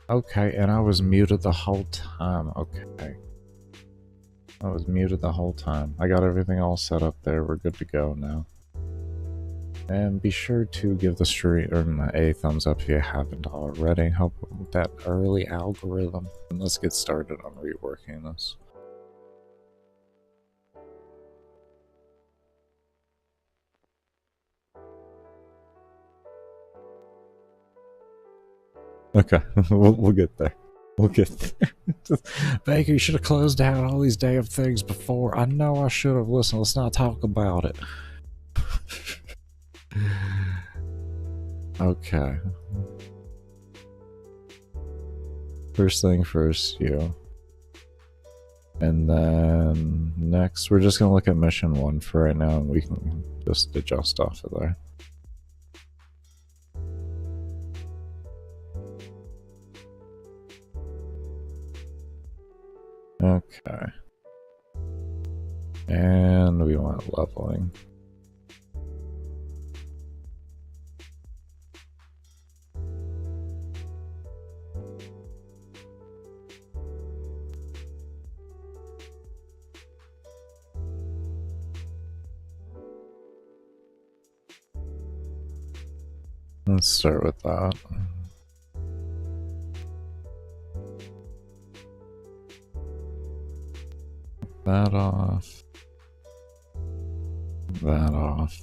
Okay, and I was muted the whole time. Okay. I was muted the whole time. I got everything all set up there. We're good to go now. And be sure to give the stream a thumbs up if you haven't already. Help with that early algorithm. And let's get started on reworking this. Okay, we'll get there. We'll get there. Baker, you should have closed down all these damn things before. I know I should have. Listen, let's not talk about it. Okay. First thing first, you. And then next, we're just gonna look at mission 1 for right now, and we can just adjust off of there. Okay. And we want leveling. Let's start with that. That off. That off.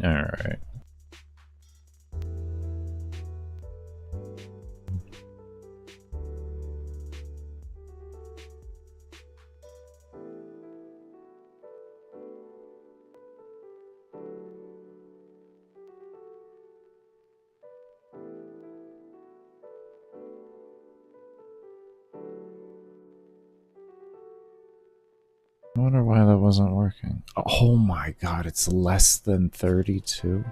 Alright. I wonder why that wasn't working. Oh my god, it's less than 32?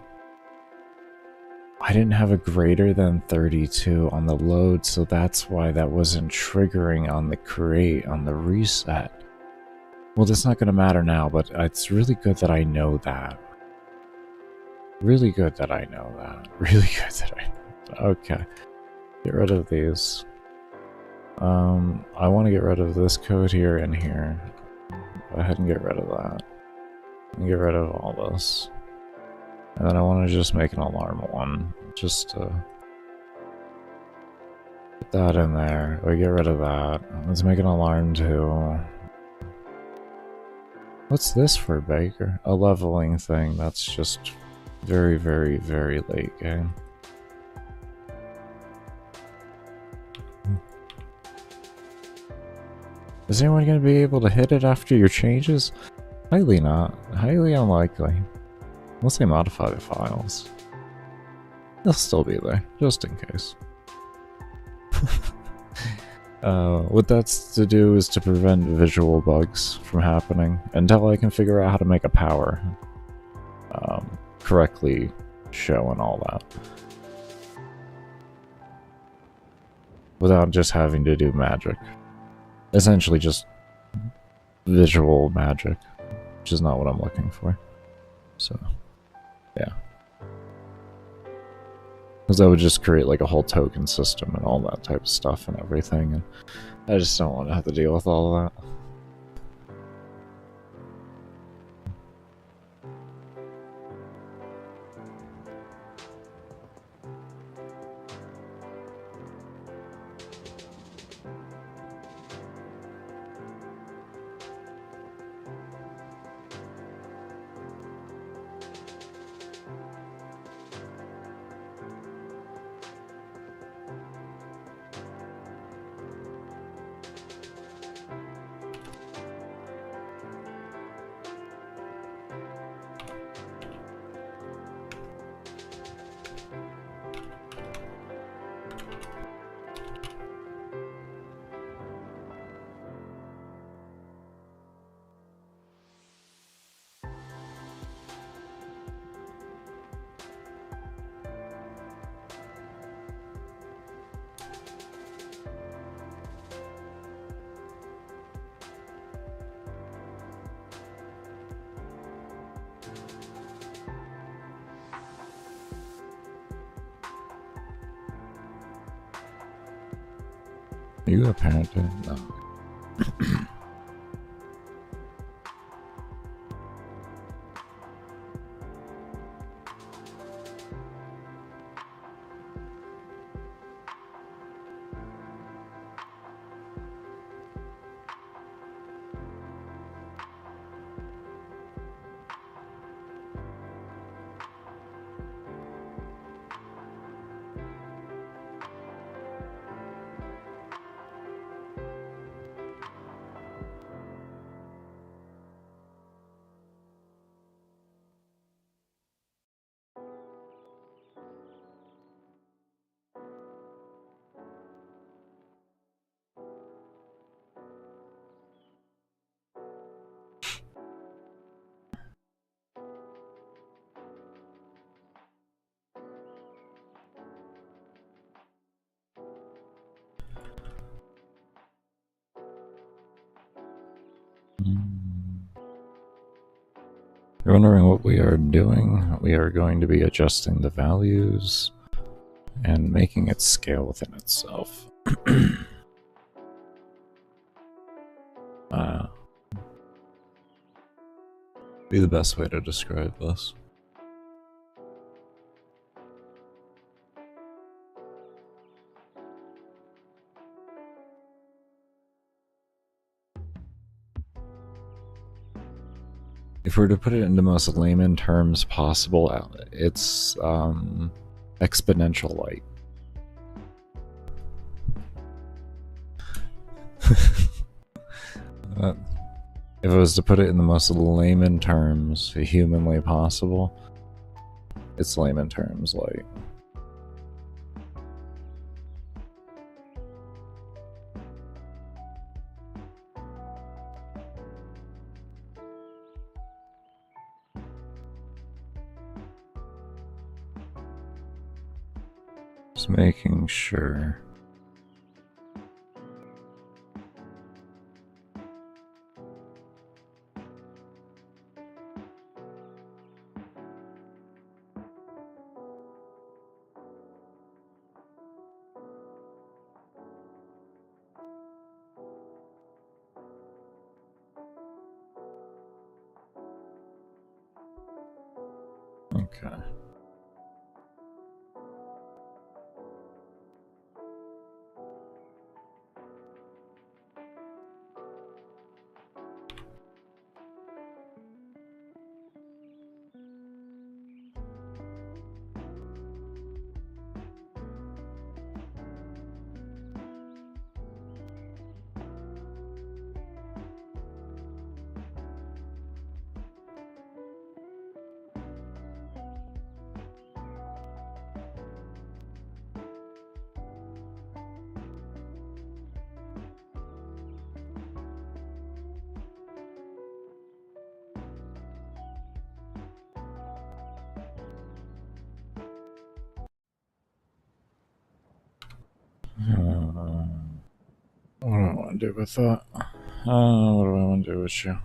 I didn't have a greater than 32 on the load, so that's why that wasn't triggering on the create, on the reset. Well, that's not going to matter now, but it's really good that I know that. Really good that I know that. Really good that I know that. Okay. Get rid of these. I want to get rid of this code here and here. Go ahead and get rid of that. And get rid of all this. And then I want to just make an alarm one. Just to put that in there. Or get rid of that. Let's make an alarm 2. What's this for, Baker? A leveling thing. That's just very, very, very late game. Is anyone going to be able to hit it after your changes? Highly not. Highly unlikely. Unless they modify the files. They'll still be there, just in case. What that's to do is to prevent visual bugs from happening until I can figure out how to make a power correctly show and all that. Without just having to do magic. Essentially just visual magic, which is not what I'm looking for. So, yeah. Because that would just create like a whole token system and all that type of stuff and everything, and I just don't want to have to deal with all of that. Are you a parent? No. You're wondering what we are doing? We are going to be adjusting the values and making it scale within itself. Be the best way to describe this. If we were to put it in the most layman terms possible, it's exponential light. If I was to put it in the most layman terms humanly possible, it's layman terms light. Just making sure. Okay. What do I want to do with that? What do I want to do with you?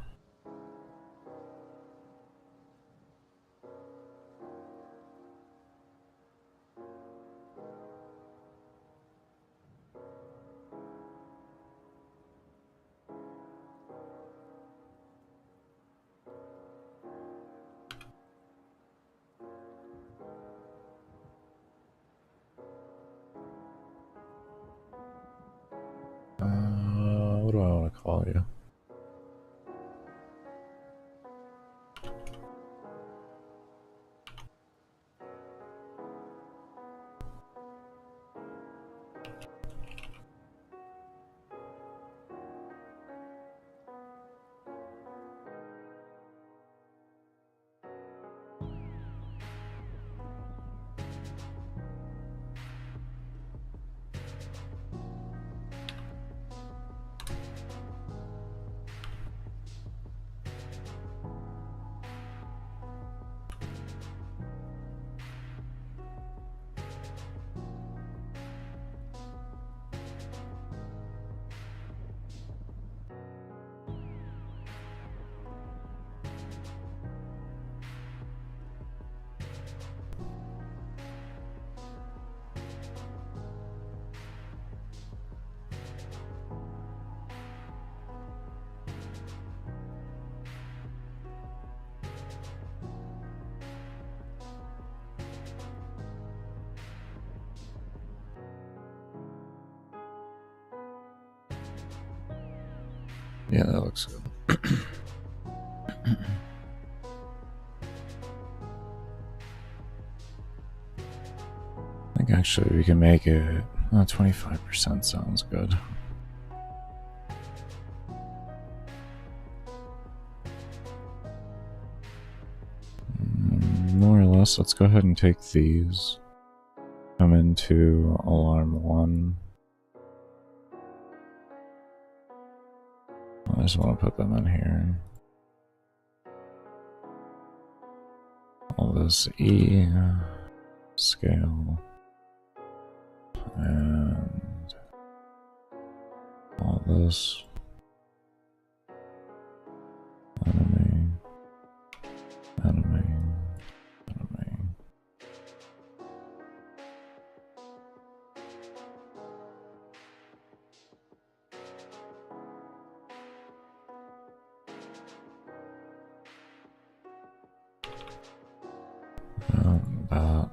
What do I want to call you? Yeah, that looks good. I think actually we can make it 25% sounds good. More or less, let's go ahead and take these. Come into alarm 1. I just want to put them in here. All this E scale and all this enemy, enemy, enemy. That.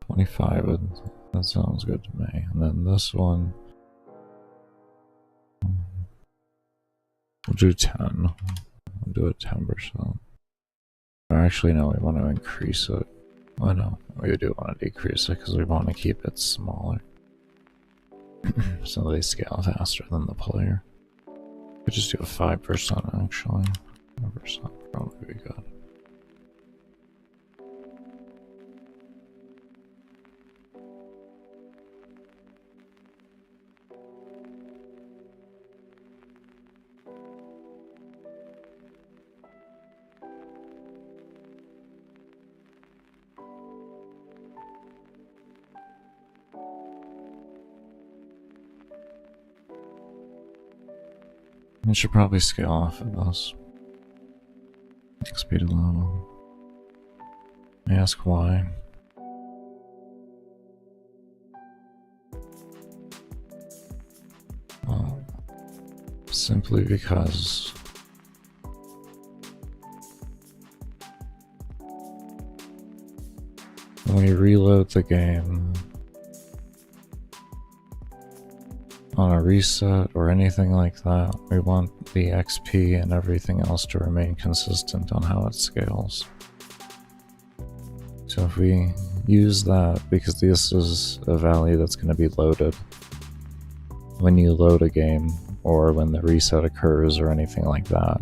25, that sounds good to me. And then this one, we'll do 10. We'll do it 10%. Or actually, no, we want to increase it. Oh no, we do want to decrease it because we want to keep it smaller. So they scale faster than the player. We just do a 5% actually. 5% probably be good. We should probably scale off of this. Speed level. Ask why. Simply because when we reload the game on a reset or anything like that, we want the XP and everything else to remain consistent on how it scales. So if we use that, because this is a value that's going to be loaded when you load a game or when the reset occurs or anything like that,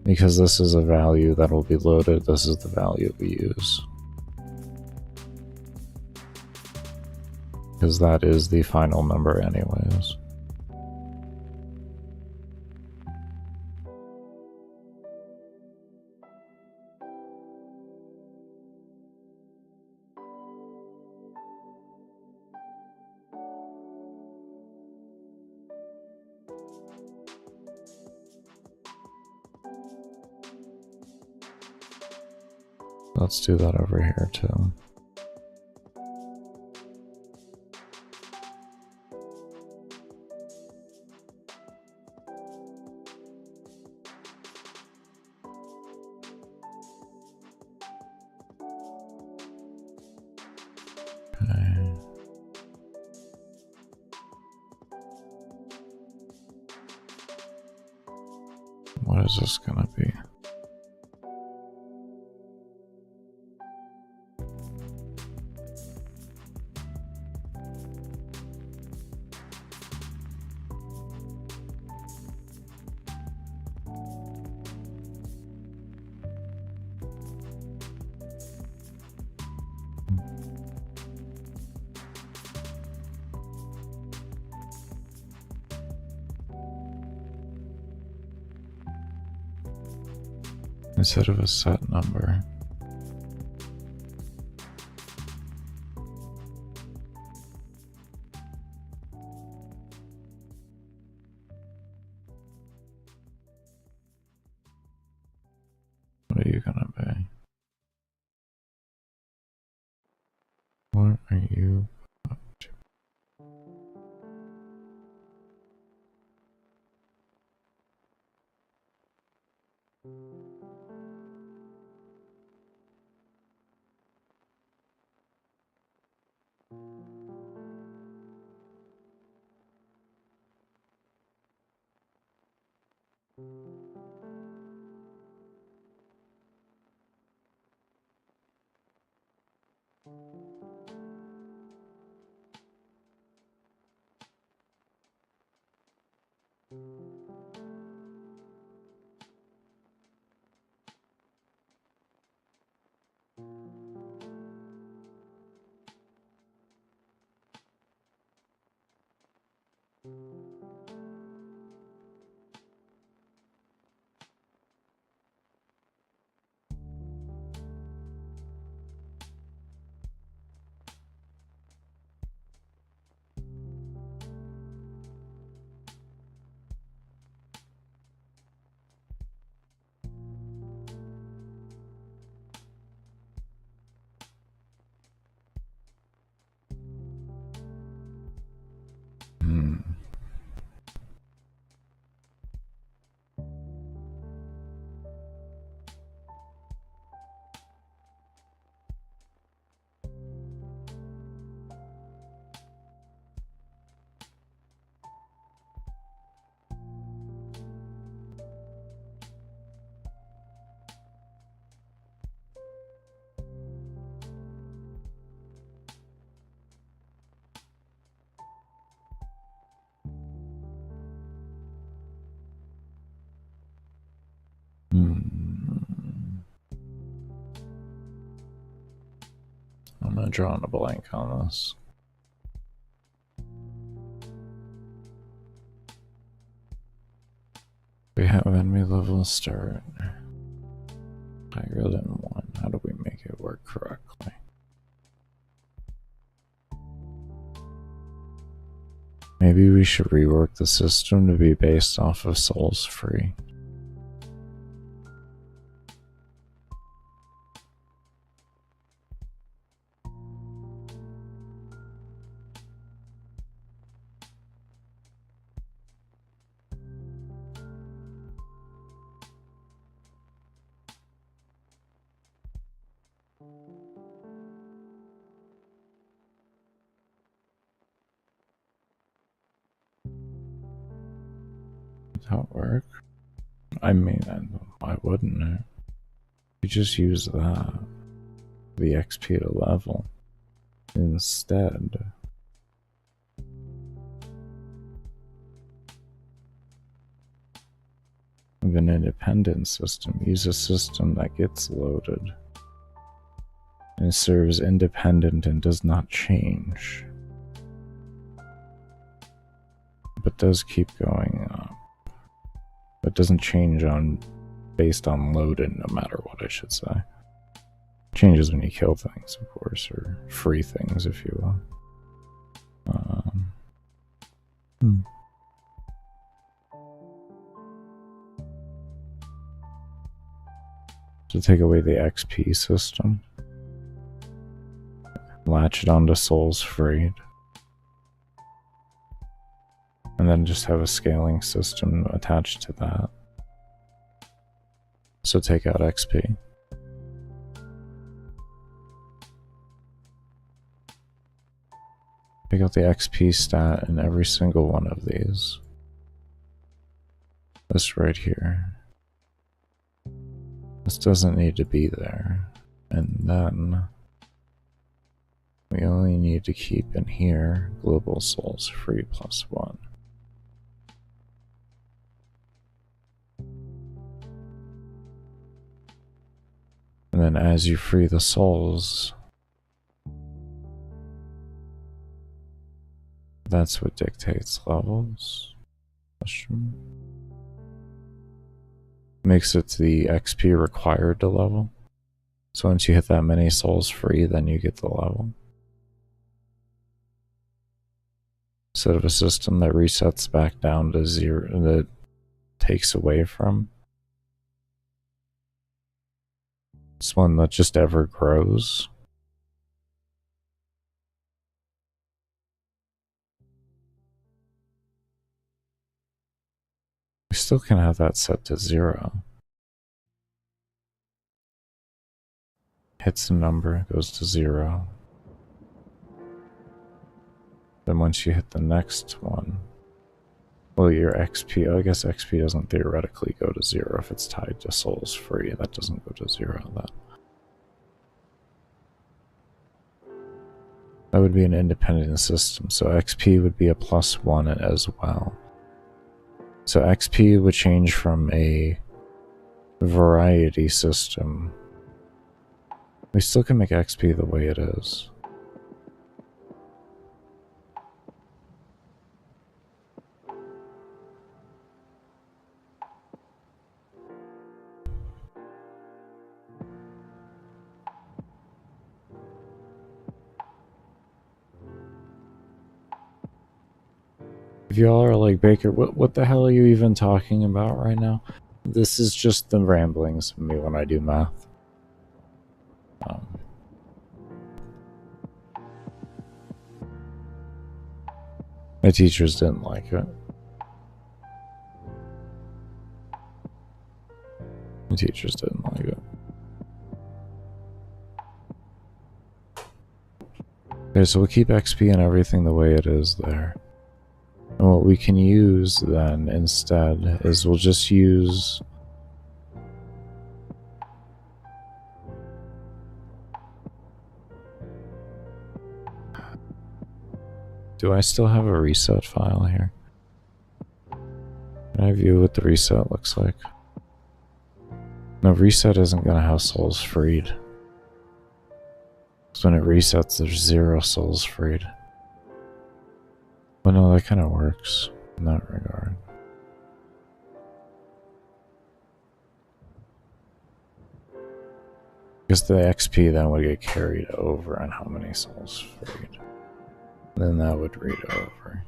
because this is a value that will be loaded, this is the value we use. Because that is the final number anyways. Let's do that over here too. Okay. What is this gonna be? Instead of a set number. What are you gonna be? What are you up to? I'm not drawing a blank on this. We have enemy level start. Higher than 1. How do we make it work correctly? Maybe we should rework the system to be based off of souls free. Does that work? I mean, why wouldn't it? You just use that, the XP to level, instead. Of an independent system. Use a system that gets loaded and serves independent and does not change, but does keep going up. It doesn't change on based on loaded, no matter what, I should say. Changes when you kill things, of course, or free things, if you will. To take away the XP system, latch it onto souls freed, and then just have a scaling system attached to that. So take out XP. Take out the XP stat in every single one of these. This right here. This doesn't need to be there. And then we only need to keep in here global souls free +1. And then as you free the souls, that's what dictates levels. Makes it to the XP required to level. So once you hit that many souls free, then you get the level. Instead of a system that resets back down to 0, that takes away from. It's one that just ever grows. We still can have that set to 0. Hits a number, goes to 0. Then once you hit the next one, Well, your XP, I guess XP doesn't theoretically go to 0 if it's tied to souls free. That doesn't go to 0 then. That would be an independent system, so XP would be a +1 as well. So XP would change from a variety system. We still can make XP the way it is. If y'all are like, Baker, what the hell are you even talking about right now? This is just the ramblings of me when I do math. My teachers didn't like it. My teachers didn't like it. Okay, so we'll keep XP and everything the way it is there. And what we can use then instead is we'll just use... Do I still have a reset file here? Can I view what the reset looks like? No, reset isn't going to have souls freed. So when it resets, there's 0 souls freed. Well, no, that kind of works in that regard. Because the XP then would get carried over on how many souls freed. Then that would read over.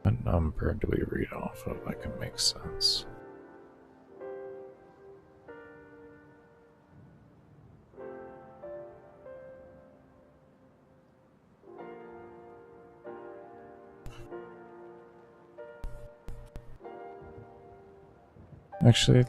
What number do we read off of? That can make sense. Actually,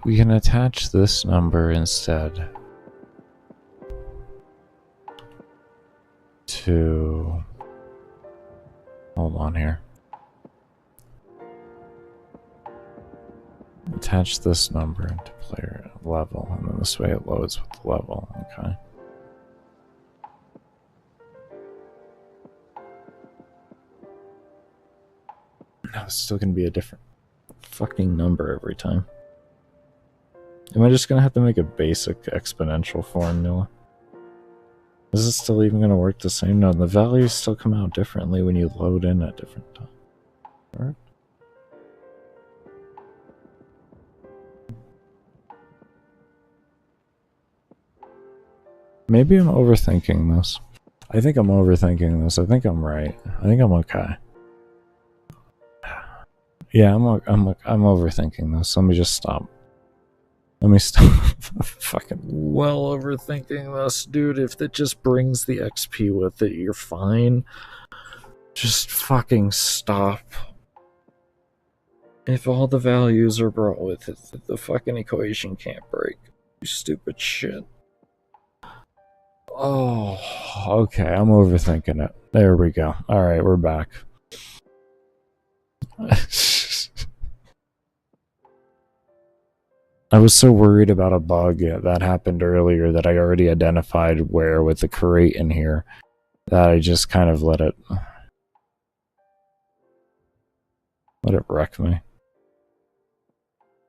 we can attach this number instead to... Hold on here. Attach this number into player level, and then this way it loads with the level, okay? Now it's still gonna be a different fucking number every time. Am I just gonna have to make a basic exponential formula? Is it still even gonna work the same? No, the values still come out differently when you load in at different times. Alright. Maybe I'm overthinking this. I think I'm overthinking this. I think I'm right. I think I'm okay. Yeah, I'm overthinking this. Let me just stop. Let me stop. Fucking well overthinking this, dude. If it just brings the XP with it, you're fine. Just fucking stop. If all the values are brought with it, the fucking equation can't break. You stupid shit. Oh, okay. I'm overthinking it. There we go. Alright, we're back. I was so worried about a bug that happened earlier that I already identified where with the crate in here that I just kind of let it wreck me.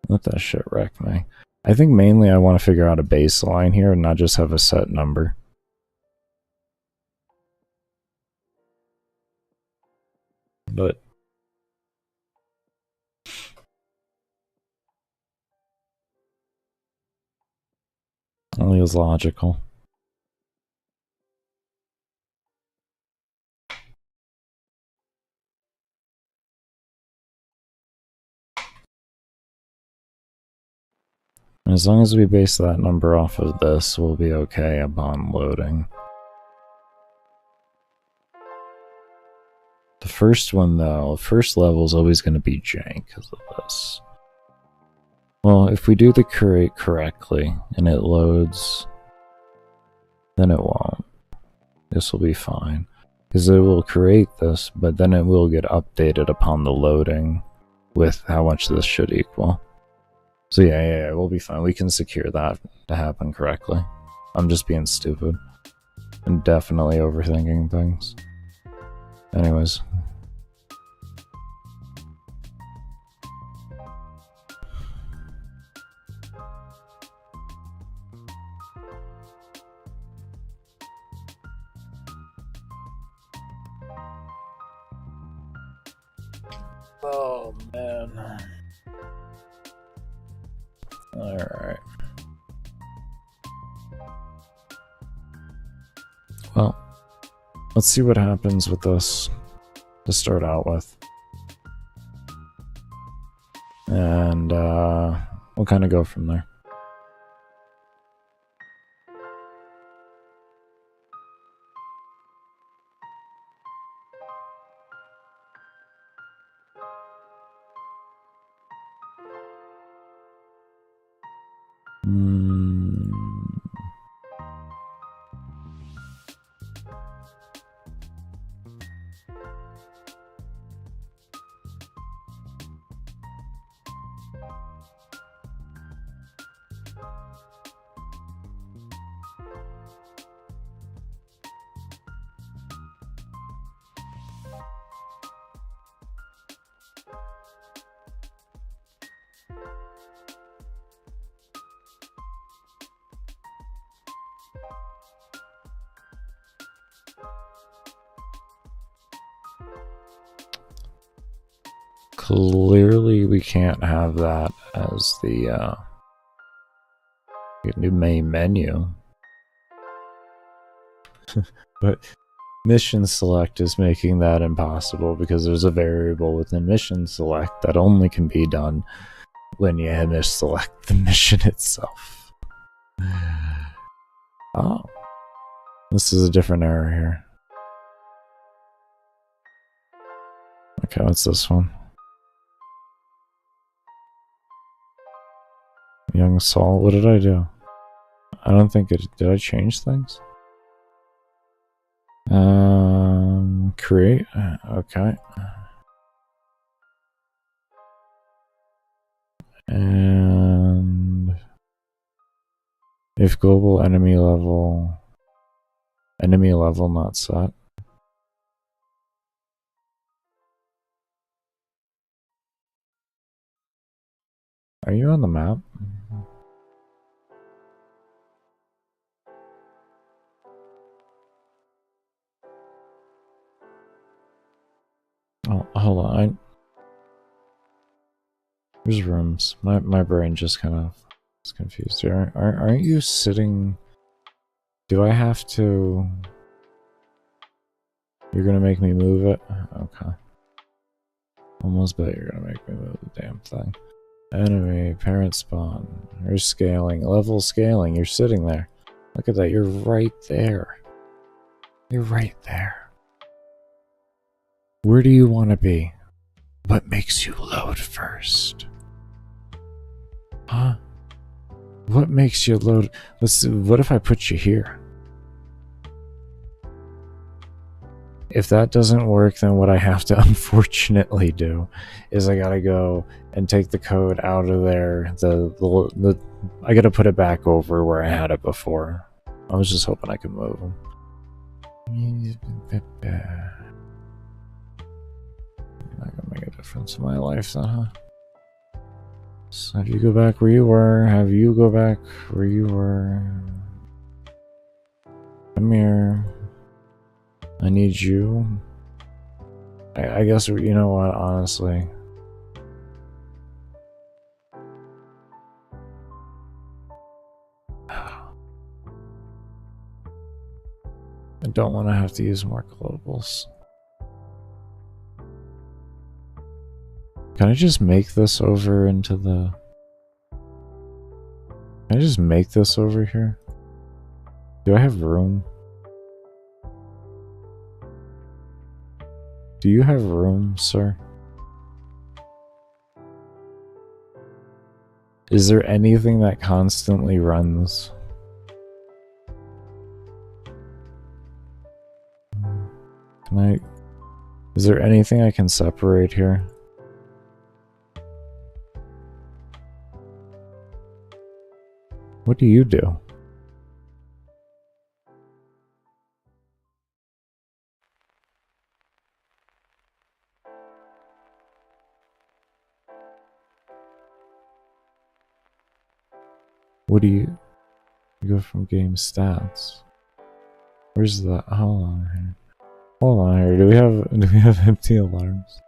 Let that shit wreck me. I think mainly I want to figure out a baseline here and not just have a set number. But only is logical. As long as we base that number off of this, we'll be okay upon loading. The first one, though, first level is always going to be jank because of this. Well, if we do the create correctly and it loads, then it won't. This will be fine. Because it will create this, but then it will get updated upon the loading with how much this should equal. So yeah, we'll be fine. We can secure that to happen correctly. I'm just being stupid. And definitely overthinking things. Anyways. Oh, man. Alright. Well, let's see what happens with this to start out with. And we'll kind of go from there. Clearly, we can't have that as the new main menu. But mission select is making that impossible because there's a variable within mission select that only can be done when you select the mission itself. Oh. This is a different error here. Okay, what's this one? Young Saul, what did I do? I don't think it... Did I change things? Create? Okay. And... If global enemy level not set. Are you on the map? Oh, hold on. There's rooms. My brain just kind of is confused here. Aren't you sitting? Do I have to? You're gonna make me move it? Okay. Almost bet you're gonna make me move the damn thing. Enemy, parent spawn. You're scaling. Level scaling. You're sitting there. Look at that. You're right there. You're right there. Where do you want to be? What makes you load first? Huh? What makes you load? What if I put you here? If that doesn't work, then what I have to unfortunately do is I gotta go and take the code out of there. I gotta put it back over where I had it before. I was just hoping I could move them. Not gonna make a difference in my life, then, huh? So have you go back where you were. Have you go back where you were. Come here. I need you. I guess, you know what, honestly. I don't want to have to use more globals. Can I just make this over into the... Can I just make this over here? Do I have room? Do you have room, sir? Is there anything that constantly runs? Is there anything I can separate here? What do you do? What do you go from game stats? Where's the hold on here? Hold on here. Do we have empty alarms?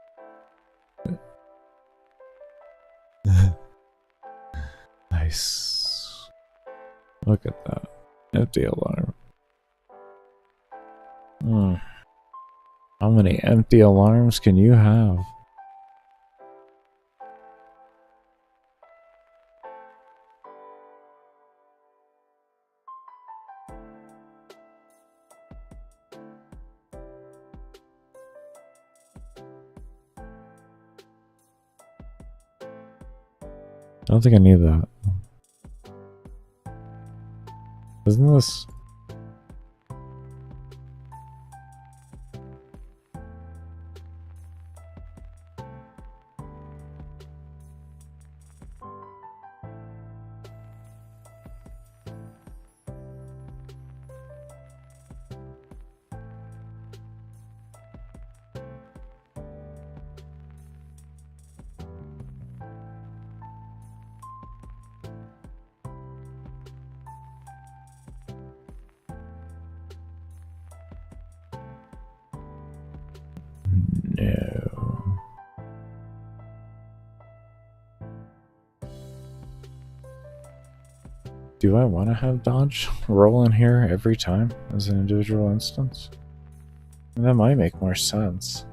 Nice. Look at that. Empty alarm. How many empty alarms can you have? I don't think I need that. Isn't this... No. Do I want to have dodge roll in here every time as an individual instance? That might make more sense.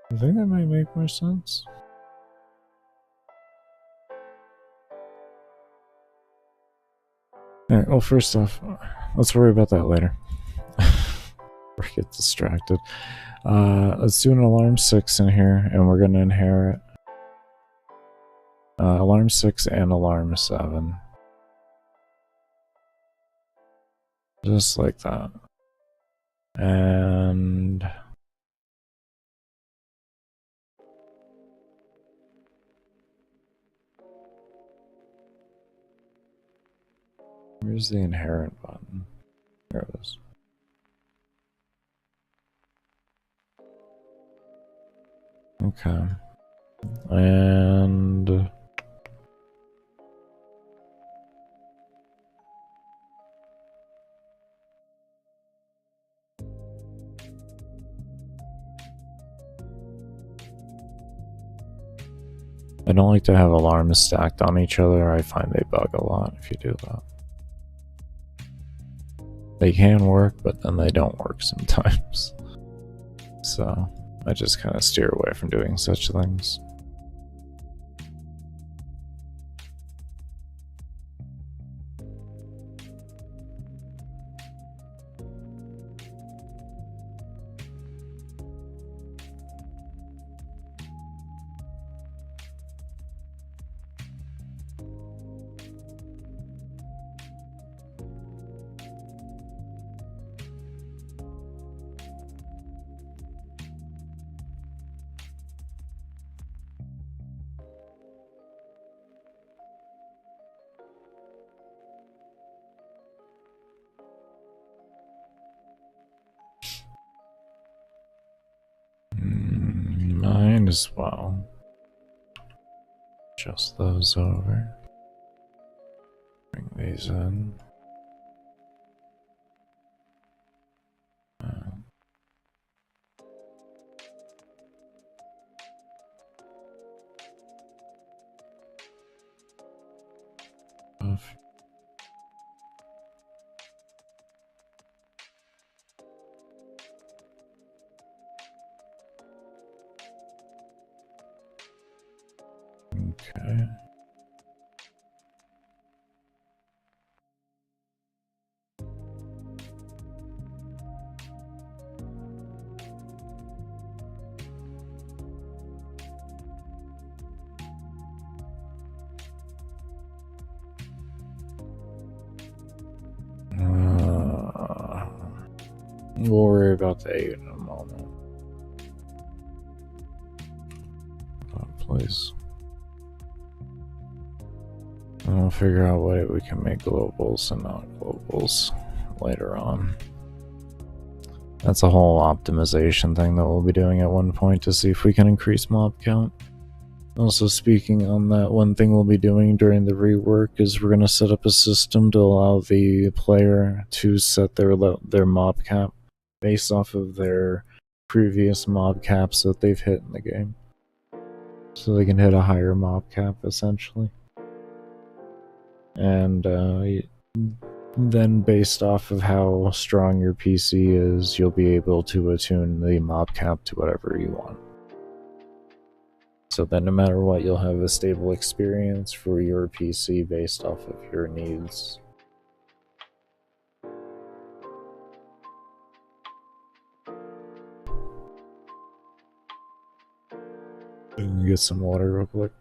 I think that might make more sense. Alright, well, first off, let's worry about that later. Or get distracted. Let's do an alarm 6 in here, and we're going to inherit alarm 6 and alarm 7. Just like that. And... where's the inherent button? There it is. Okay. And... I don't like to have alarms stacked on each other. I find they bug a lot if you do that. They can work, but then they don't work sometimes. So I just kind of steer away from doing such things. Mine as well. Adjust those over. Bring these in. Okay. We'll worry about the 8 in a moment. Please. And we'll figure out what we can make globals and not globals later on. That's a whole optimization thing that we'll be doing at one point to see if we can increase mob count. Also, speaking on that, one thing we'll be doing during the rework is we're going to set up a system to allow the player to set their mob cap based off of their previous mob caps that they've hit in the game. So they can hit a higher mob cap, essentially. And then based off of how strong your PC is, you'll be able to attune the mob cap to whatever you want. So that no matter what, you'll have a stable experience for your PC based off of your needs. Get some water real quick.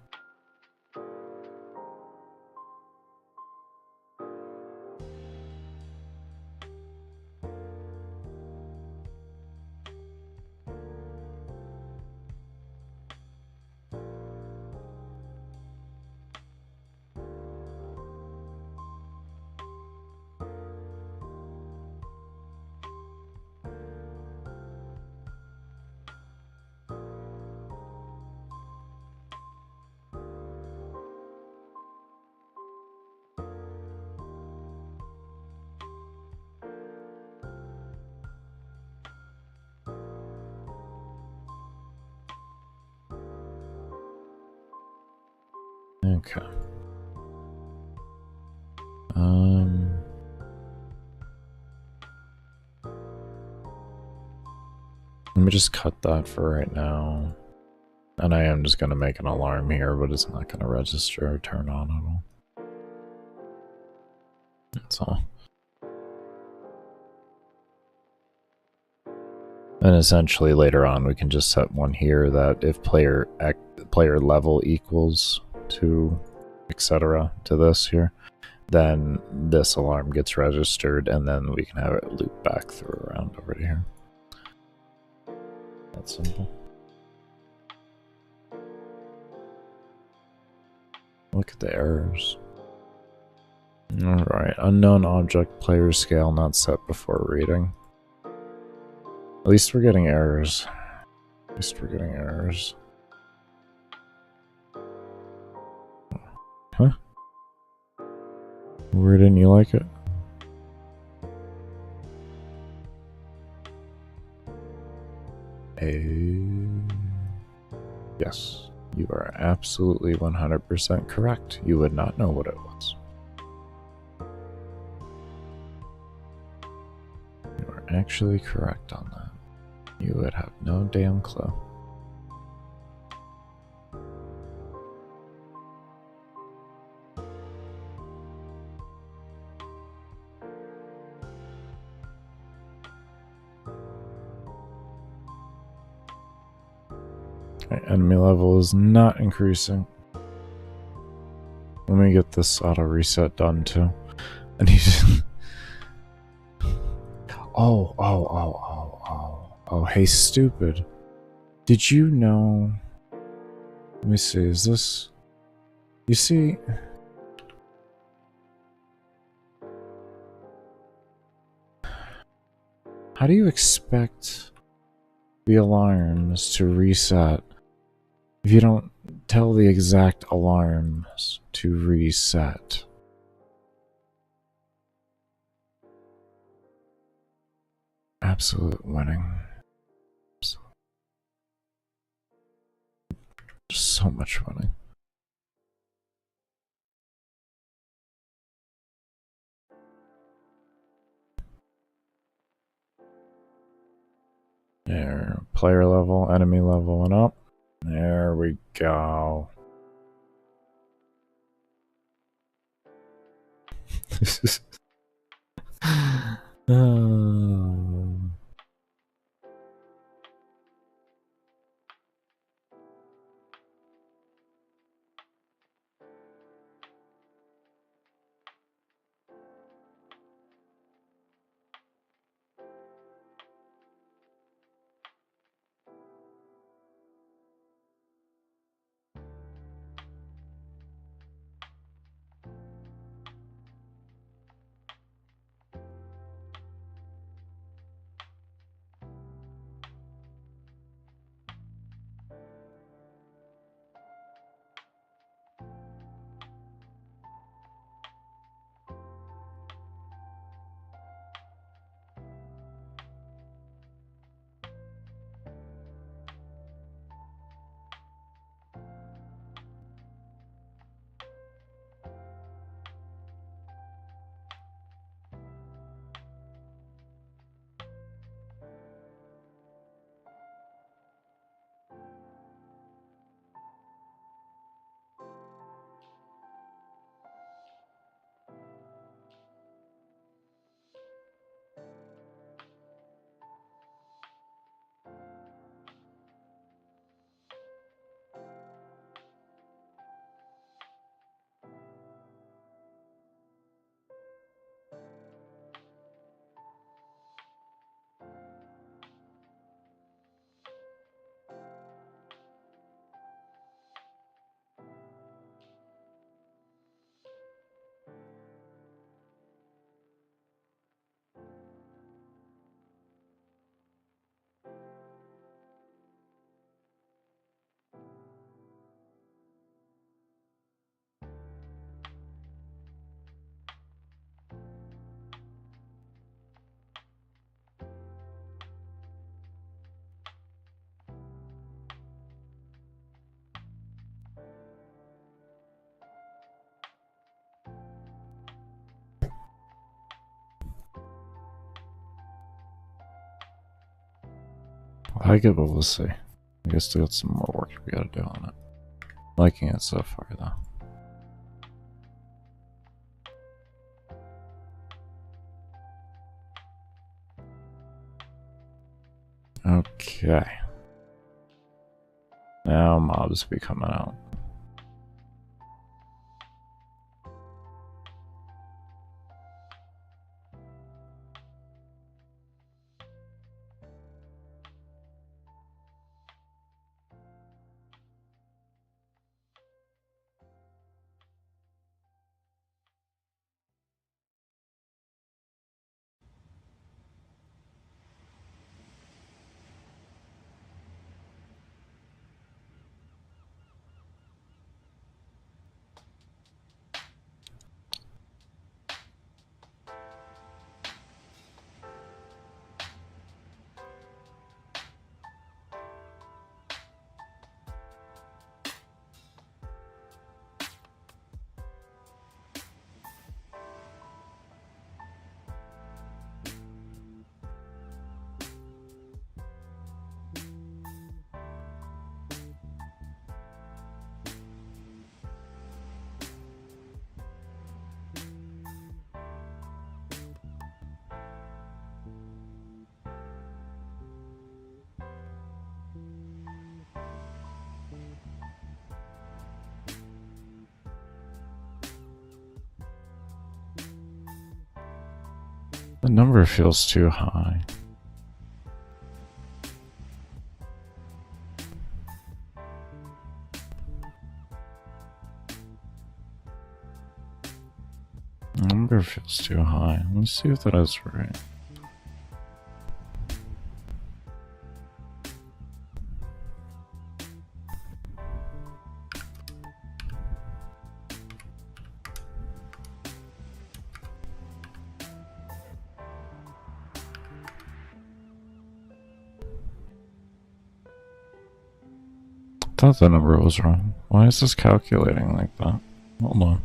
Okay. Let me just cut that for right now. And I am just going to make an alarm here, but it's not going to register or turn on at all. That's all. And essentially later on we can just set one here that if player level equals to etc. to this here, then this alarm gets registered and then we can have it loop back through around over to here. That's simple. Look at the errors. Alright, unknown object player scale not set before reading. At least we're getting errors. At least we're getting errors. Huh? Where didn't you like it? Yes, you are absolutely 100% correct. You would not know what it was. You are actually correct on that. You would have no damn clue. Okay, enemy level is not increasing. Let me get this auto reset done too. I need to... Oh, hey, stupid. Did you know... Let me see, is this... You see... How do you expect the alarms to reset if you don't tell the exact alarms to reset? Absolute winning. Just so much winning. There, player level, enemy level, and up. There we go. I like it, but we'll see. I guess we got some more work we gotta do on it. Liking it so far, though. Okay. Now mobs be coming out. The number feels too high. The number feels too high. Let's see if that is right. I thought the number was wrong. Why is this calculating like that? Hold on.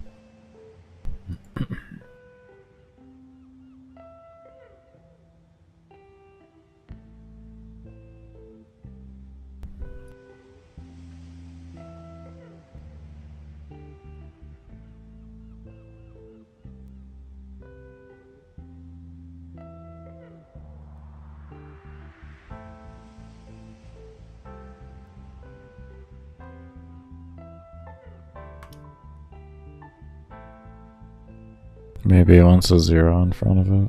Maybe it wants a 0 in front of it.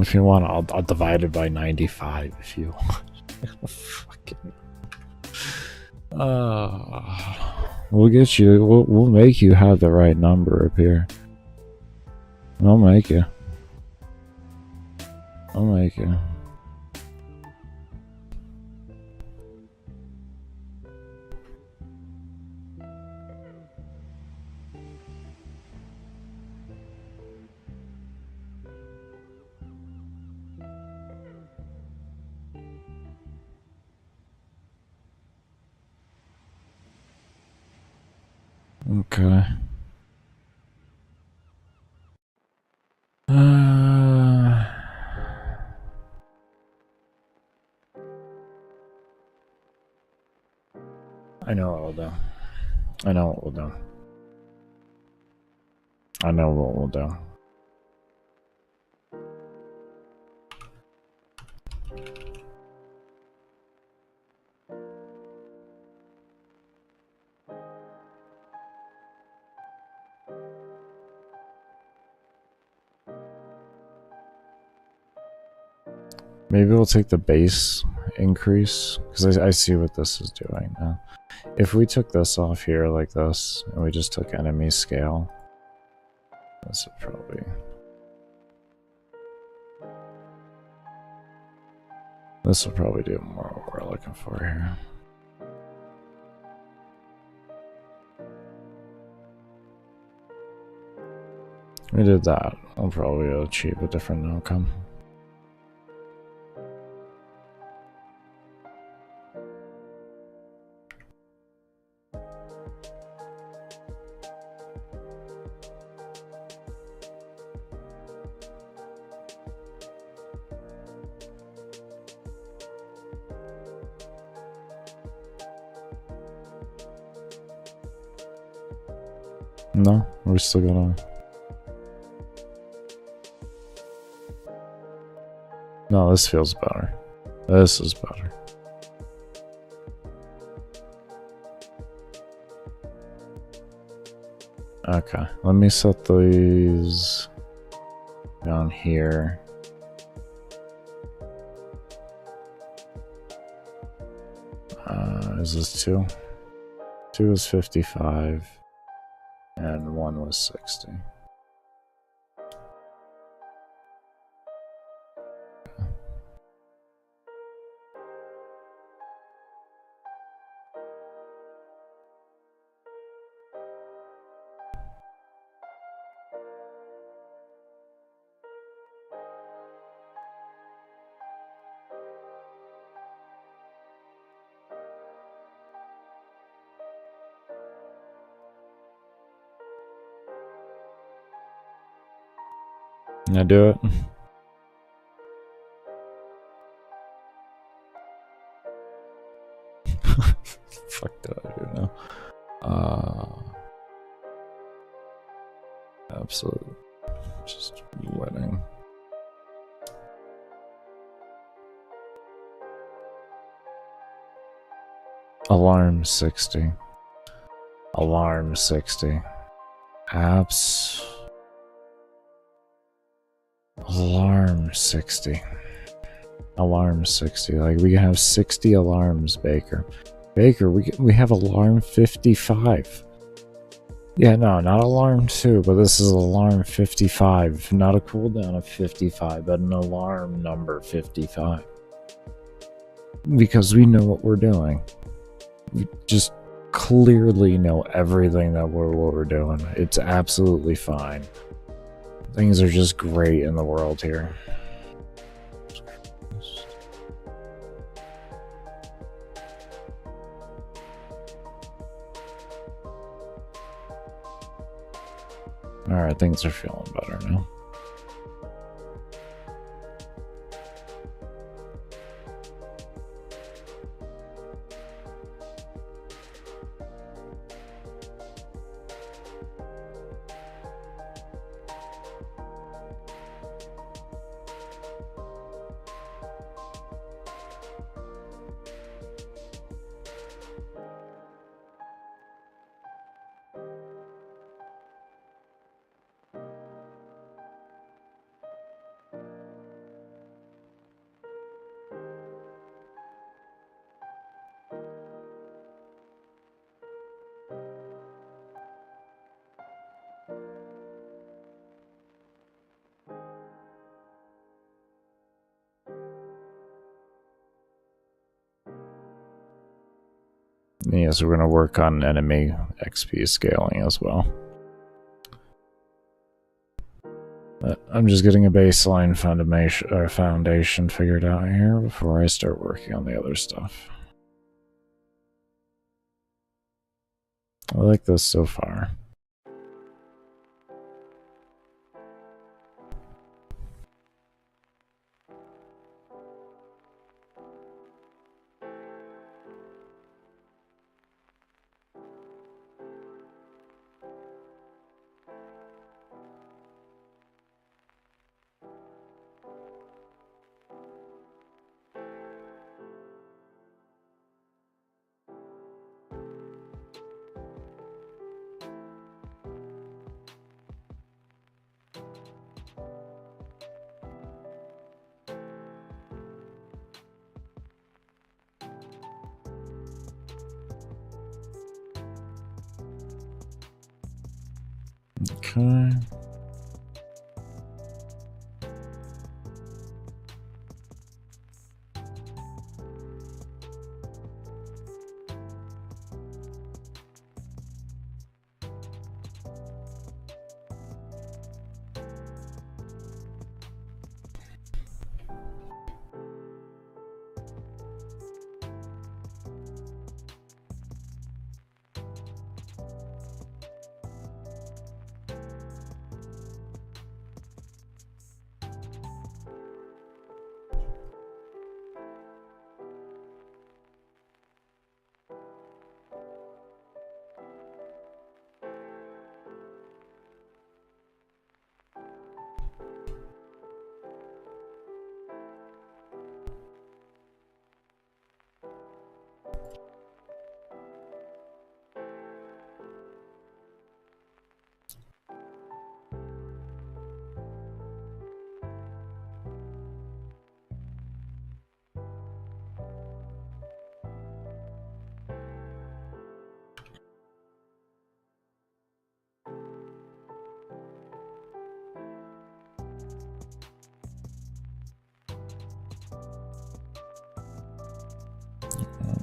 If you want, I'll divide it by 95 if you want. Fucking. We'll get you. We'll make you have the right number up here. I'll make you. I'll make you. Okay. I know what we'll do. I know what we'll do. I know what we'll do. Maybe we'll take the base increase, because I see what this is doing now. If we took this off here like this, and we just took enemy scale, this would probably... This will probably do more what we're looking for here. We did that. We'll probably achieve a different outcome. No, we're still gonna... No, this feels better. This is better. Okay, let me set these down here. Is this 2? 2 is 55. And 1 was 60. Can I do it? Fuck did I do now? Absolutely. Just winning. Alarm 60. Alarm 60. Apps. Alarm 60. Alarm 60. Like, we have 60 alarms, Baker. Baker, we have alarm 55. Yeah, no, not alarm 2, but this is alarm 55. Not a cooldown of 55, but an alarm number 55. Because we know what we're doing. We just clearly know everything that what we're doing. It's absolutely fine. Things are just great in the world here. Alright, things are feeling better now. Yes, we're going to work on enemy XP scaling as well. But I'm just getting a baseline foundation figured out here before I start working on the other stuff. I like this so far. Okay.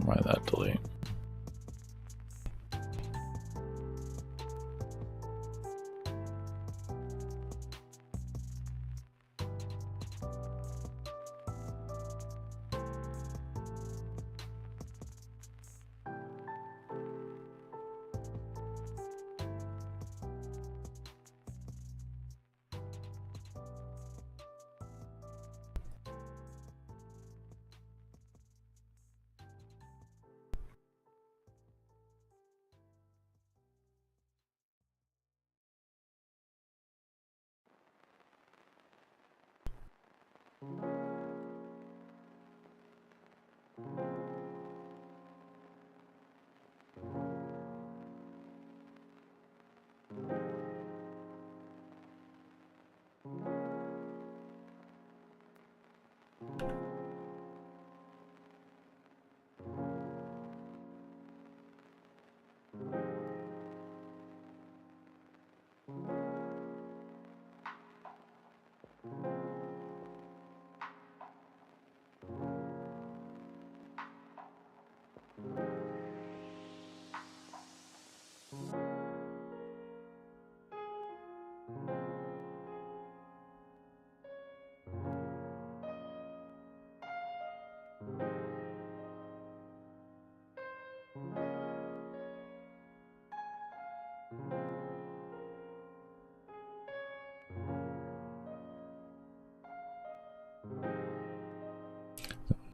Why that delete?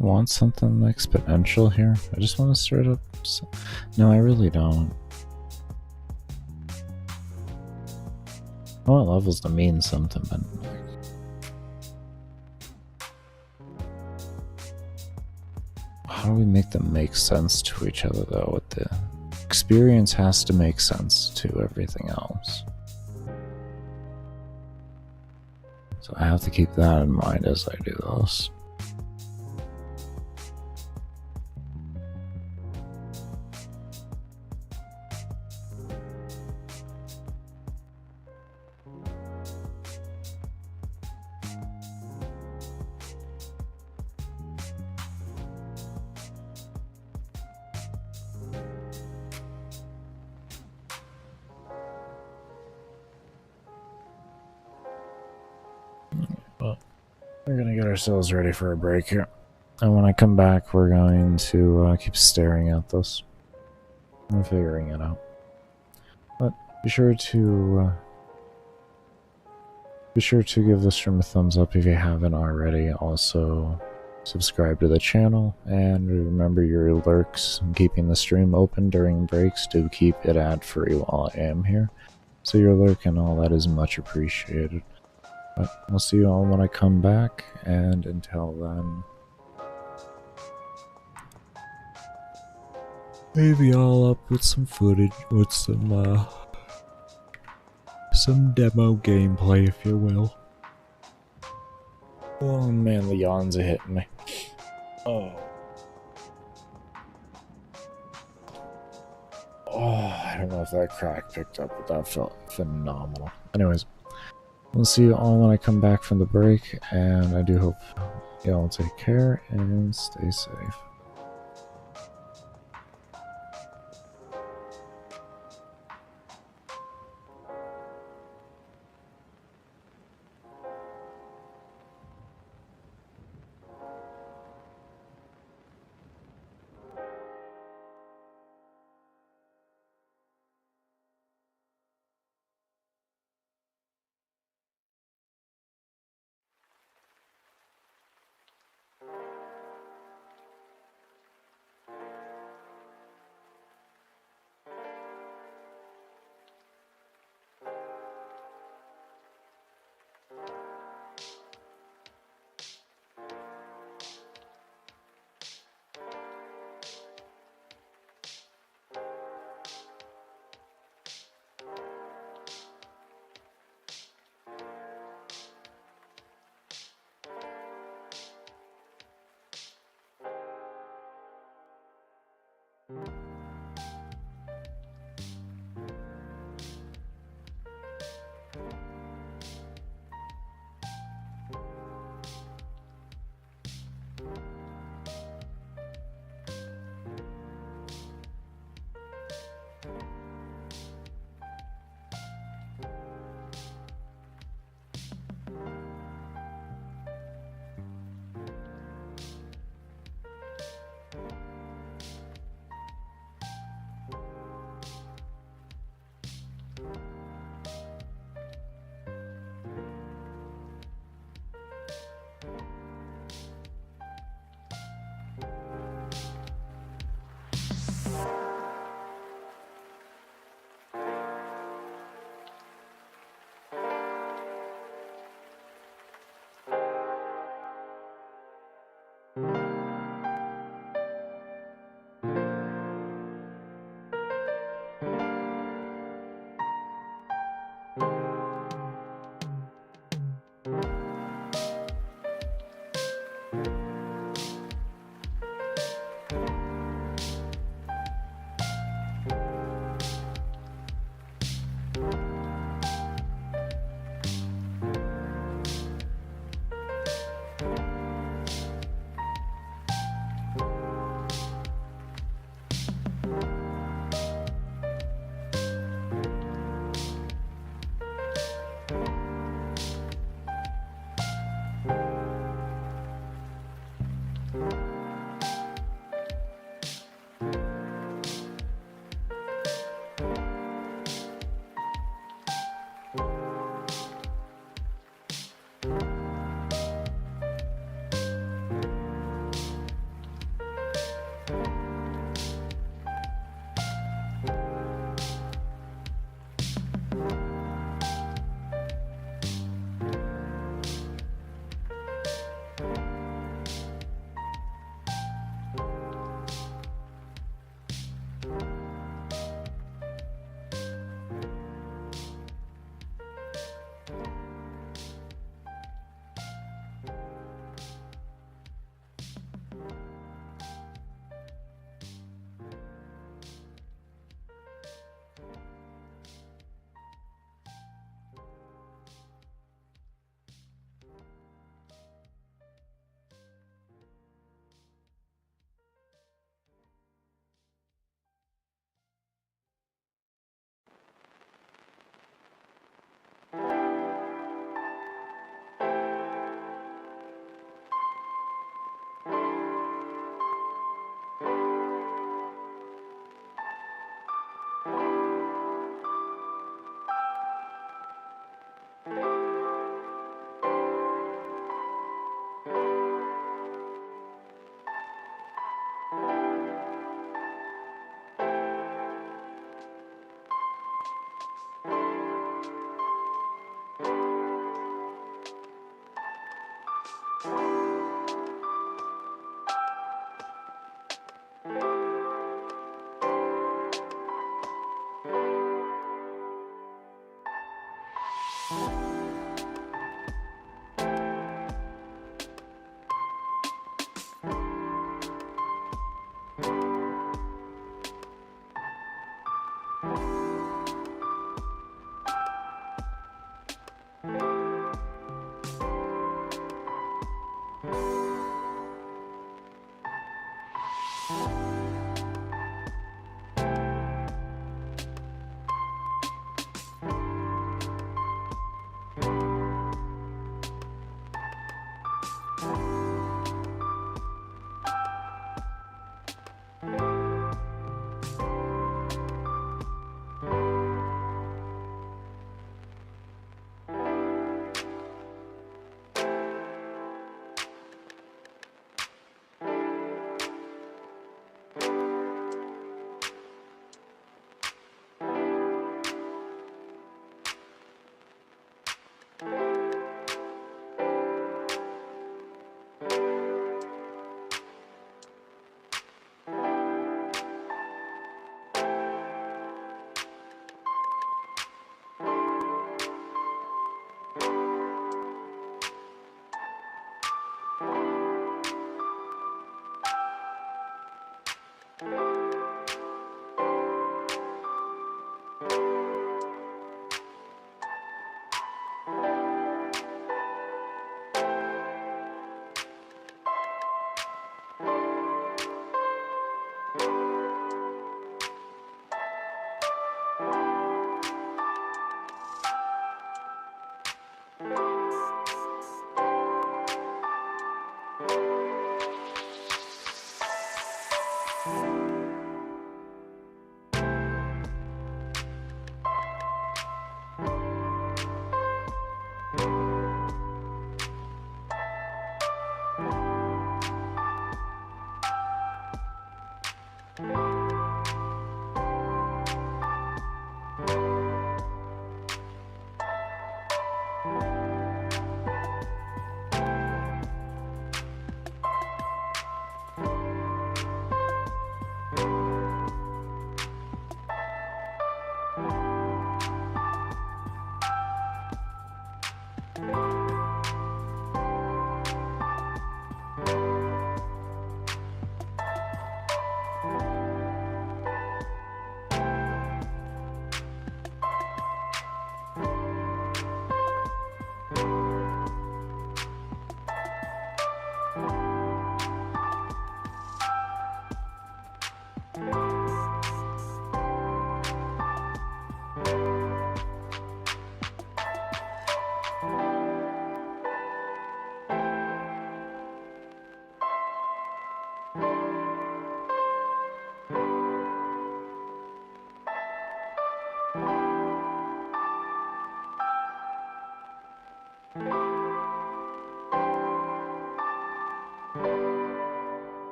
Want something exponential here? I just want to start up. No, I really don't. I want levels to mean something, but how do we make them make sense to each other though? With the experience has to make sense to everything else. So I have to keep that in mind as I do this. we're gonna get ourselves ready for a break here. And when I come back, we're going to keep staring at this and figuring it out. But be sure to give this stream a thumbs up if you haven't already. Also, subscribe to the channel, and remember your lurks and keeping the stream open during breaks to keep it ad-free while I am here. So your lurk and all that is much appreciated. But I'll see you all when I come back, and until then, leave y'all up with some footage, with some demo gameplay, if you will. Oh man, the yawns are hitting me. Oh, I don't know if that crack picked up, but that felt phenomenal. Anyways, we'll see you all when I come back from the break, and I do hope y'all take care and stay safe.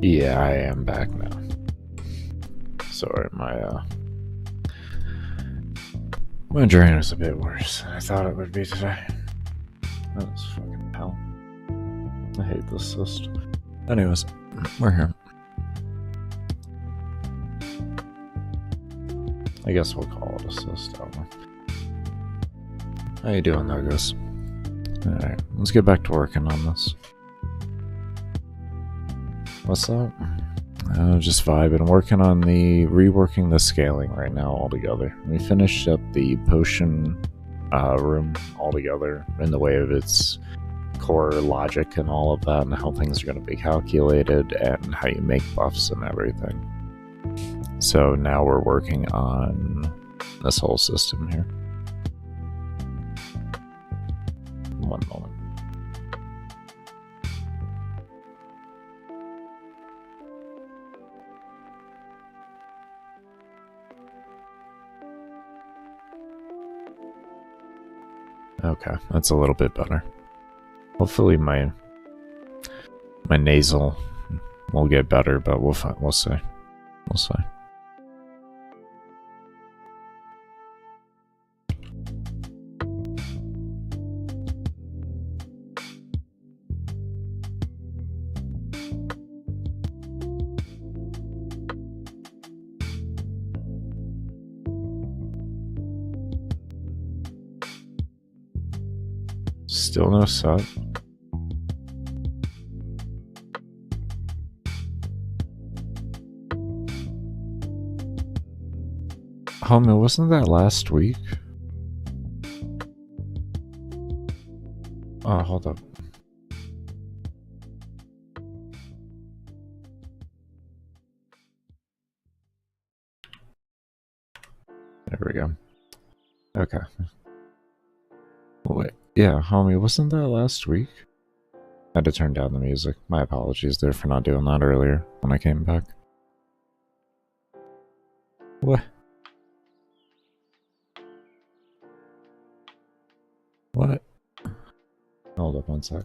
Yeah, I am back now. Sorry, my drain was a bit worse than I thought it would be today. That was fucking hell. I hate this system. Anyways, we're here. I guess we'll call it a system. How you doing though, guys? Alright, let's get back to working on this. What's that? Just vibing. Working on reworking the scaling right now altogether. We finished up the potion room altogether in the way of its core logic and all of that, and how things are going to be calculated and how you make buffs and everything. So now we're working on this whole system here. One moment. Okay, that's a little bit better. Hopefully my nasal will get better, but we'll see. We'll see. Still no sub. Homie, wasn't that last week? Oh, hold up. There we go. Okay. Wait. Yeah, homie, wasn't that last week? I had to turn down the music. My apologies there for not doing that earlier when I came back. What? What? Hold up one sec.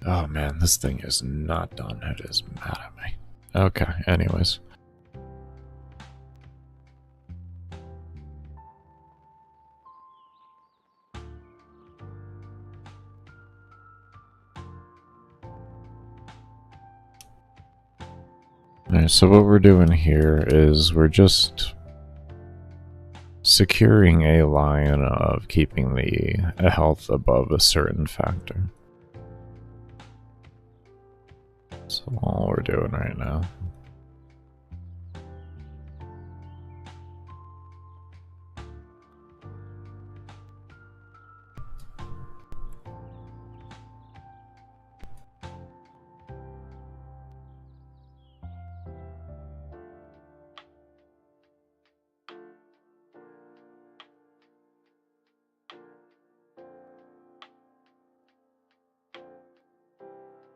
Oh man, this thing is not done. It is mad at me. Okay, anyways. Alright, so what we're doing here is we're just securing a line of keeping the health above a certain factor. That's all we're doing right now.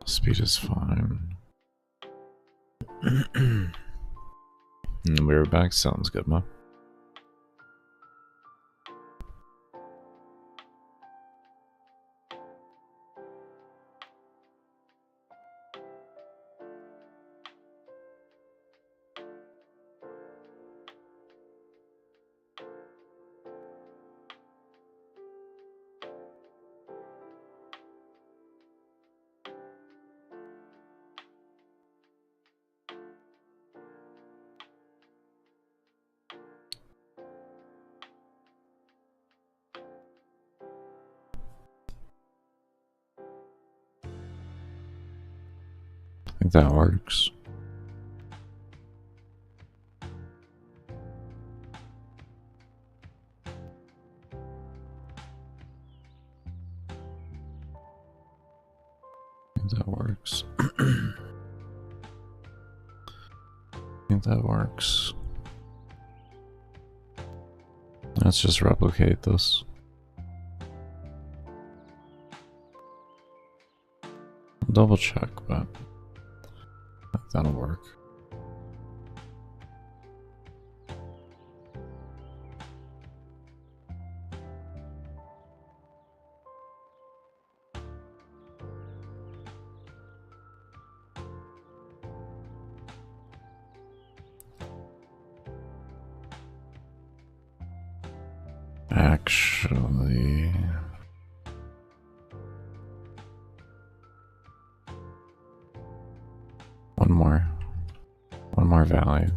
Speed is fine. And we're back. Sounds good, man. I think that works. I think that works. I think that works. Let's just replicate this. Double check, but that'll work. Actually, one more value.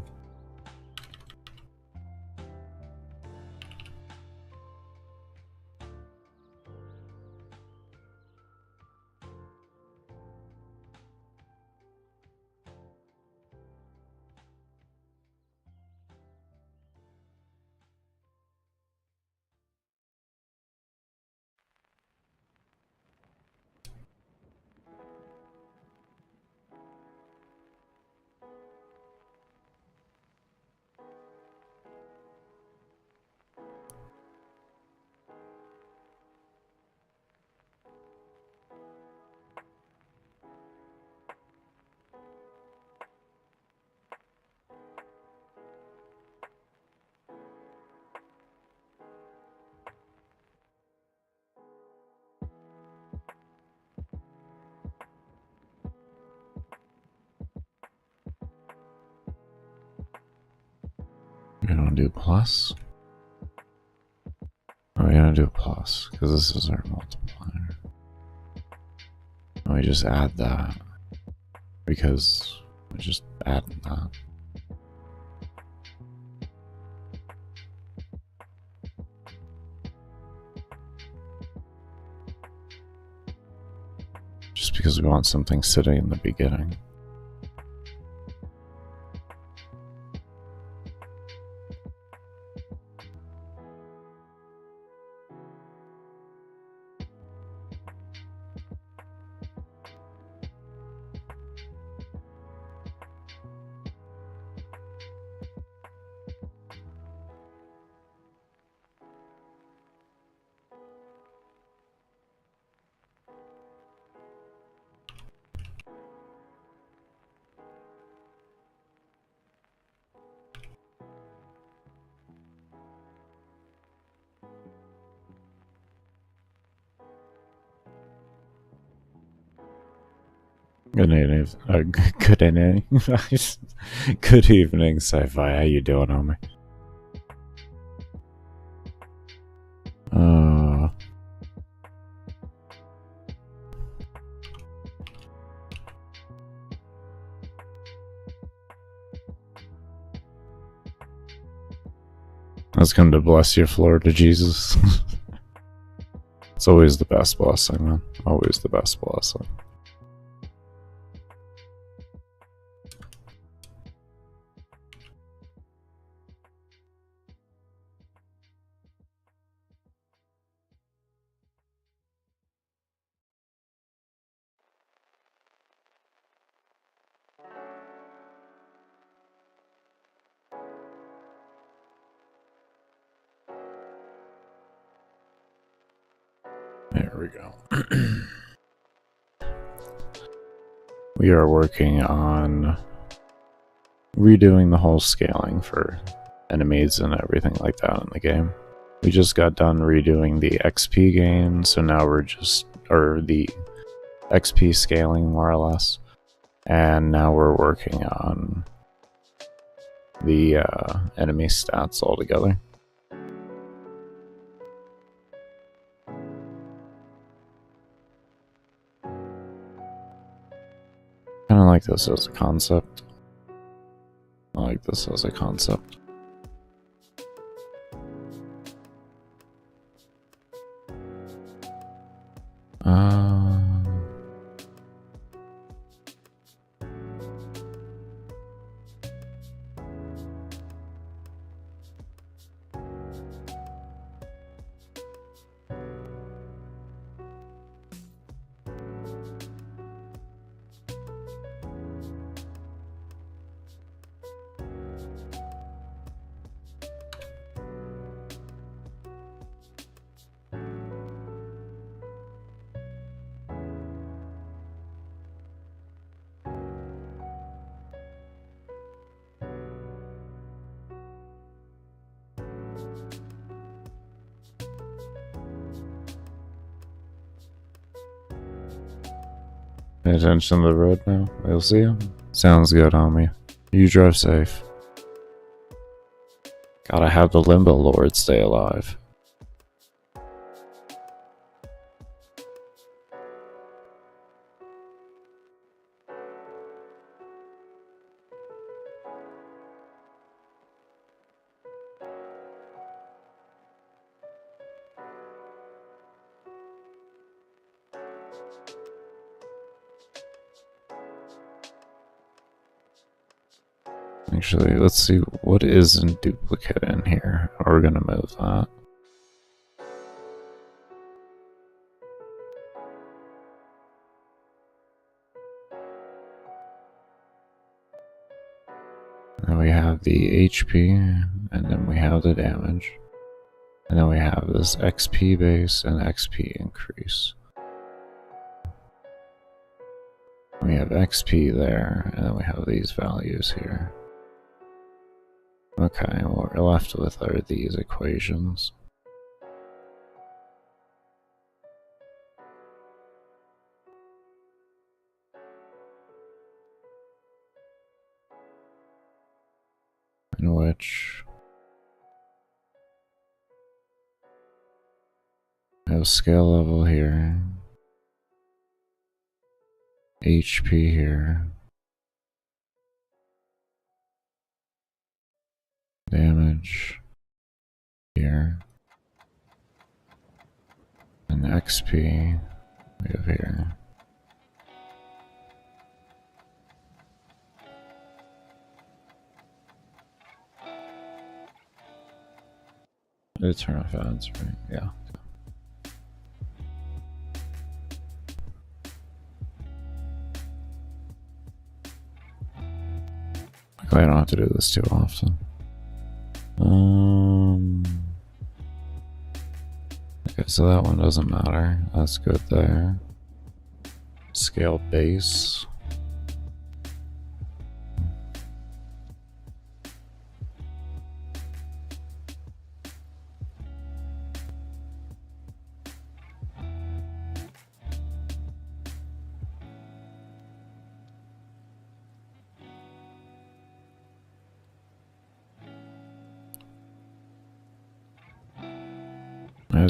We're gonna do plus. Oh, we're gonna do a plus because this is our multiplier. And we just add that because we're just adding that. Just because we want something sitting in the beginning. Good evening. Good evening. Good evening, Sci-Fi. How you doing, homie? I was come to bless your Florida Jesus. It's always the best blessing, man. Always the best blessing. There we go. We are working on redoing the whole scaling for enemies and everything like that in the game. We just got done redoing the XP gain, so now we're just, or the XP scaling more or less, and now we're working on the enemy stats altogether. Kind of like this as a concept. I like this as a concept. Pay attention to the road now. We'll see you. Sounds good, homie. You drive safe. Gotta have the Limbo Lord stay alive. Actually, let's see what is in duplicate in here. We're gonna move that. Then we have the HP, and then we have the damage. And then we have this XP base and XP increase. We have XP there, and then we have these values here. Okay, what we're left with are these equations. In which we have scale level here, HP here, damage here, and XP we have here. Did it turn off ads, right? Yeah. I don't have to do this too often. Okay, so that one doesn't matter. That's good there. Scale base.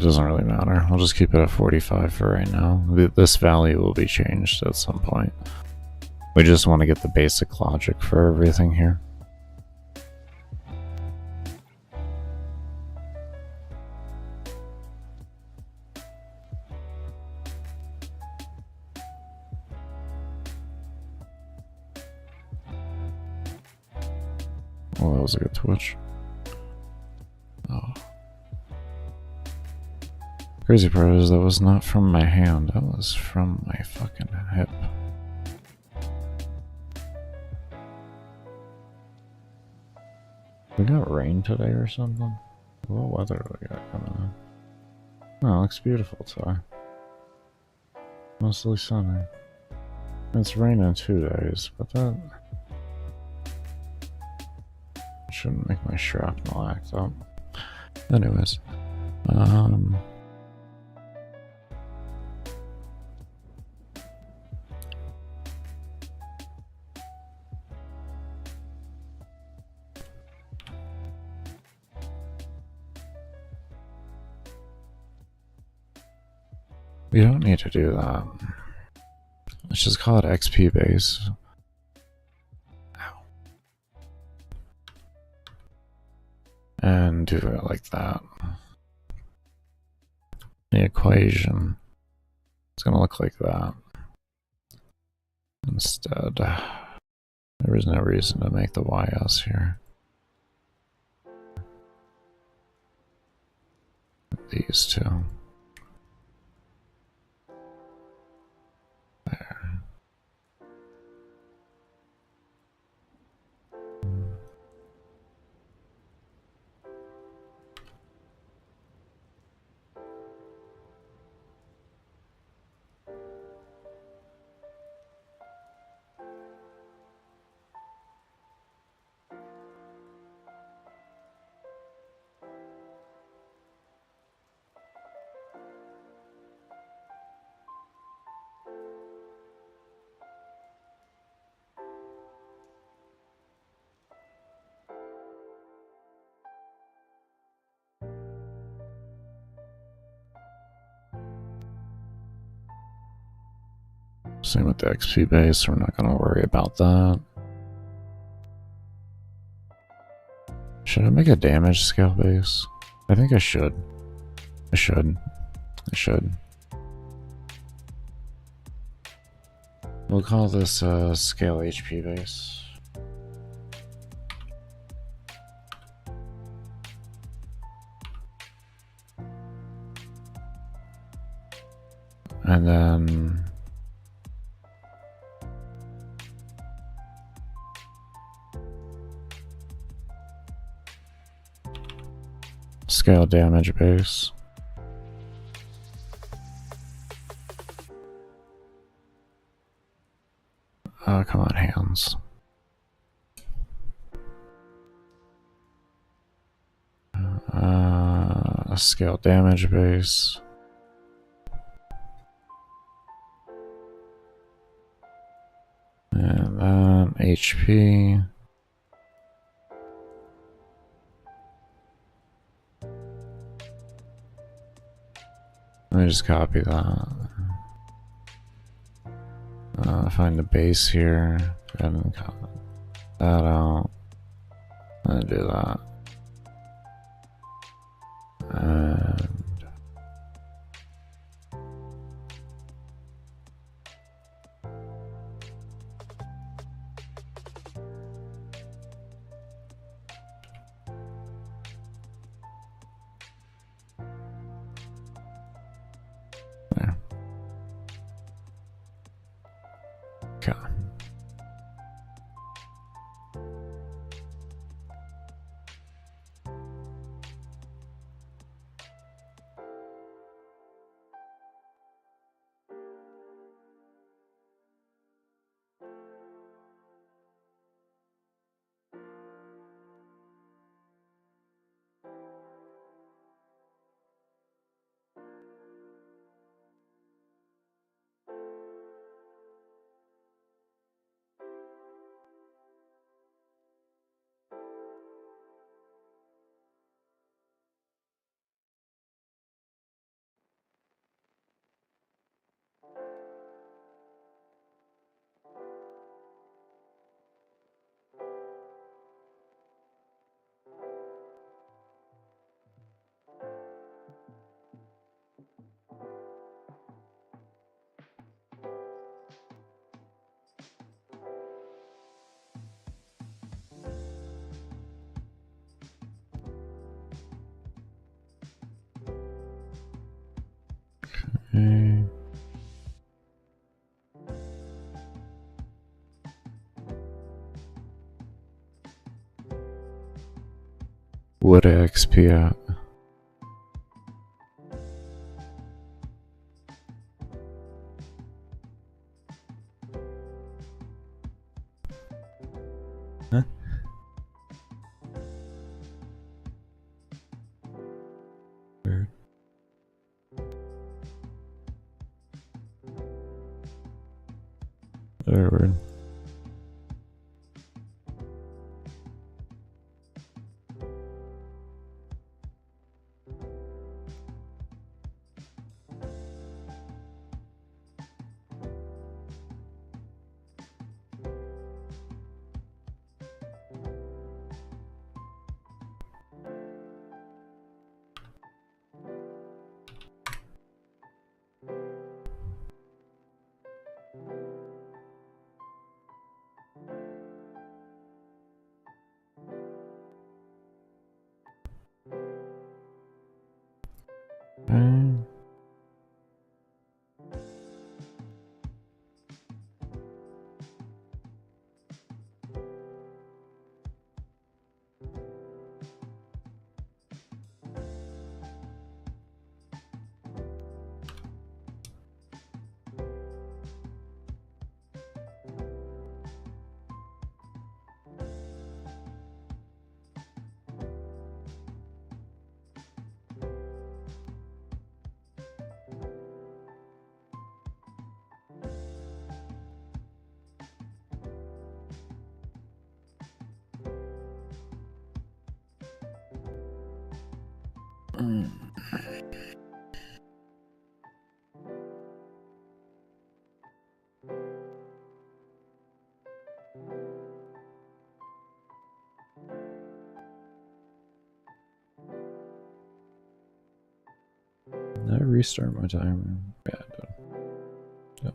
doesn't really matter. I'll just keep it at 45 for right now. This value will be changed at some point. We just want to get the basic logic for everything here. Oh, that was a good twitch. Oh. Crazy part is that was not from my hand, that was from my fucking hip. We got rain today or something? What weather do we got coming in? Oh, it looks beautiful today. Mostly sunny. It's raining 2 days, but that shouldn't make my shrapnel act up. Anyways, we don't need to do that. Let's just call it XP base. Ow. And do it like that. The equation is going to look like that. Instead, there is no reason to make the YS here. These two. There. Same with the XP base, we're not going to worry about that. Should I make a damage scale base? I think I should. I should. We'll call this scale HP base. And then scale damage base. Oh, come on, hands. Scale damage base. And then HP. Let me just copy that. Find the base here. Go ahead and cut that out. And do that. And there. Okay. Okay. What XP at? Huh? Weird. Very weird. Okay. Did I restart my timer? Yeah, I did. Yep.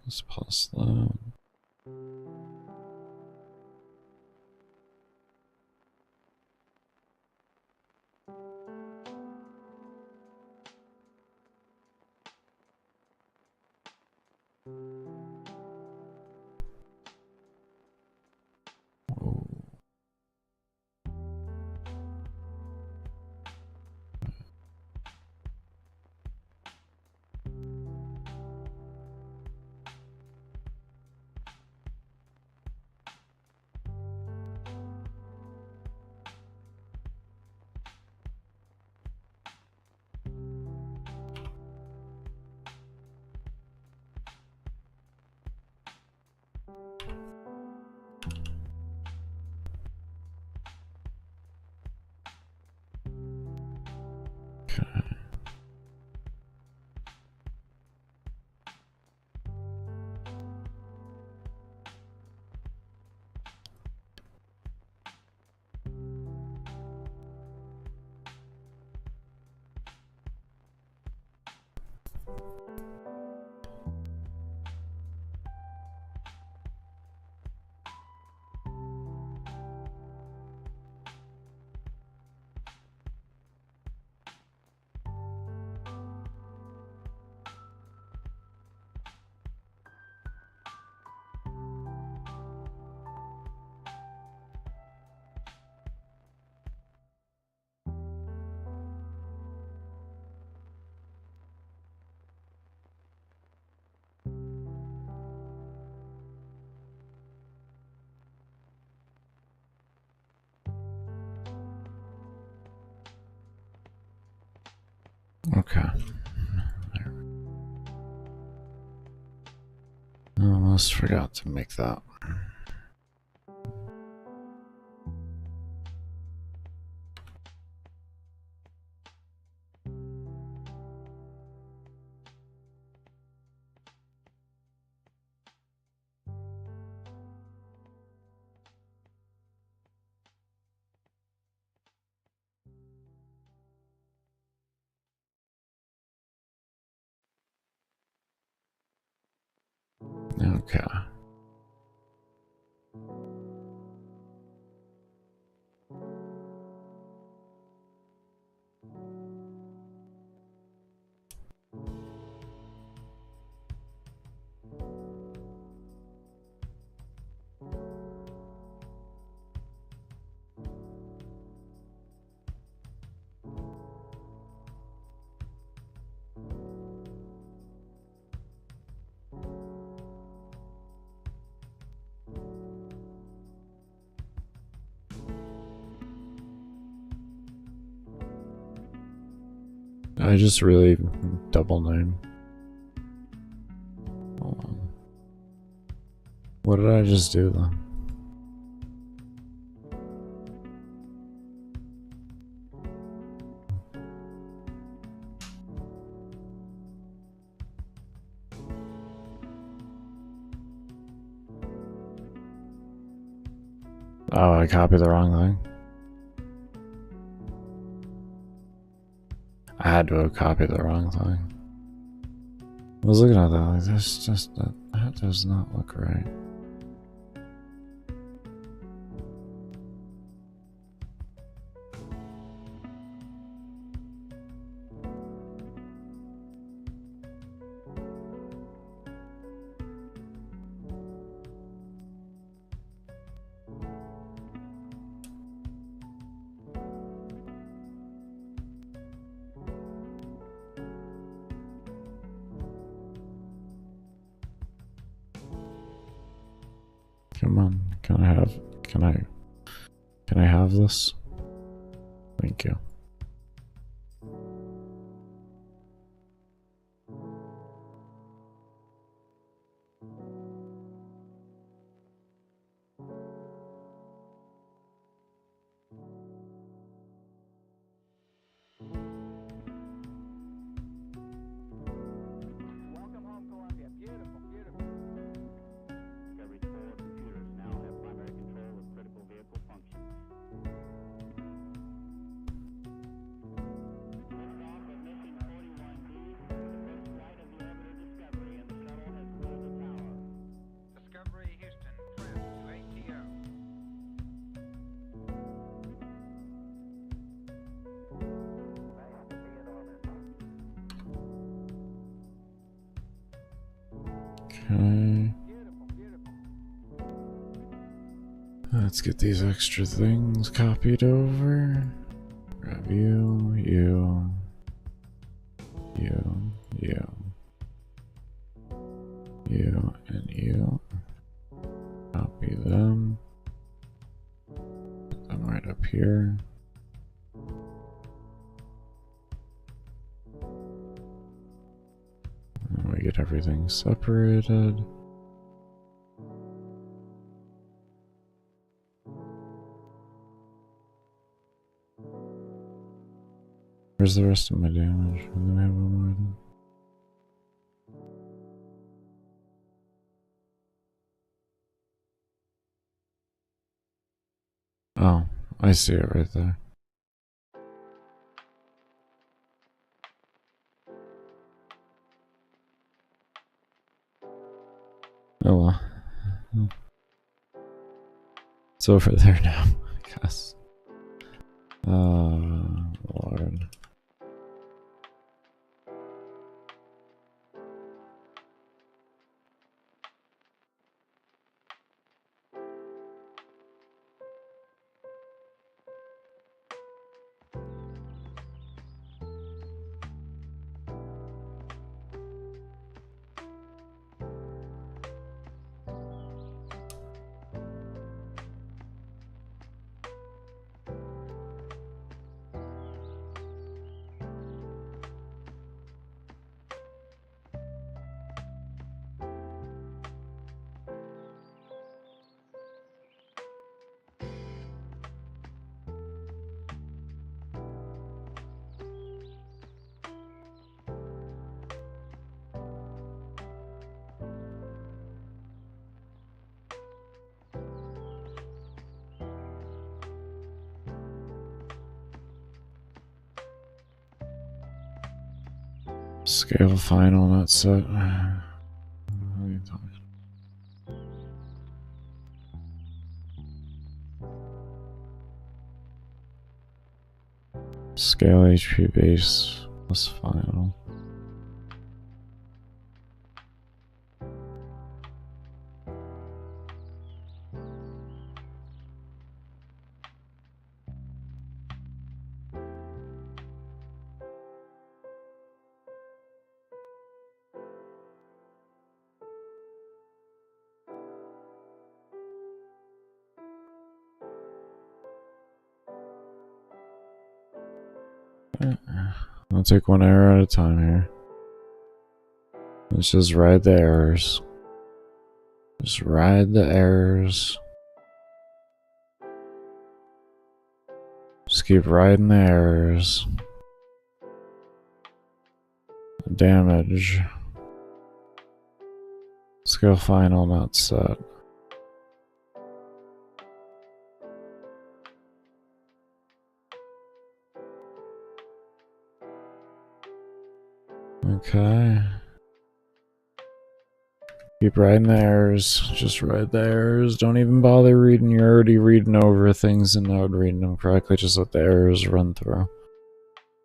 Let's pause that. Whoa. Okay. I almost forgot to make that. Okay. I just really double name. Hold on. What did I just do then? Oh, I copied the wrong thing. I had to have copied the wrong thing. I was looking at that like this, just that does not look right. Come on, can I have this? Thank you. Okay. Let's get these extra things copied over. Grab you, you, and you. Copy them. Put them right up here. And we get everything separated. Where's the rest of my damage? Do I have one more of them? Oh, I see it right there. Oh well. It's over there now, I guess. Lord. Scale final, not set. What are you talking about? Scale HP base plus final. I'll take one error at a time here. Let's just ride the errors. Just ride the errors. Just keep riding the errors. Damage. Skill final not set. Okay. Keep riding the errors. Just ride the errors. Don't even bother reading. You're already reading over things and not reading them correctly. Just let the errors run through.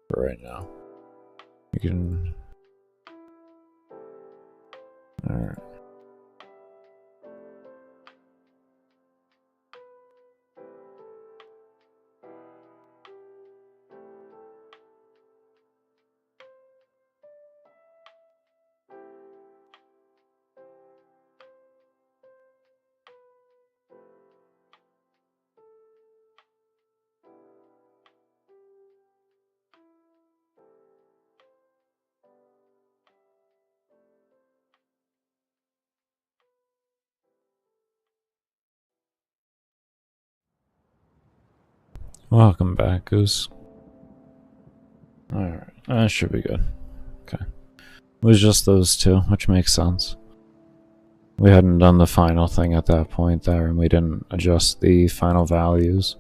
For right now. You can... Alright. Welcome back, Goose. Alright, that should be good. Okay. It was just those two, which makes sense. We hadn't done the final thing at that point there, and we didn't adjust the final values.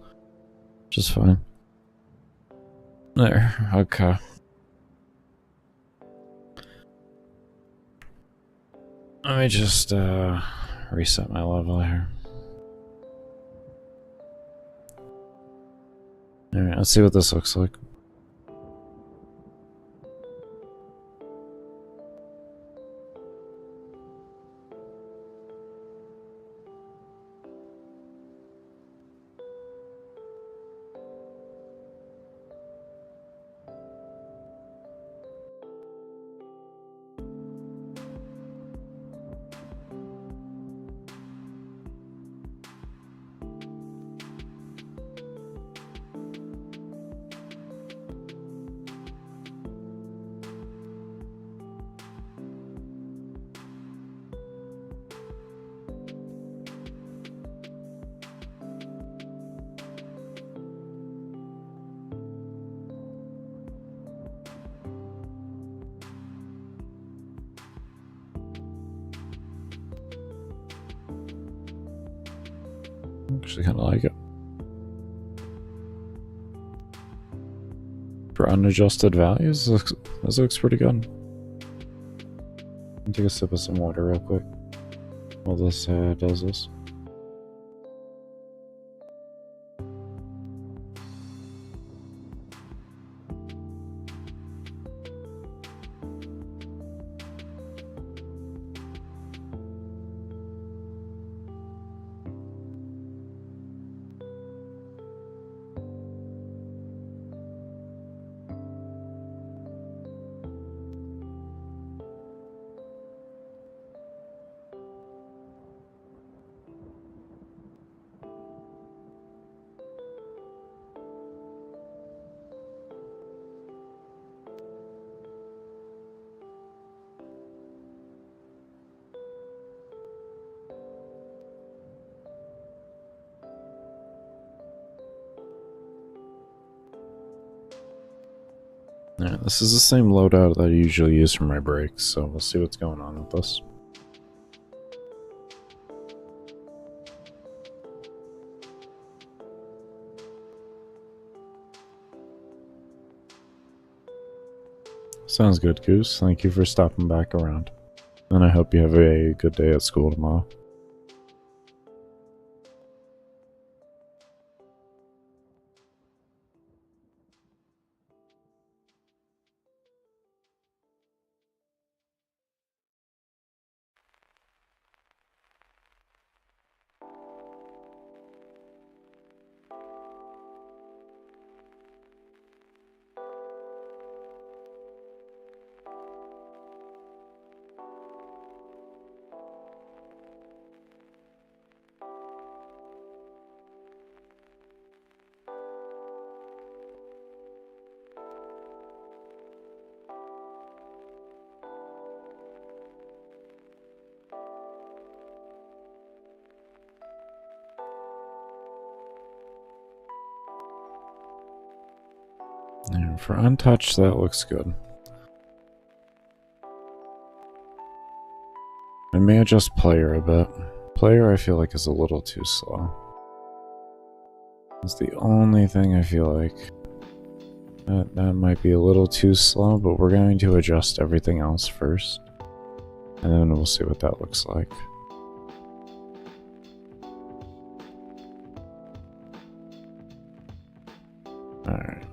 Just fine. There, okay. Let me just reset my level here. Alright, let's see what this looks like. Actually kind of like it. For unadjusted values, this looks pretty good. Let me take a sip of some water real quick while this does this. Yeah, this is the same loadout that I usually use for my brakes, so we'll see what's going on with this. Sounds good, Goose. Thank you for stopping back around. And I hope you have a good day at school tomorrow. And for untouched, that looks good. I may adjust player a bit. Player I feel like is a little too slow. It's the only thing I feel like. That might be a little too slow, but we're going to adjust everything else first. And then we'll see what that looks like. Alright.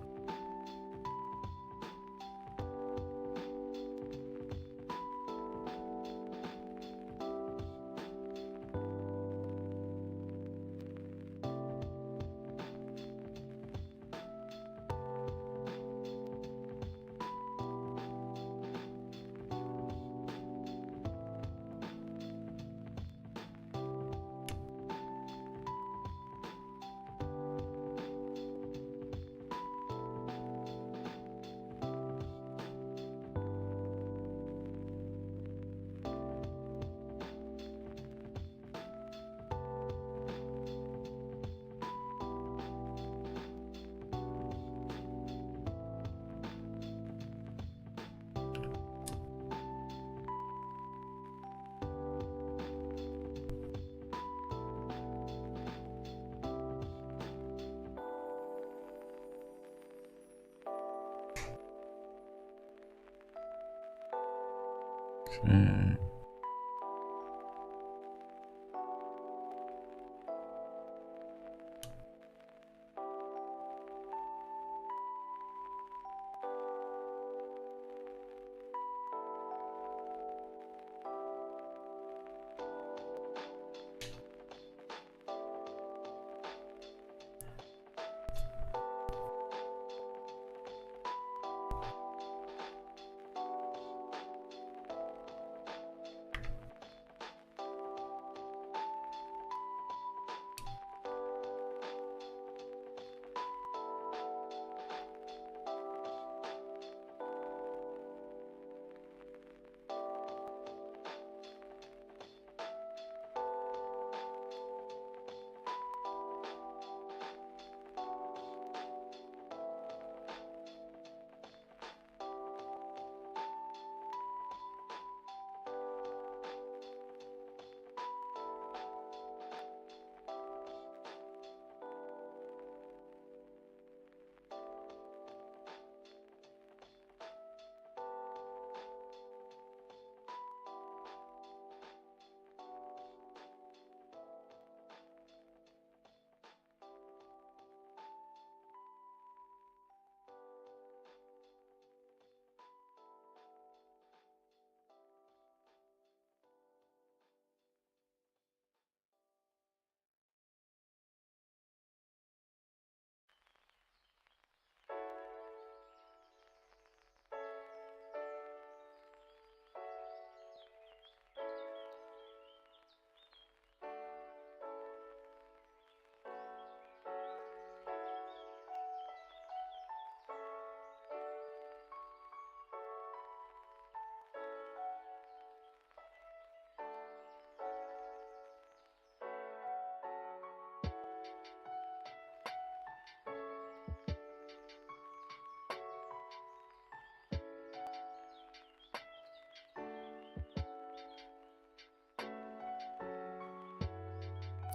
Okay.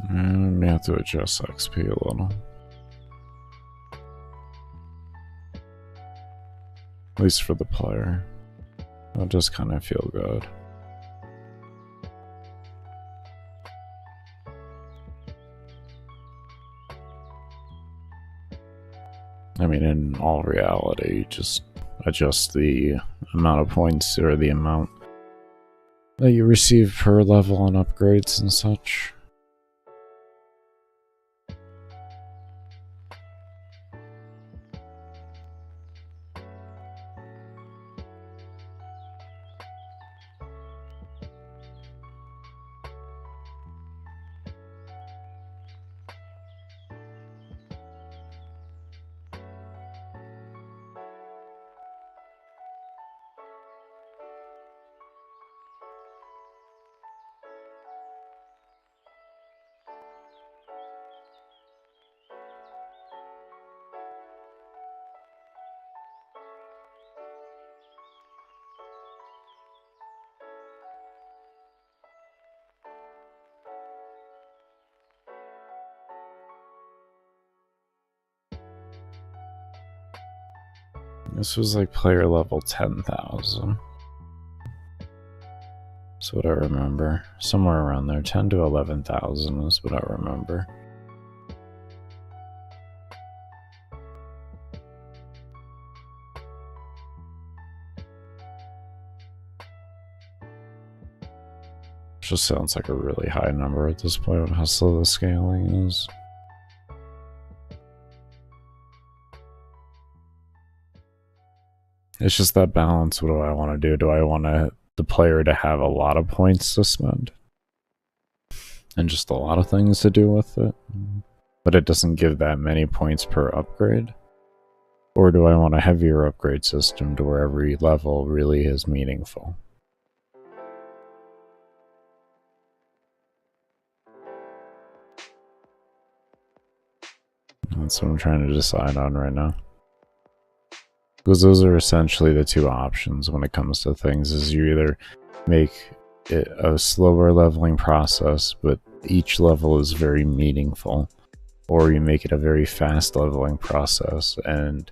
I may have to adjust XP a little. At least for the player. I'll just kind of feel good. I mean, in all reality, just adjust the amount of points or the amount that you receive per level on upgrades and such. This was like player level 10,000. That's what I remember. Somewhere around there. 10 to 11,000 is what I remember. Just sounds like a really high number at this point of how slow the scaling is. It's just that balance. What do I want to do? Do I want the player to have a lot of points to spend? And just a lot of things to do with it? But it doesn't give that many points per upgrade? Or do I want a heavier upgrade system to where every level really is meaningful? That's what I'm trying to decide on right now. Because those are essentially the two options when it comes to things, is you either make it a slower leveling process, but each level is very meaningful, or you make it a very fast leveling process, and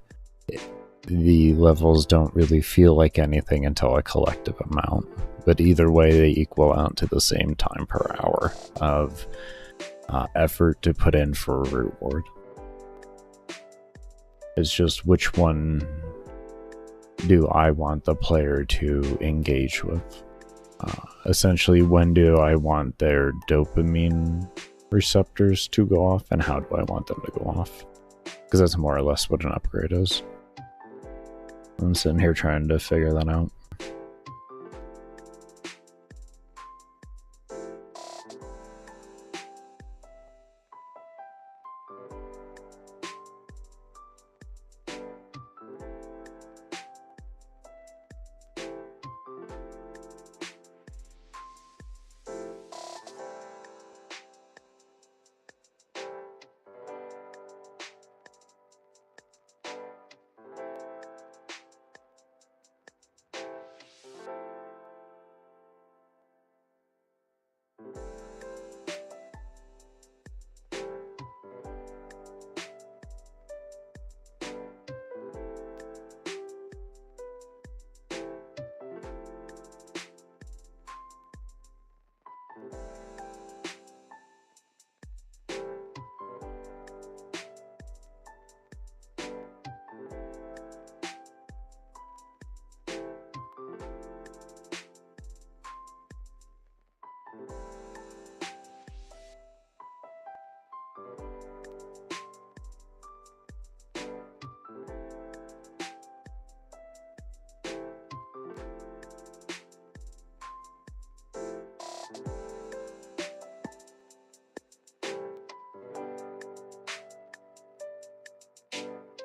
the levels don't really feel like anything until a collective amount. But either way, they equal out to the same time per hour of effort to put in for a reward. It's just which one do I want the player to engage with? Essentially, when do I want their dopamine receptors to go off, and how do I want them to go off? Because that's more or less what an upgrade is. I'm sitting here trying to figure that out.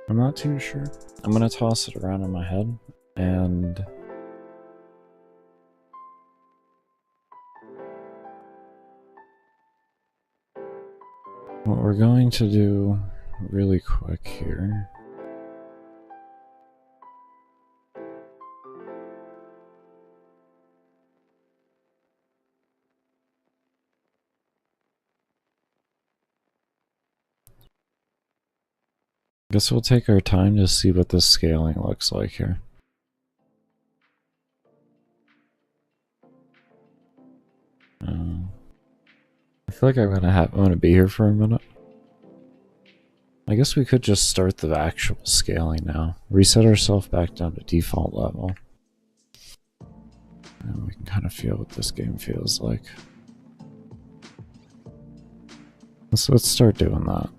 I'm not too sure. I'm gonna toss it around in my head, and what we're going to do really quick here . Guess we'll take our time to see what this scaling looks like here. I feel like I'm gonna be here for a minute. I guess we could just start the actual scaling now. Reset ourselves back down to default level. And we can kind of feel what this game feels like. So let's start doing that.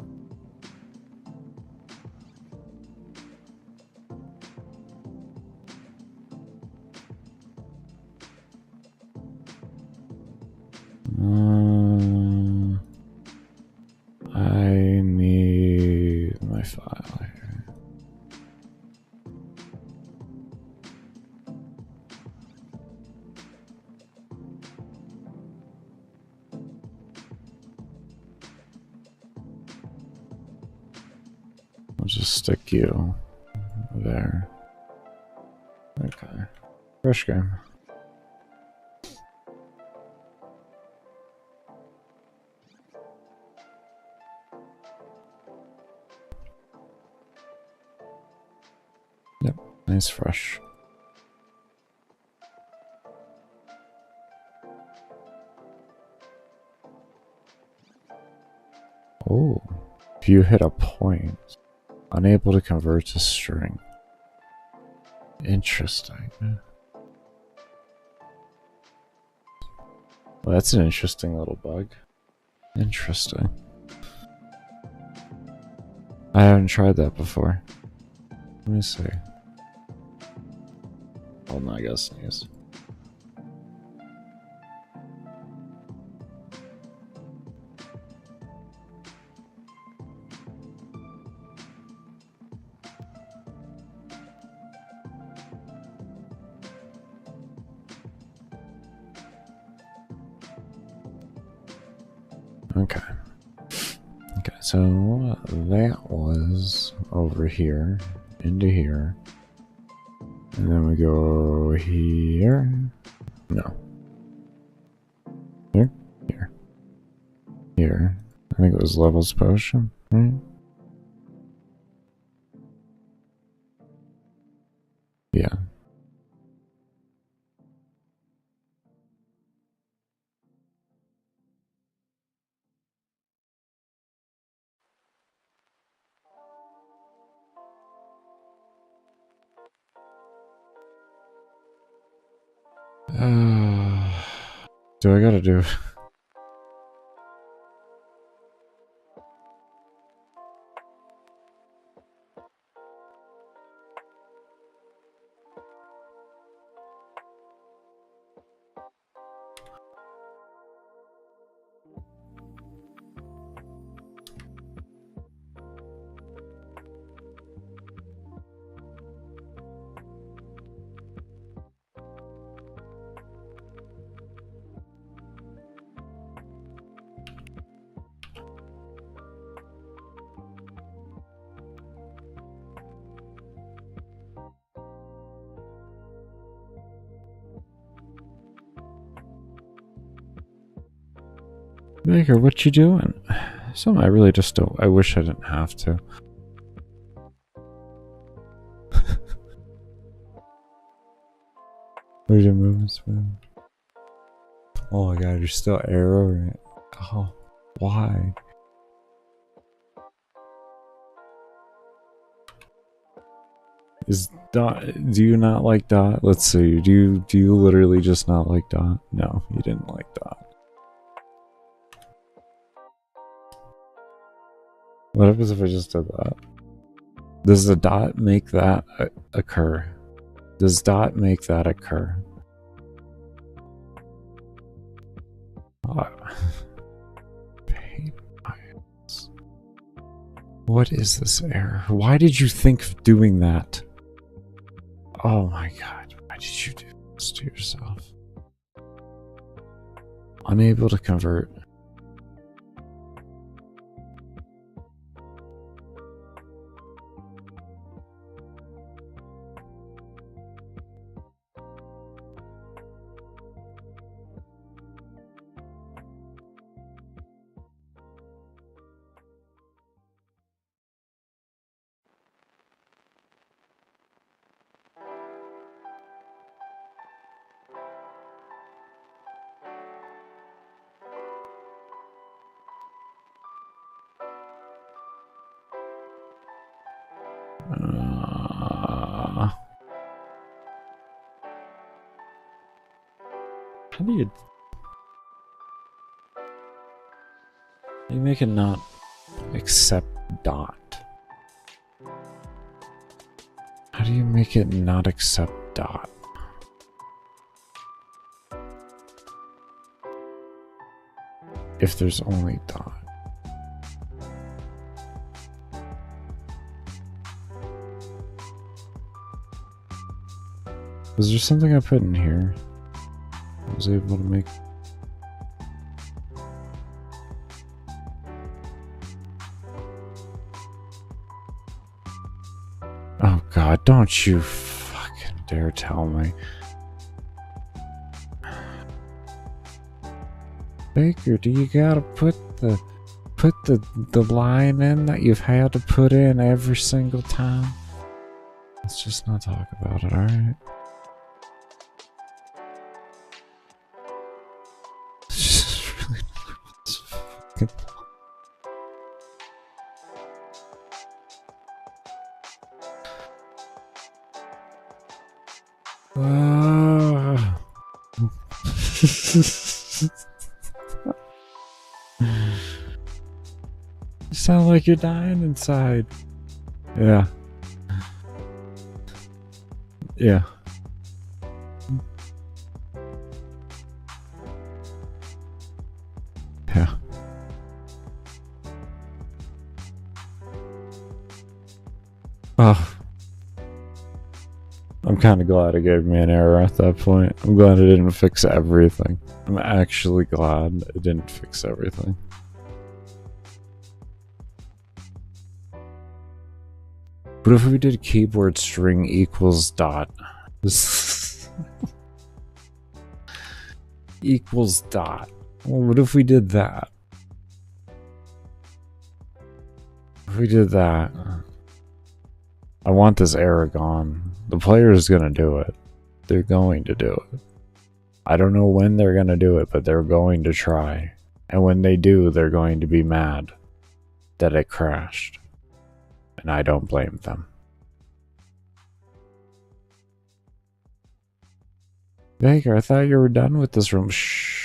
I need my file here. I'll just stick you there. Okay. Fresh game. Yep, nice fresh. Oh, if you hit a point, unable to convert to string. Interesting. Well, that's an interesting little bug. Interesting. I haven't tried that before. Let me see. Hold on, I gotta sneeze. Okay. Okay, so that was over here, into here. And then we go here. No. Here? Here. Here. I think it was Levels Potion, right? Yeah. Do I gotta do... Maker, what you doing? Something I really just don't... I wish I didn't have to. Where's your movements, man? Oh my god, you're still arrowing. Oh, why? Is Dot... Do you not like Dot? Let's see. Do you literally just not like Dot? No, you didn't like Dot. What happens if I just did that? Does the dot make that occur? Does dot make that occur? Oh. What is this error? Why did you think of doing that? Oh my god, why did you do this to yourself? Unable to convert. How do you make it not accept dot? How do you make it not accept dot? If there's only dot. Was there something I put in here? I was able to make... Oh god, don't you fucking dare tell me. Baker, do you gotta put the line in that you've had to put in every single time? Let's just not talk about it, alright? Just really this fucking You sound like you're dying inside. Yeah. Yeah. Yeah. Oh. I'm kind of glad it gave me an error at that point. I'm glad it didn't fix everything. I'm actually glad it didn't fix everything. What if we did keyboard string equals dot? Equals dot. Well, what if we did that? If we did that, I want this error gone. The player is gonna do it. They're going to do it. I don't know when they're gonna do it, but they're going to try. And when they do, they're going to be mad that it crashed. And I don't blame them. Baker, I thought you were done with this room. Shh.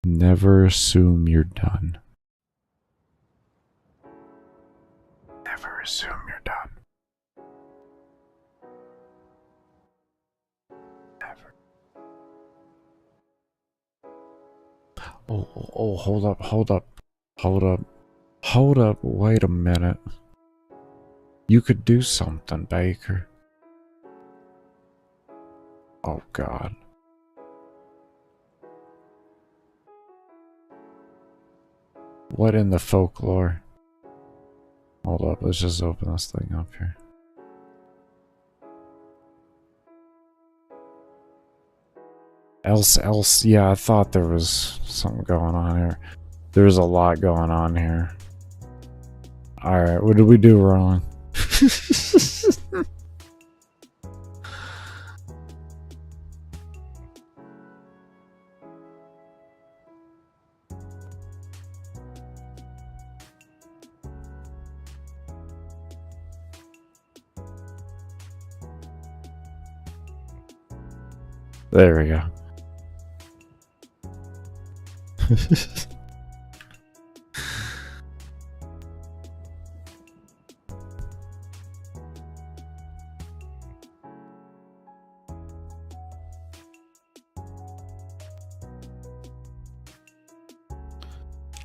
Never assume you're done. Never assume you're done. Never. Oh, hold up, wait a minute. You could do something, Baker. Oh, God. What in the folklore? Hold up, let's just open this thing up here. Else, yeah, I thought there was something going on here. There's a lot going on here. Alright, what did we do wrong? There we go.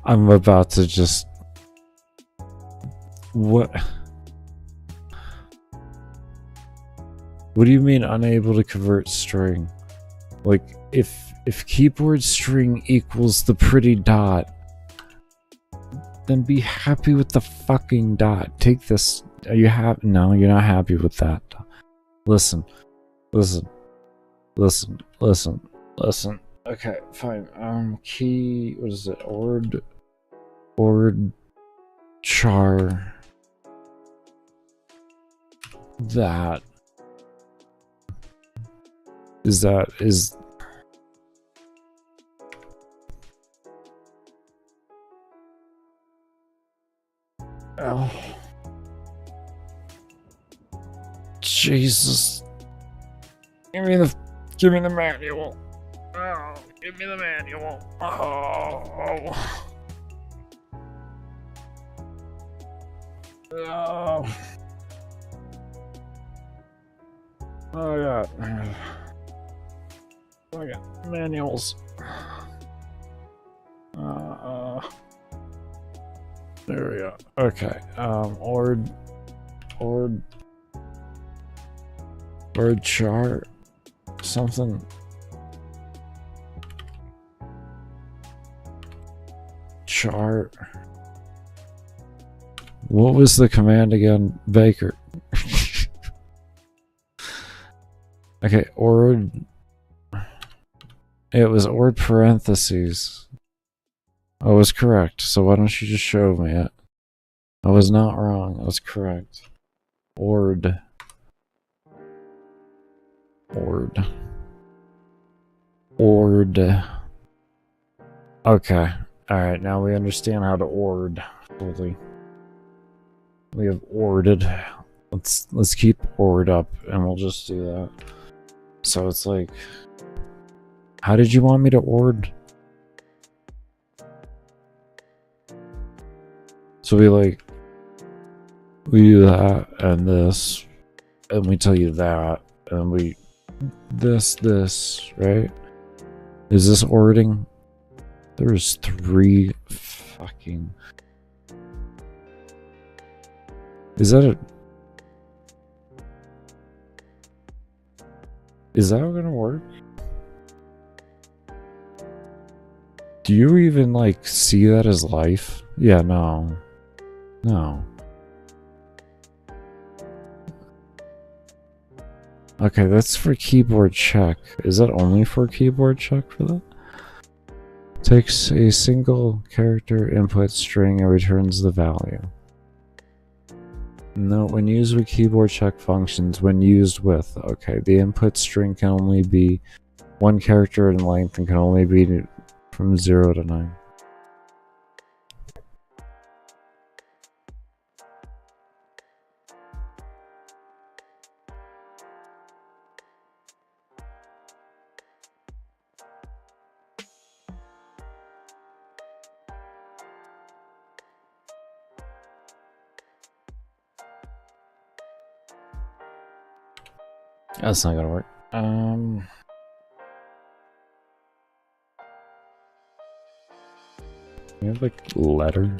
I'm about to just... What? What do you mean unable to convert string? Like, if keyboard string equals the pretty dot, then be happy with the fucking dot. Take this. Are you happy? No, you're not happy with that. Listen. Okay, fine. Key, what is it? Ord char that is oh Jesus, give me the manual. Oh, give me the manual. Oh. Oh yeah. I got manuals. There we go. Okay. Ord chart something. Chart What was the command again? Baker. Okay, ord. It was ord parentheses. I was correct, so why don't you just show me it? I was not wrong, I was correct. Ord. Ord. Ord. Okay. Alright, now we understand how to ord fully. We have orded. Let's keep ord up and we'll just do that. So it's like, how did you want me to ord? So we do that and this, and we tell you that, and we this, right? Is this ording? There's 3 fucking. Is that gonna work? Do you even like see that as life? Yeah, no. No. Okay, that's for keyboard check. Is that only for keyboard check for that? Takes a single character input string and returns the value. No, when used with keyboard check functions, when used with, okay, the input string can only be 1 character in length and can only be from 0 to 9. That's not gonna work. You have like letter.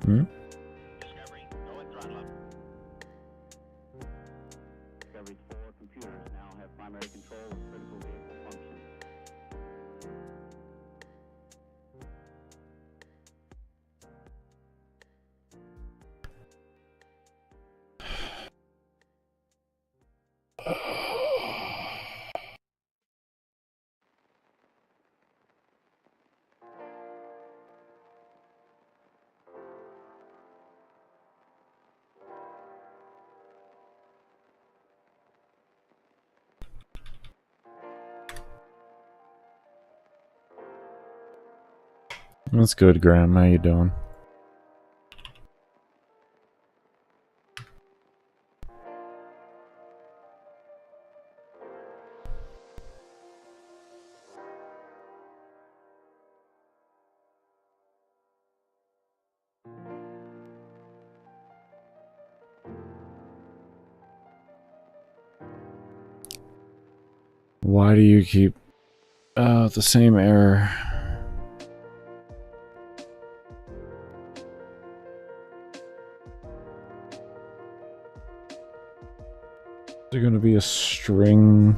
Hmm? Discovery, go and throttle up. Discovery's 4 computers now have primary control of critical vehicle functions. That's good, Graham. How you doing? Why do you keep the same error? Is there gonna be a string?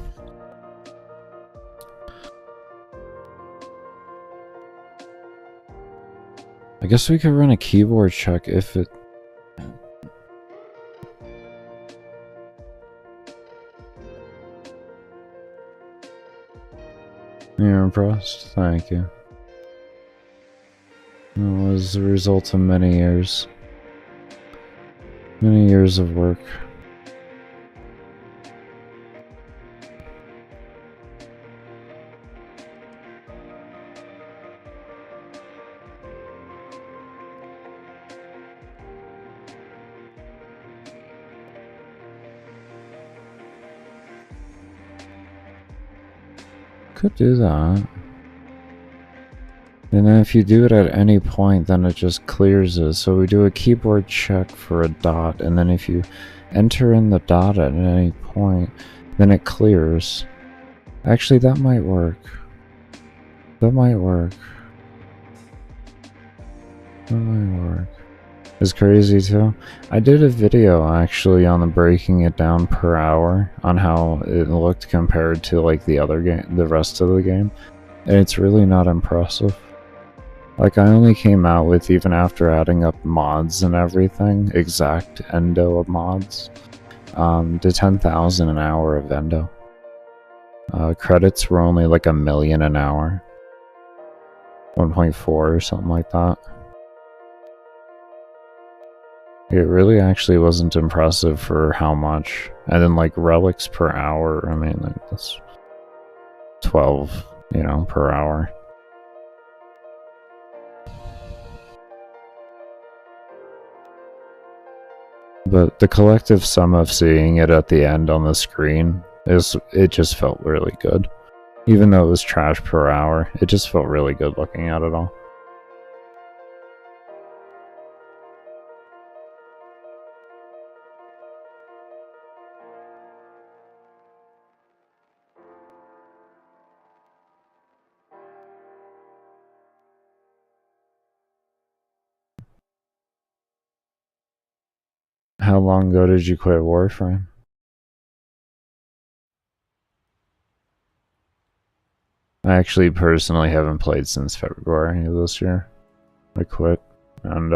I guess we could run a keyboard check if it. You're impressed? Thank you. It was the result of many years of work. Could do that. And then if you do it at any point, then it just clears it. So we do a keyboard check for a dot, and then if you enter in the dot at any point, then it clears. Actually, that might work. That might work. That might work. It's crazy too. I did a video actually on the breaking it down per hour on how it looked compared to like the other game, the rest of the game, and it's really not impressive. Like I only came out with, even after adding up mods and everything, exact endo of mods, to 10,000 an hour of endo. Credits were only like 1 million an hour, 1.4 or something like that. It really actually wasn't impressive for how much. And then like relics per hour, I mean, like, that's 12, you know, per hour. But the collective sum of seeing it at the end on the screen it just felt really good. Even though it was trash per hour, it just felt really good looking at it all. How long ago did you quit Warframe? I actually personally haven't played since February of this year. I quit, and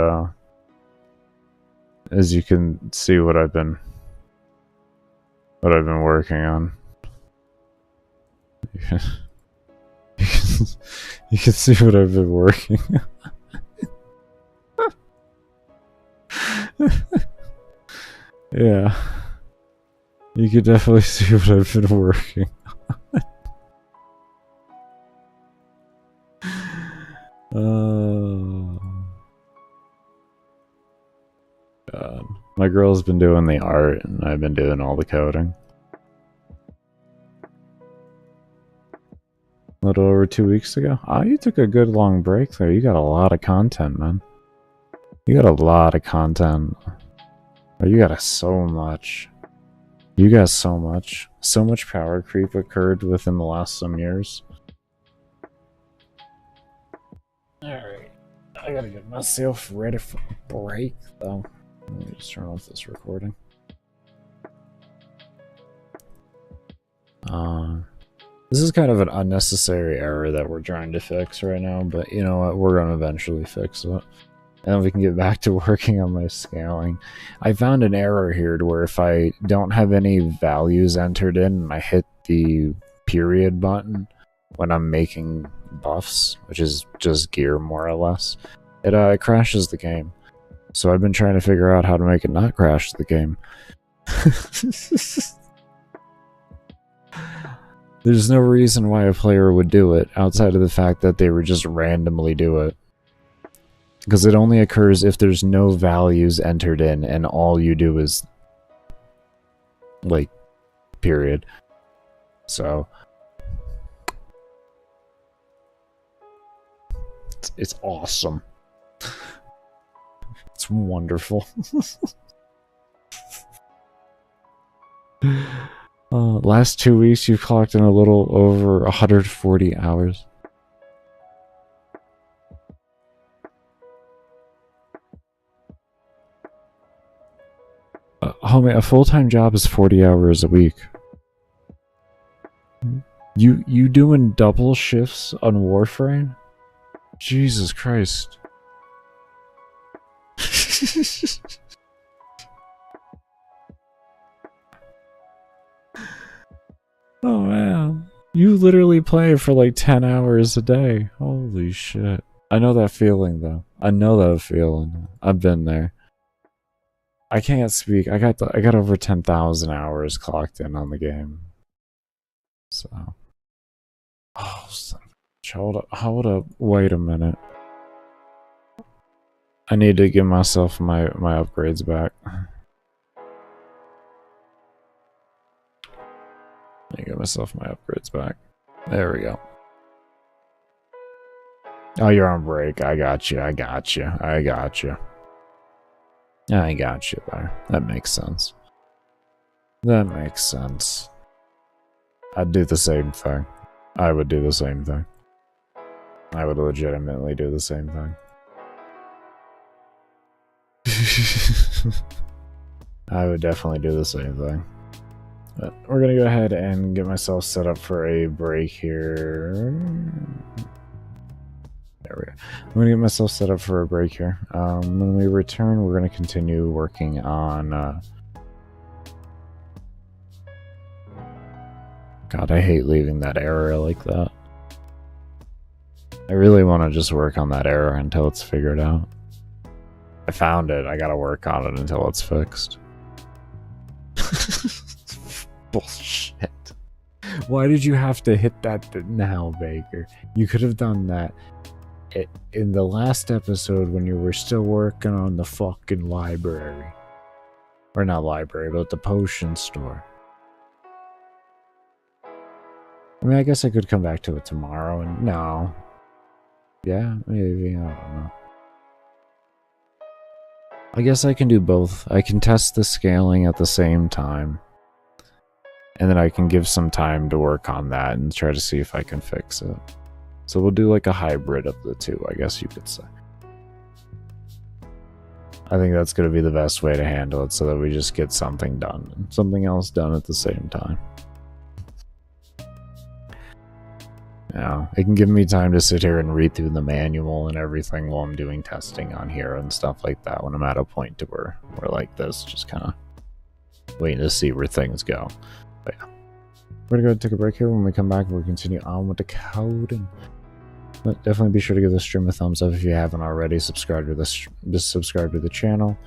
as you can see what I've been working on. You can see what I've been working on. Yeah. You can definitely see what I've been working on. Oh. God. My girl's been doing the art, and I've been doing all the coding. A little over 2 weeks ago. Oh, you took a good long break there. You got a lot of content, man. You got a lot of content. Oh, you got so much. You got so much. So much power creep occurred within the last some years. Alright. I gotta get myself ready for a break, though. Let me just turn off this recording. This is kind of an unnecessary error that we're trying to fix right now, but you know what? We're gonna eventually fix it. And then we can get back to working on my scaling. I found an error here to where if I don't have any values entered in and I hit the period button when I'm making buffs, which is just gear more or less, it crashes the game. So I've been trying to figure out how to make it not crash the game. There's no reason why a player would do it outside of the fact that they would just randomly do it. Because it only occurs if there's no values entered in and all you do is like period. So it's awesome. It's wonderful. Last 2 weeks you've clocked in a little over 140 hours. Homie, a full-time job is 40 hours a week. You doing double shifts on Warframe? Jesus Christ. Oh man. You literally play for like 10 hours a day. Holy shit. I know that feeling though. I know that feeling. I've been there. I can't speak. I got over 10,000 hours clocked in on the game. So. Oh, son of a bitch. Hold up. Wait a minute. I need to give myself my upgrades back. I give myself my upgrades back. There we go. Oh, you're on break. I got you. I got you. I got you. I got you there. That makes sense. That makes sense. I'd do the same thing. I would do the same thing. I would legitimately do the same thing. I would definitely do the same thing. But we're gonna go ahead and get myself set up for a break here. There we go. I'm gonna get myself set up for a break here. When we return, we're gonna continue working on. God, I hate leaving that error like that. I really want to just work on that error until it's figured out. I found it. I gotta work on it until it's fixed. Bullshit. Why did you have to hit that now, Baker? You could have done that in the last episode when you were still working on the fucking library. Or not library, but the potion store. I mean, I guess I could come back to it tomorrow and no. Yeah, maybe, I don't know. I guess I can do both. I can test the scaling at the same time. And then I can give some time to work on that and try to see if I can fix it. So we'll do like a hybrid of the two, I guess you could say. I think that's going to be the best way to handle it so that we just get something done and something else done at the same time. Yeah, it can give me time to sit here and read through the manual and everything while I'm doing testing on here and stuff like that when I'm at a point to where we're like this, just kind of waiting to see where things go. But yeah, we're going to go take a break here. When we come back, we'll continue on with the coding. But definitely be sure to give the stream a thumbs up if you haven't already. Subscribe to the channel.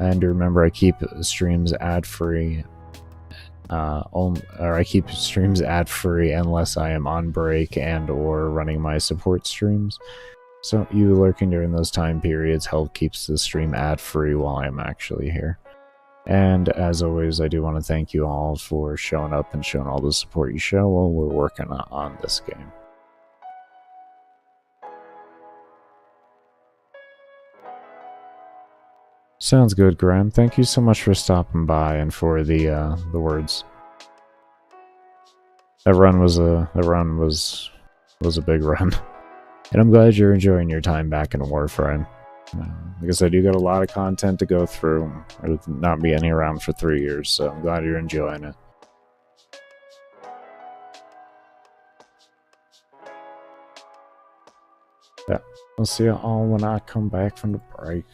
And remember, I keep streams ad-free. I keep streams ad-free unless I am on break and or running my support streams. So you lurking during those time periods help keeps the stream ad-free while I'm actually here. And as always, I do want to thank you all for showing up and showing all the support you show while we're working on this game. Sounds good, Graham. Thank you so much for stopping by and for the words. That run was a big run, and I'm glad you're enjoying your time back in Warframe. Like I said, you got a lot of content to go through. Or not being around for 3 years, so I'm glad you're enjoying it. Yeah, I'll see you all when I come back from the break.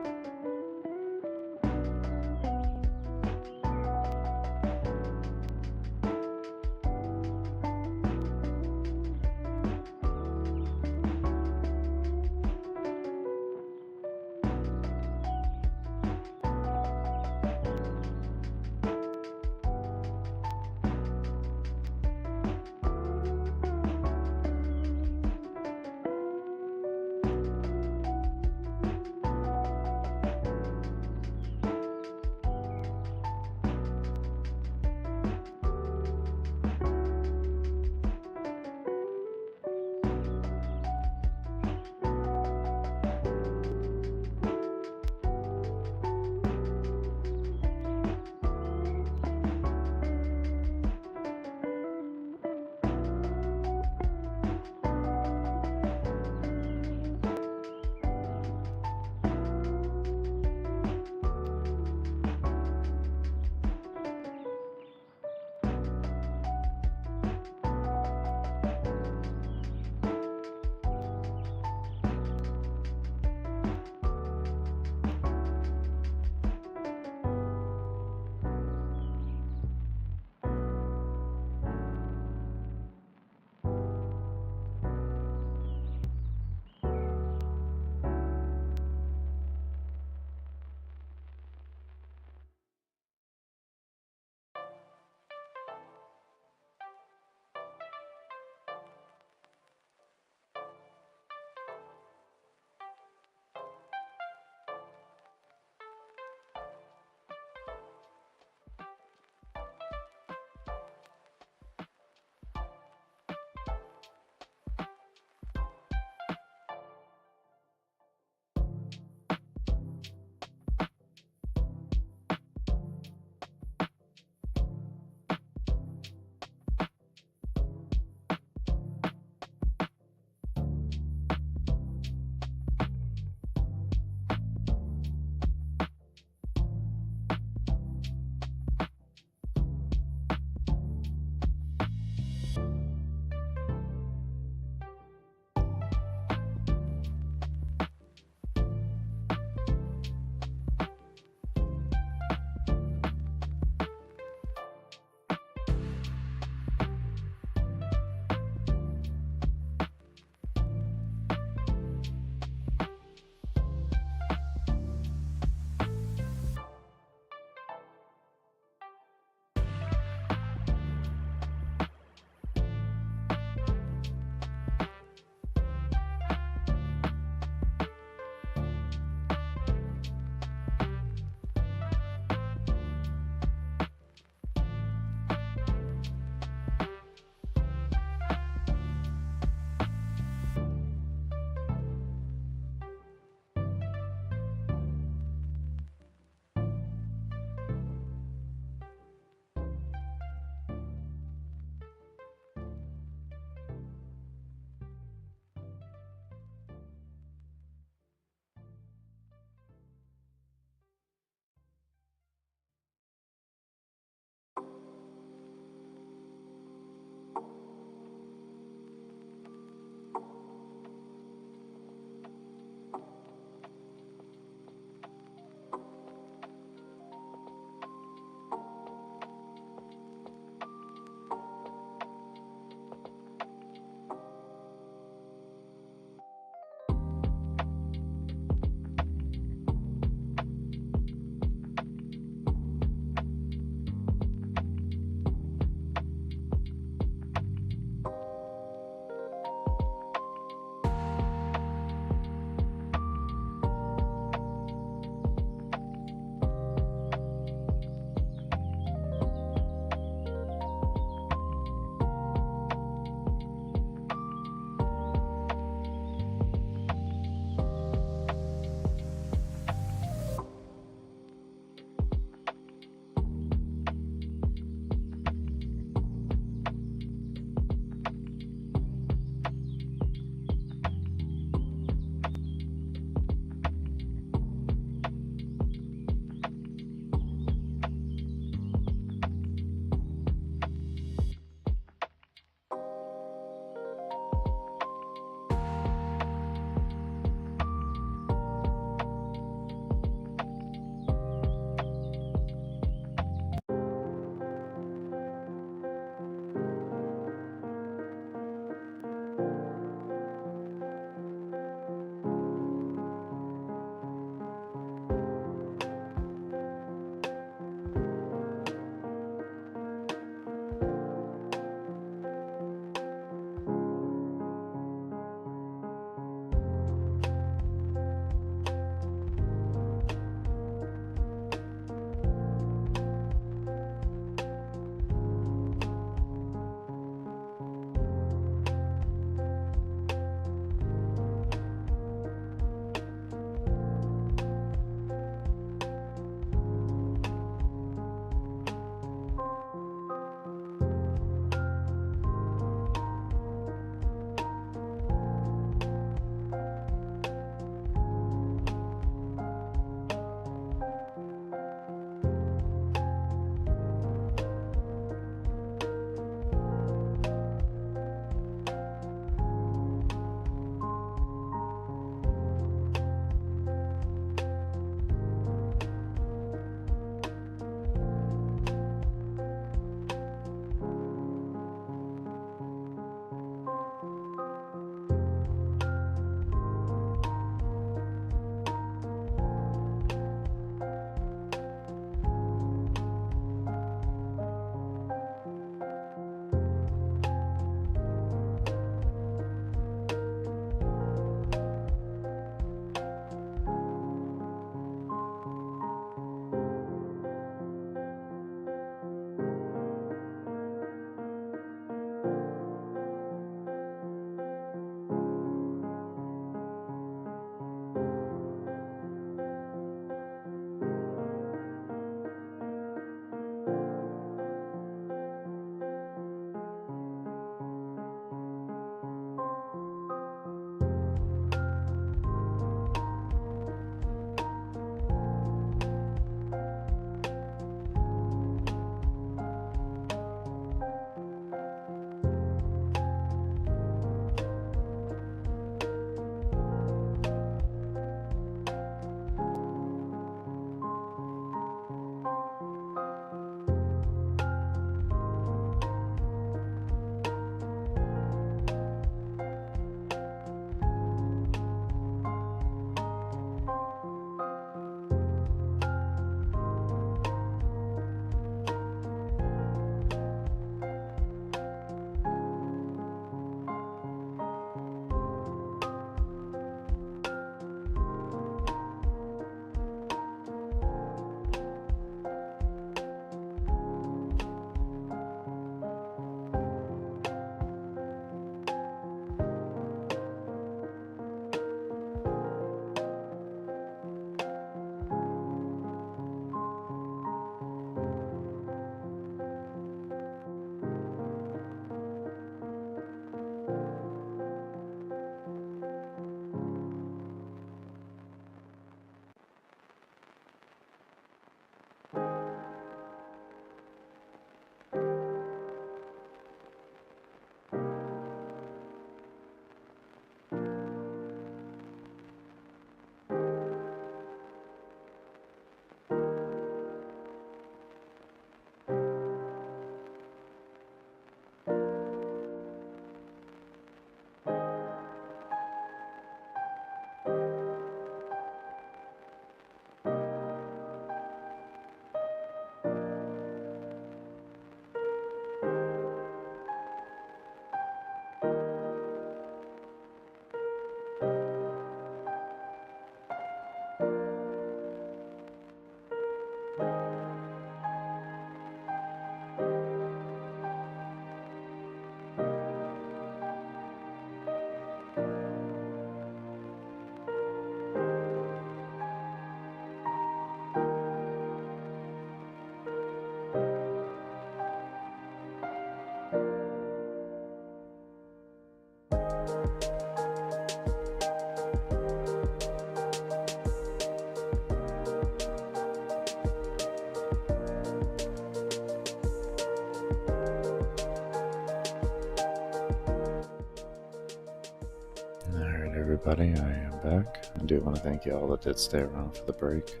everybody, I am back. I do want to thank you all that did stay around for the break.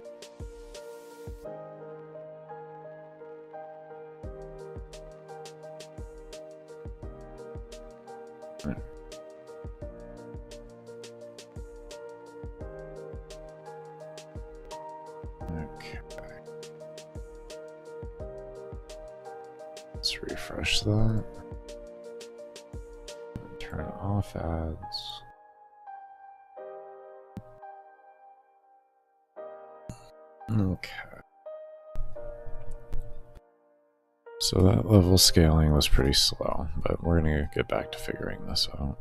Okay. Let's refresh that. Turn off ads. Okay. So that level scaling was pretty slow, but we're gonna get back to figuring this out.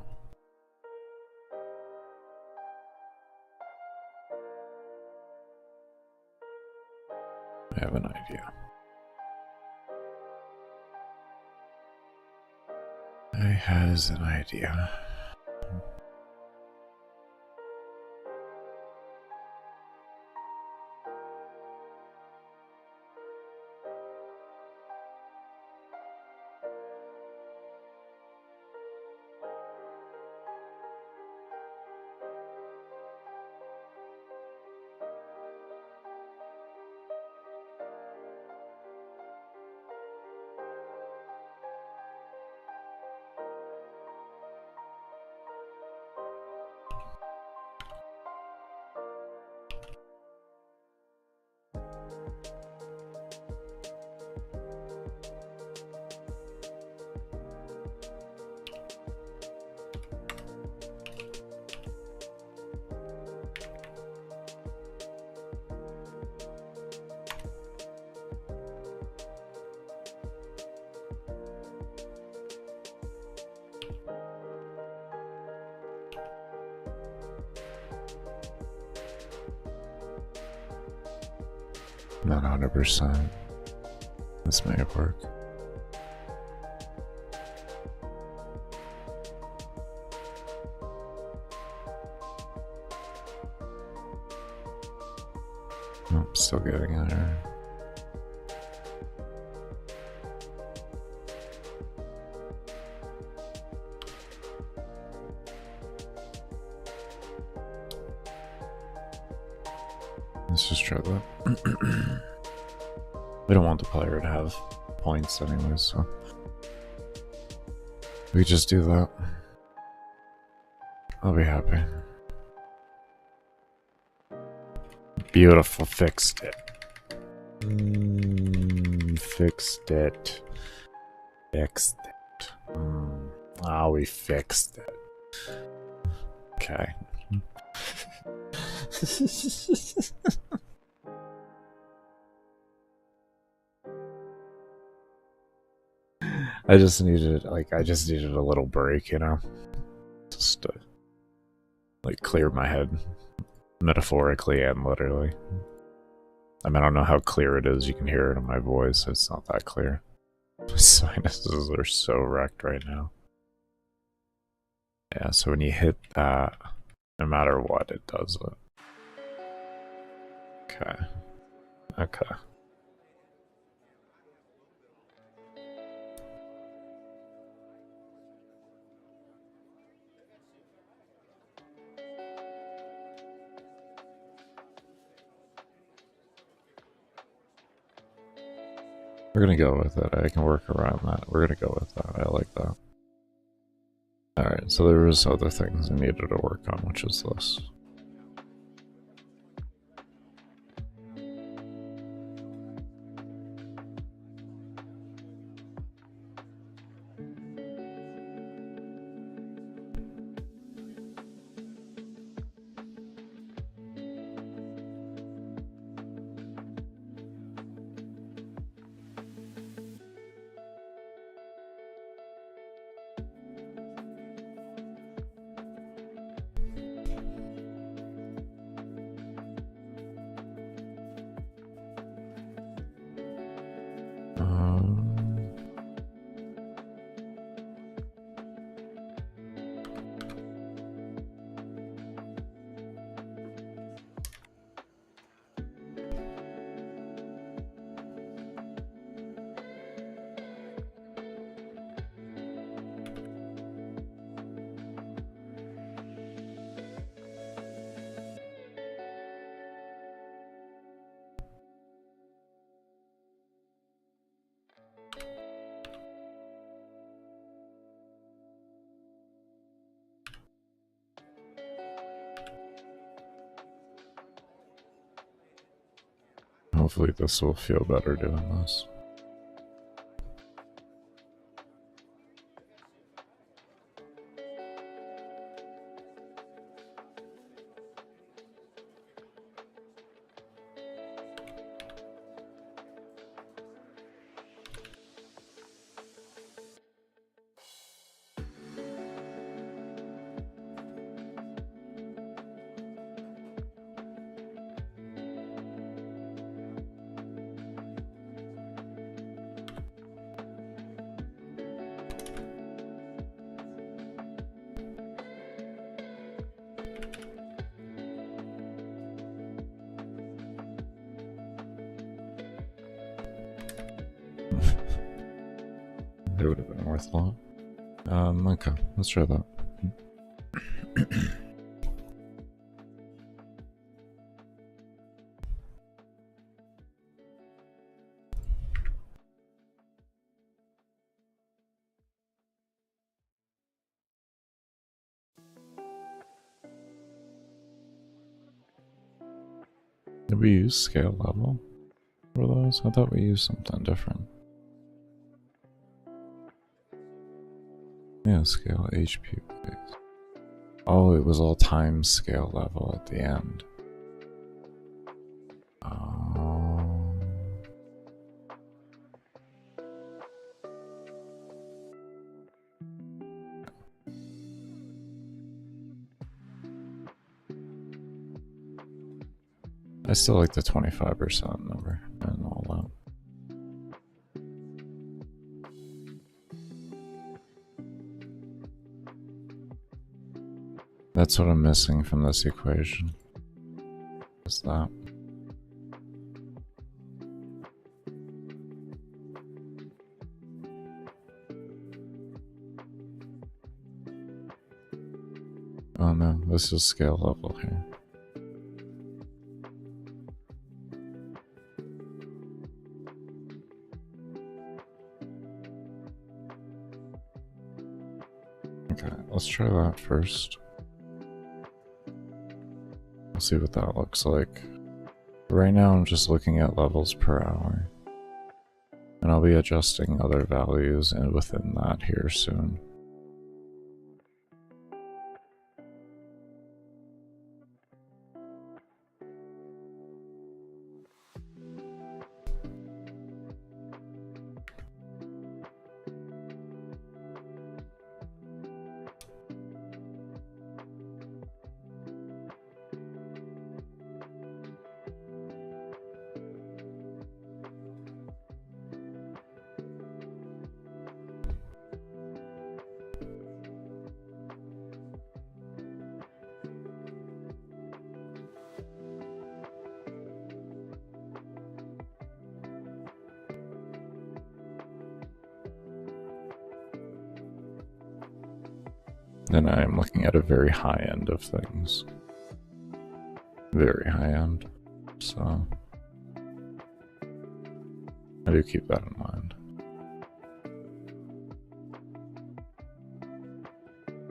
I have an idea. I has an idea. Not 100%. This may work. Oh, still getting there. Let's just try that. We don't want the player to have points anyways, so we just do that. I'll be happy. Beautiful, fixed it. Fixed it. Fixed it. Ah, we fixed it. Okay. I just needed a little break, you know? Just to, like, clear my head. Metaphorically and literally. I mean, I don't know how clear it is. You can hear it in my voice. It's not that clear. My sinuses are so wrecked right now. Yeah, so when you hit that, no matter what, it does it. Okay. Okay. We're gonna go with it. I can work around that. We're gonna go with that. I like that. Alright, so there was other things I needed to work on, which is this. Hopefully this will feel better doing this. It would have been worth a lot. Okay, let's try that. Did we use scale level for those? I thought we used something different. Yeah, scale HP base. Oh, it was all time scale level at the end. I still like the 25% number and all that. That's what I'm missing from this equation. Is that? Oh no, this is scale level here. Okay, let's try that first. We'll see what that looks like. Right now I'm just looking at levels per hour. And I'll be adjusting other values and within that here soon. Then I am looking at a very high end of things. Very high end. So I do keep that in mind.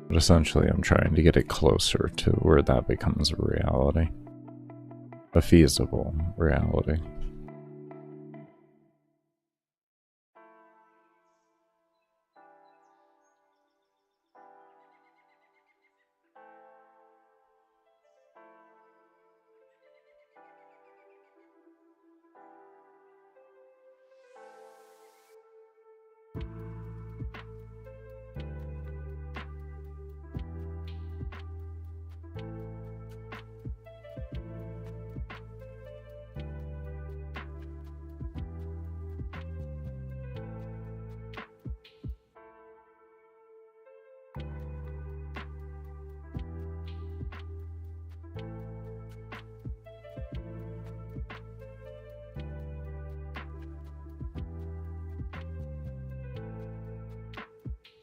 But essentially I'm trying to get it closer to where that becomes a reality. A feasible reality.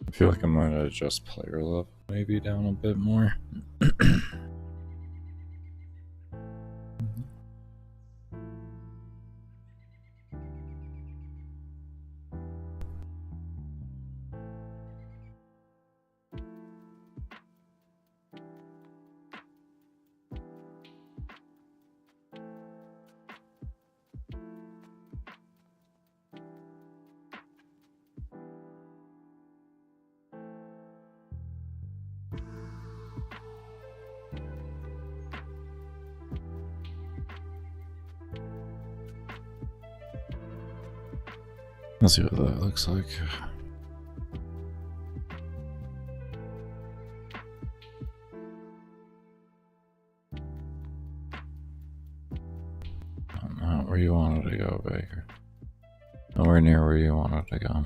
I feel like I'm gonna adjust player level maybe down a bit more. Let's see what that looks like. Not where you wanted to go, Baker. Nowhere near where you wanted to go.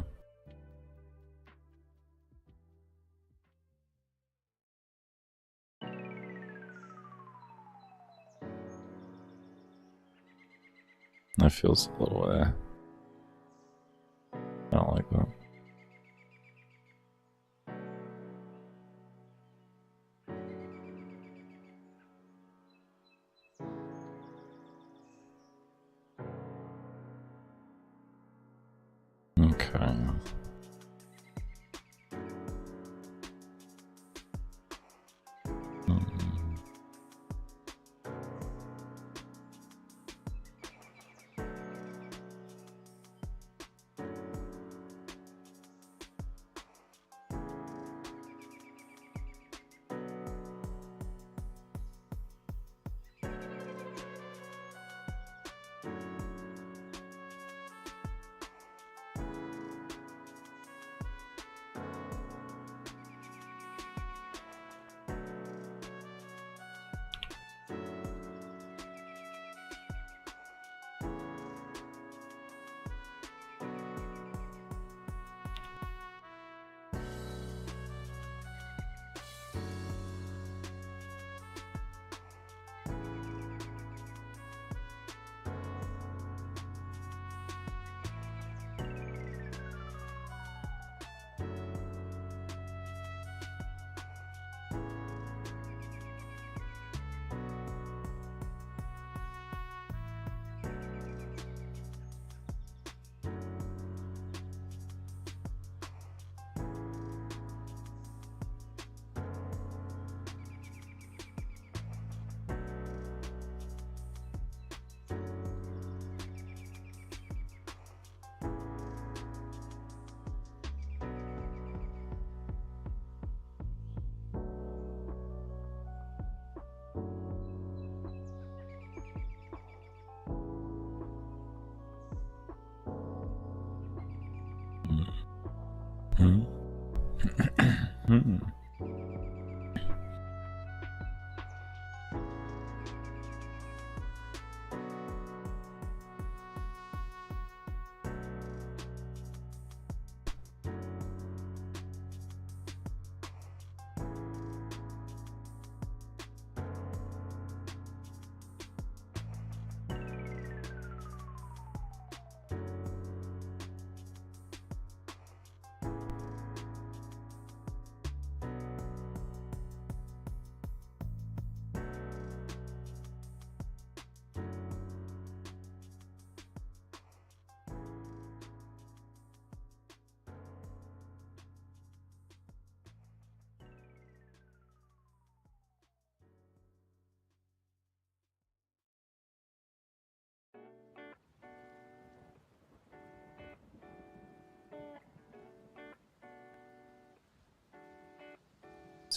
That feels a little I don't like that. Okay.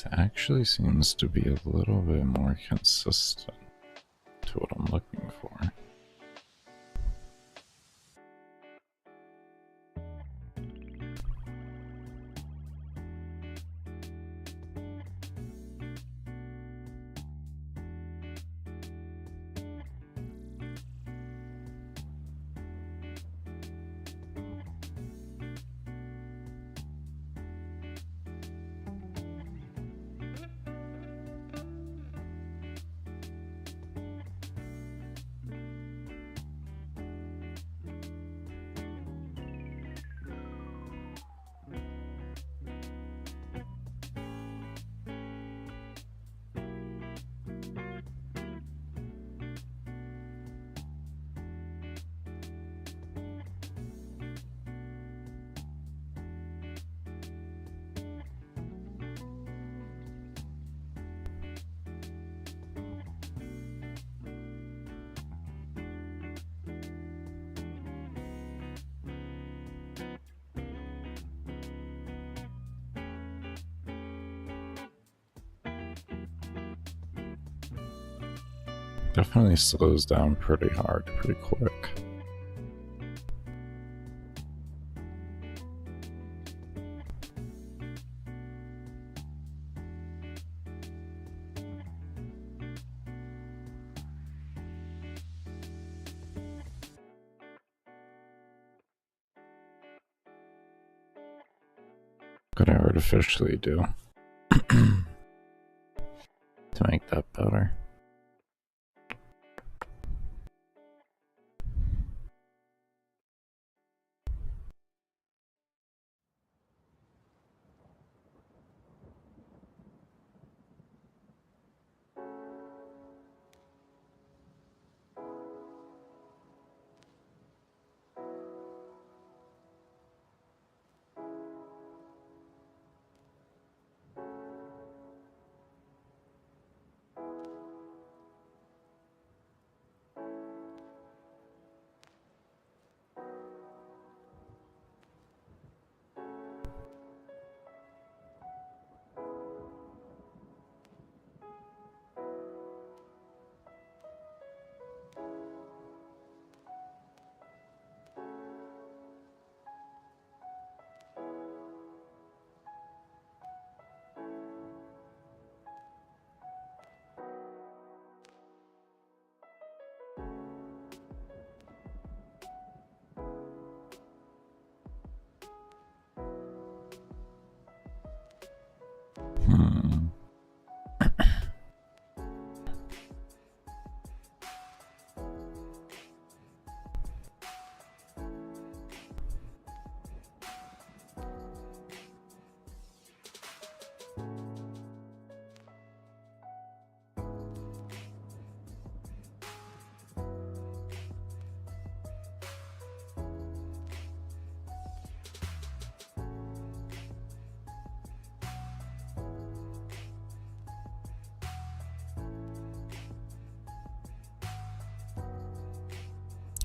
It actually seems to be a little bit more consistent to what I'm looking for. Definitely slows down pretty hard, pretty quick. could I artificially do to make that better?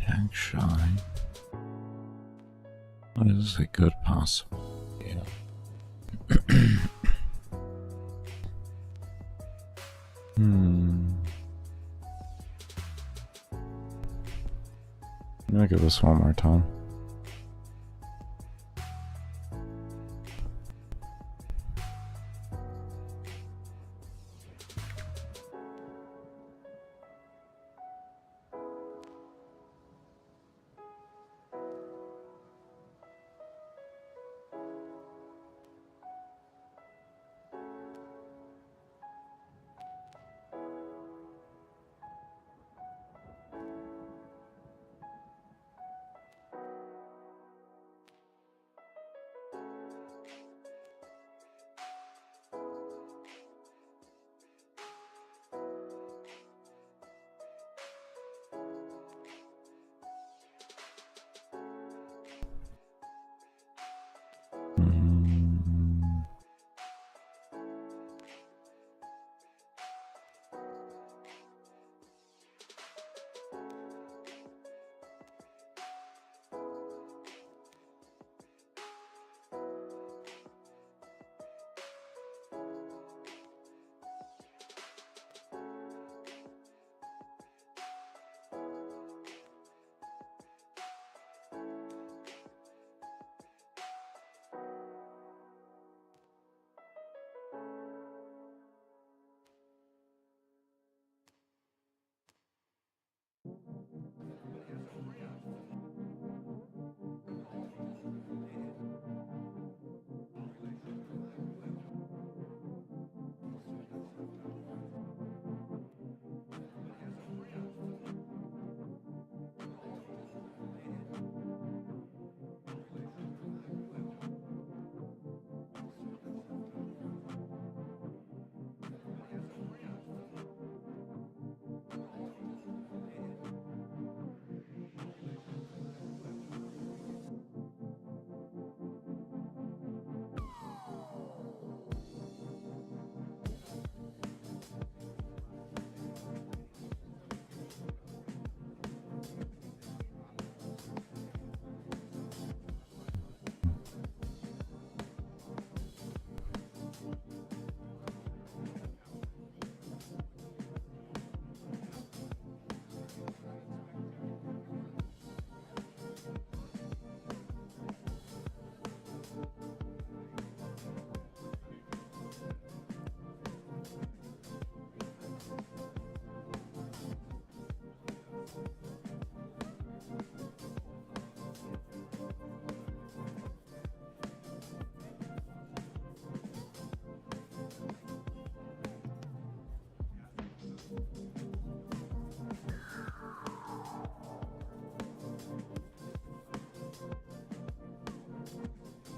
Actually, what is a good possible? Yeah. I'm gonna give this one more time.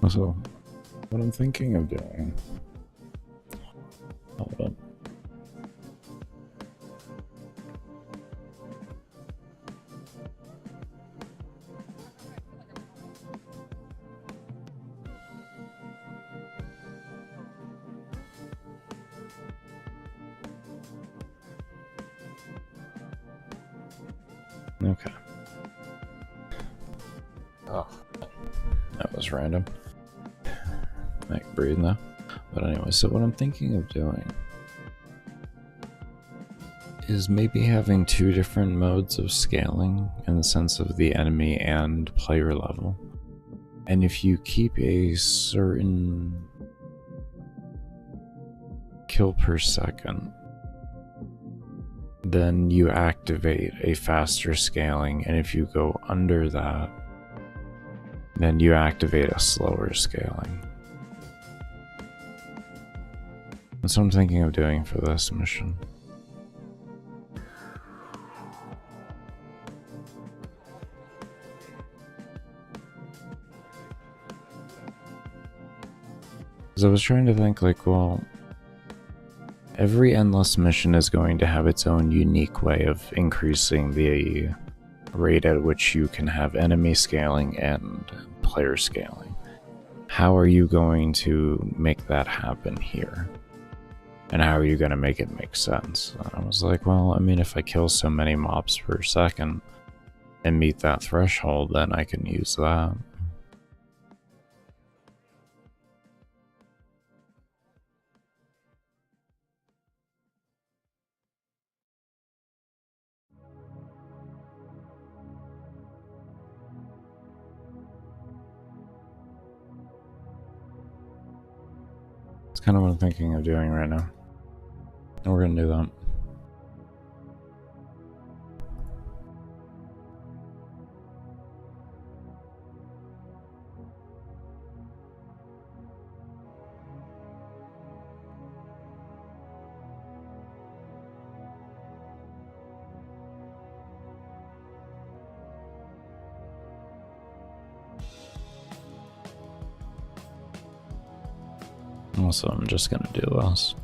So, what I'm thinking of doing... Hold up. Okay. Oh, that was random. I can breathe now. But anyway, so what I'm thinking of doing is maybe having two different modes of scaling in the sense of the enemy and player level. And if you keep a certain kill per second, then you activate a faster scaling, and if you go under that, then you activate a slower scaling. That's what I'm thinking of doing for this mission. Because I was trying to think, like, well, every endless mission is going to have its own unique way of increasing the rate at which you can have enemy scaling and player scaling. How are you going to make that happen here? And how are you going to make it make sense? And I was like, well, I mean, if I kill so many mobs per second and meet that threshold, then I can use that. It's kind of what I'm thinking of doing right now. And we're going to do that. Also, I'm just going to do this.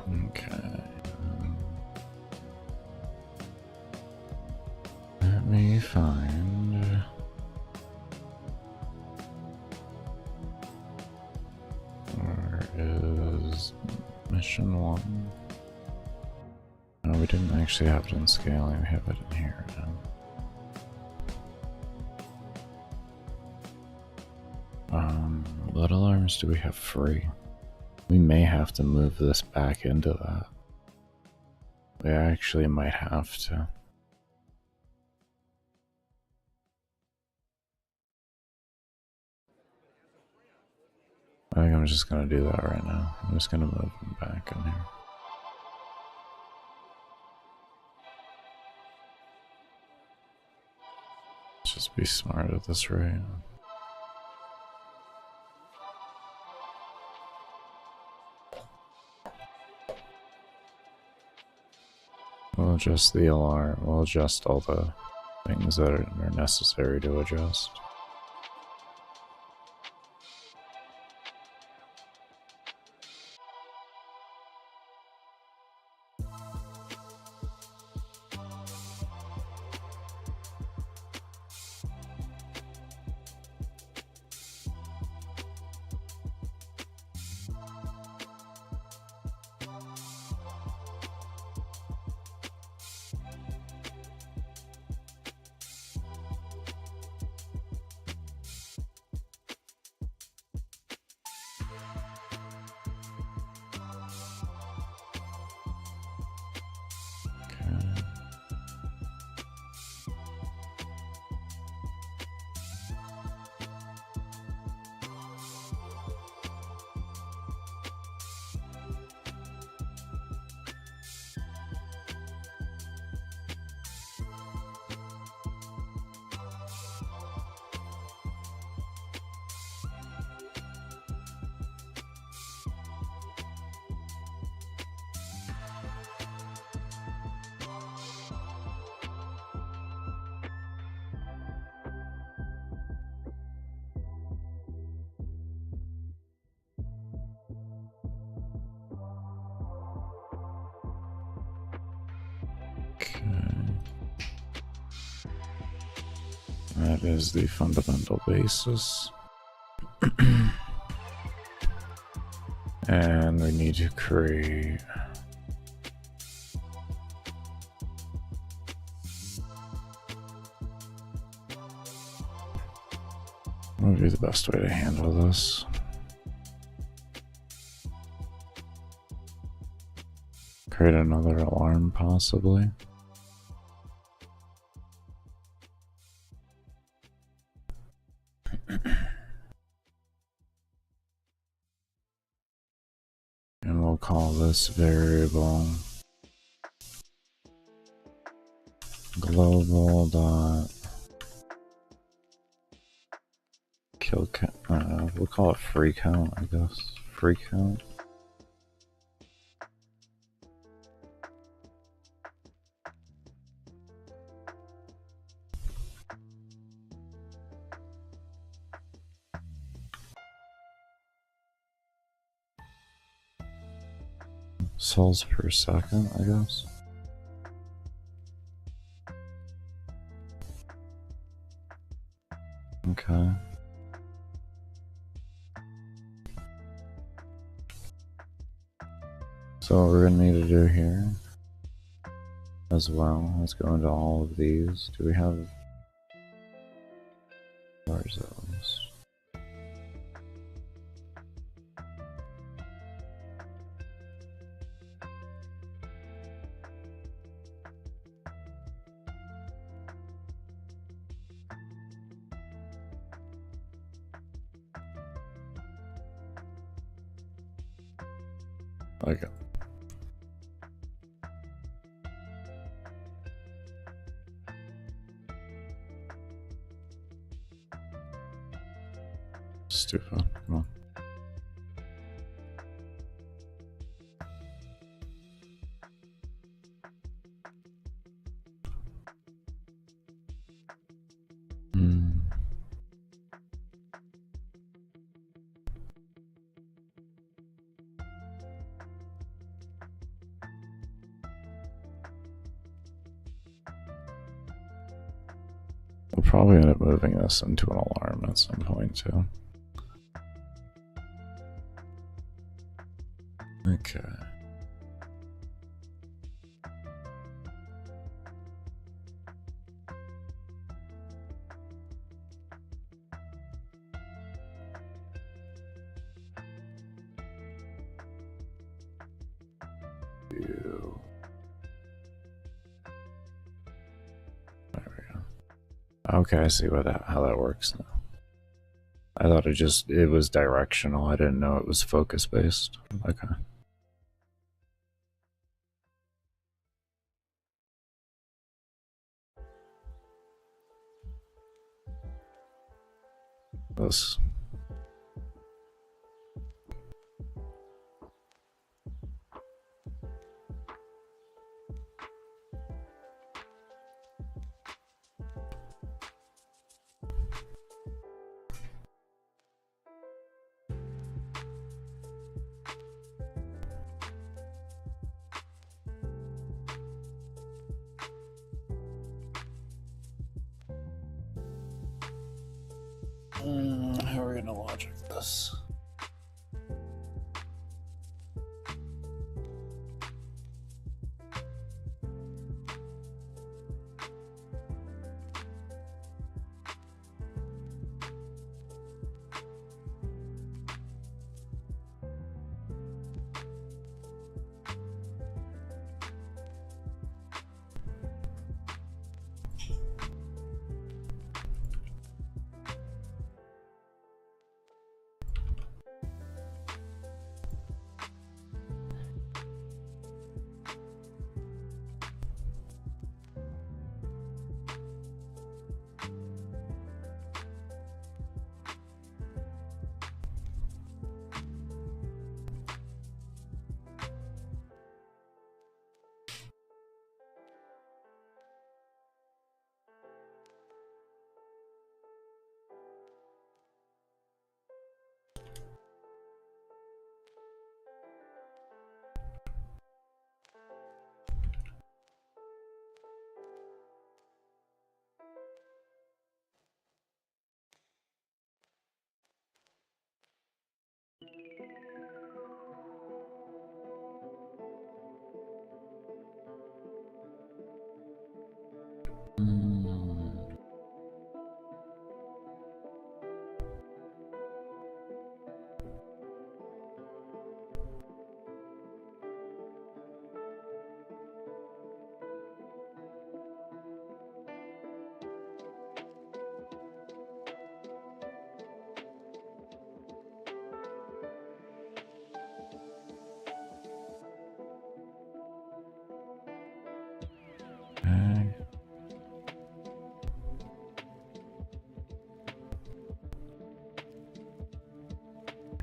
Okay. Let me find... Where is mission 1? No, we didn't actually have it in scaling, we have it in here now. What alarms do we have free? We may have to move this back into that. We actually might have to. I think I'm just gonna do that right now. I'm just gonna move them back in here. Let's just Be smart at this rate. We'll adjust the alarm. We'll adjust all the things that are necessary to adjust. That is the fundamental basis. And we need to create what would be the best way to handle this? Create another alarm, possibly. And we'll call this variable global dot kill count. We'll call it free count, I guess. Free count. Souls per second, I guess. Okay. So what we're gonna need to do here as well, let's go into all of these. Do we have where's those? Okay. Stupid. Come on. We'll probably end up moving this into an alarm at some point too. Okay. Ew. There we go. Okay, I see how that works now. I thought it was directional. I didn't know it was focus based. Okay. this. How are we gonna logic this?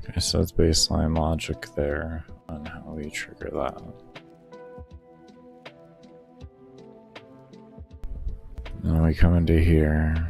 Okay, so that's baseline logic there on how we trigger that. Then we come into here.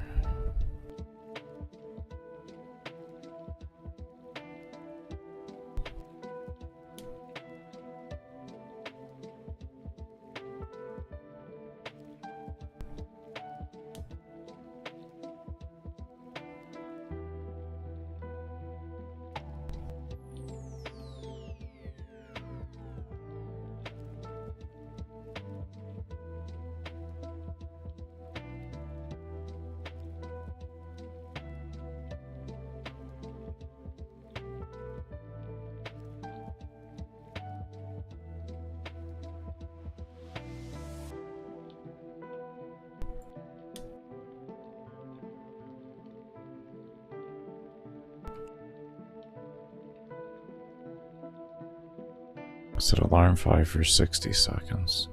Set alarm 5 for 60 seconds.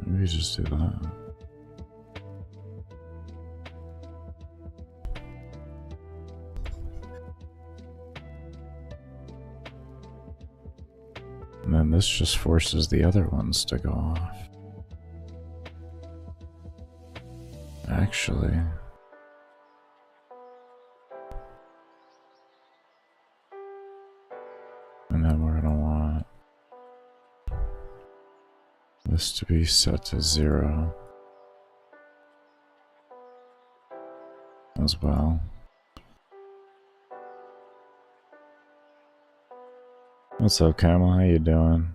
Maybe just do that. And then this just forces the other ones to go off. Actually. And then we're gonna want this to be set to 0 as well. What's up, Camel? How you doing?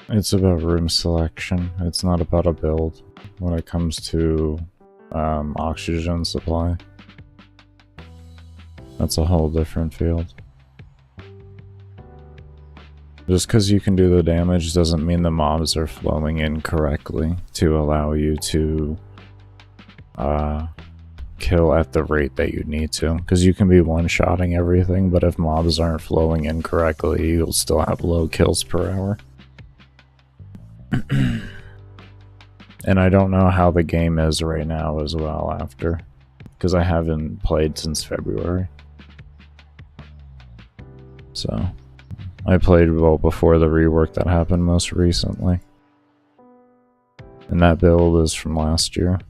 It's about room selection. It's not about a build when it comes to oxygen supply. That's a whole different field. Just because you can do the damage doesn't mean the mobs are flowing in correctly to allow you to kill at the rate that you need to. Because you can be one-shotting everything, but if mobs aren't flowing in correctly, you'll still have low kills per hour. And I don't know how the game is right now as well after, because I haven't played since February. So, I played well before the rework that happened most recently. And that build is from last year.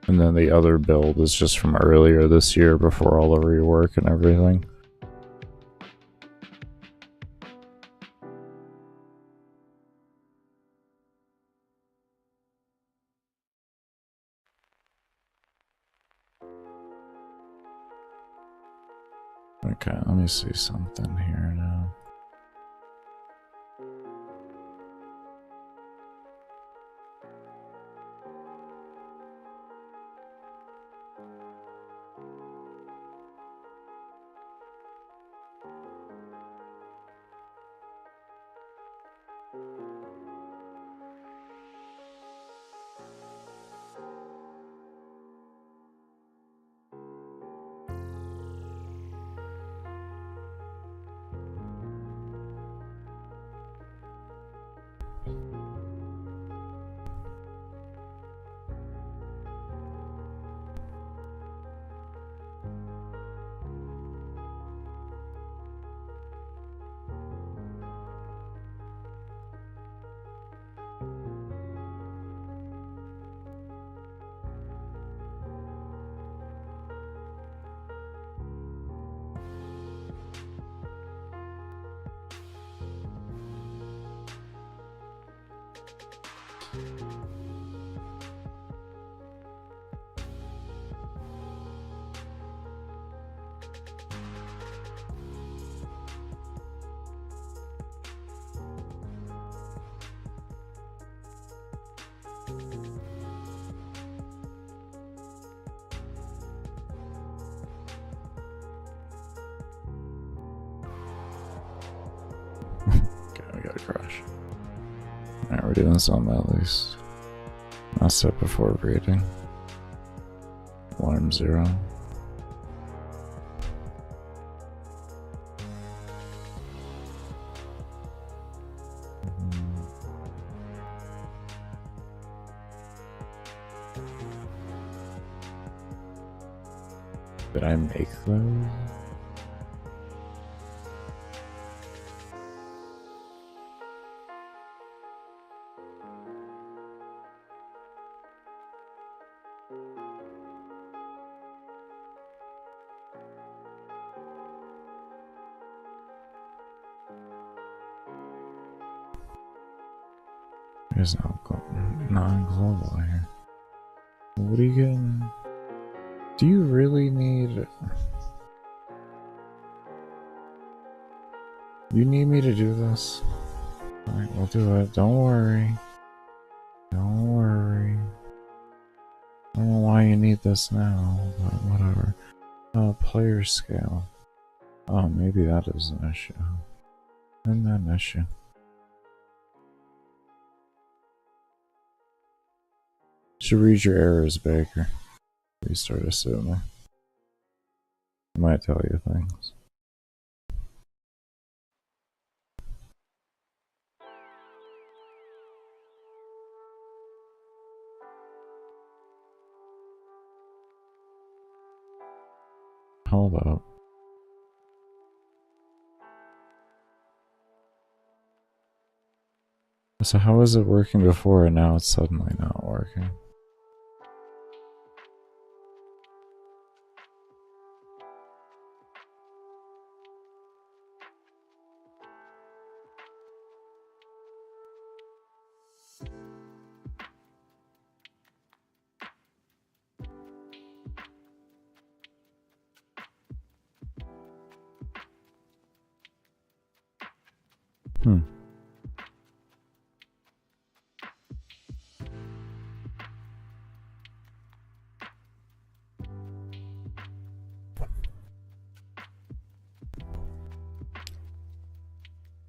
And then the other build is just from earlier this year before all the rework and everything. Okay, let me see something here now. Okay, we got a crash. Alright, we're doing something at least. I'll set before reading. Alarm 0. Did I make those? There's no non-global here. What are you getting? Do you really need... You need me to do this? Alright, we'll do it. Don't worry. Don't worry. I don't know why you need this now, but whatever. Player scale. Oh, maybe that is an issue. Isn't that an issue? Should read your errors, Baker. Restart assuming. It might tell you things. Hold up. So how was it working before and now it's suddenly not working?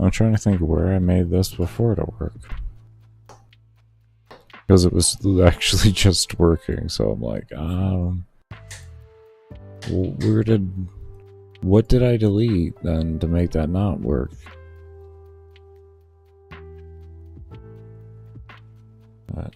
I'm trying to think where I made this before to work. Because it was actually just working, so I'm like, what did I delete then to make that not work? But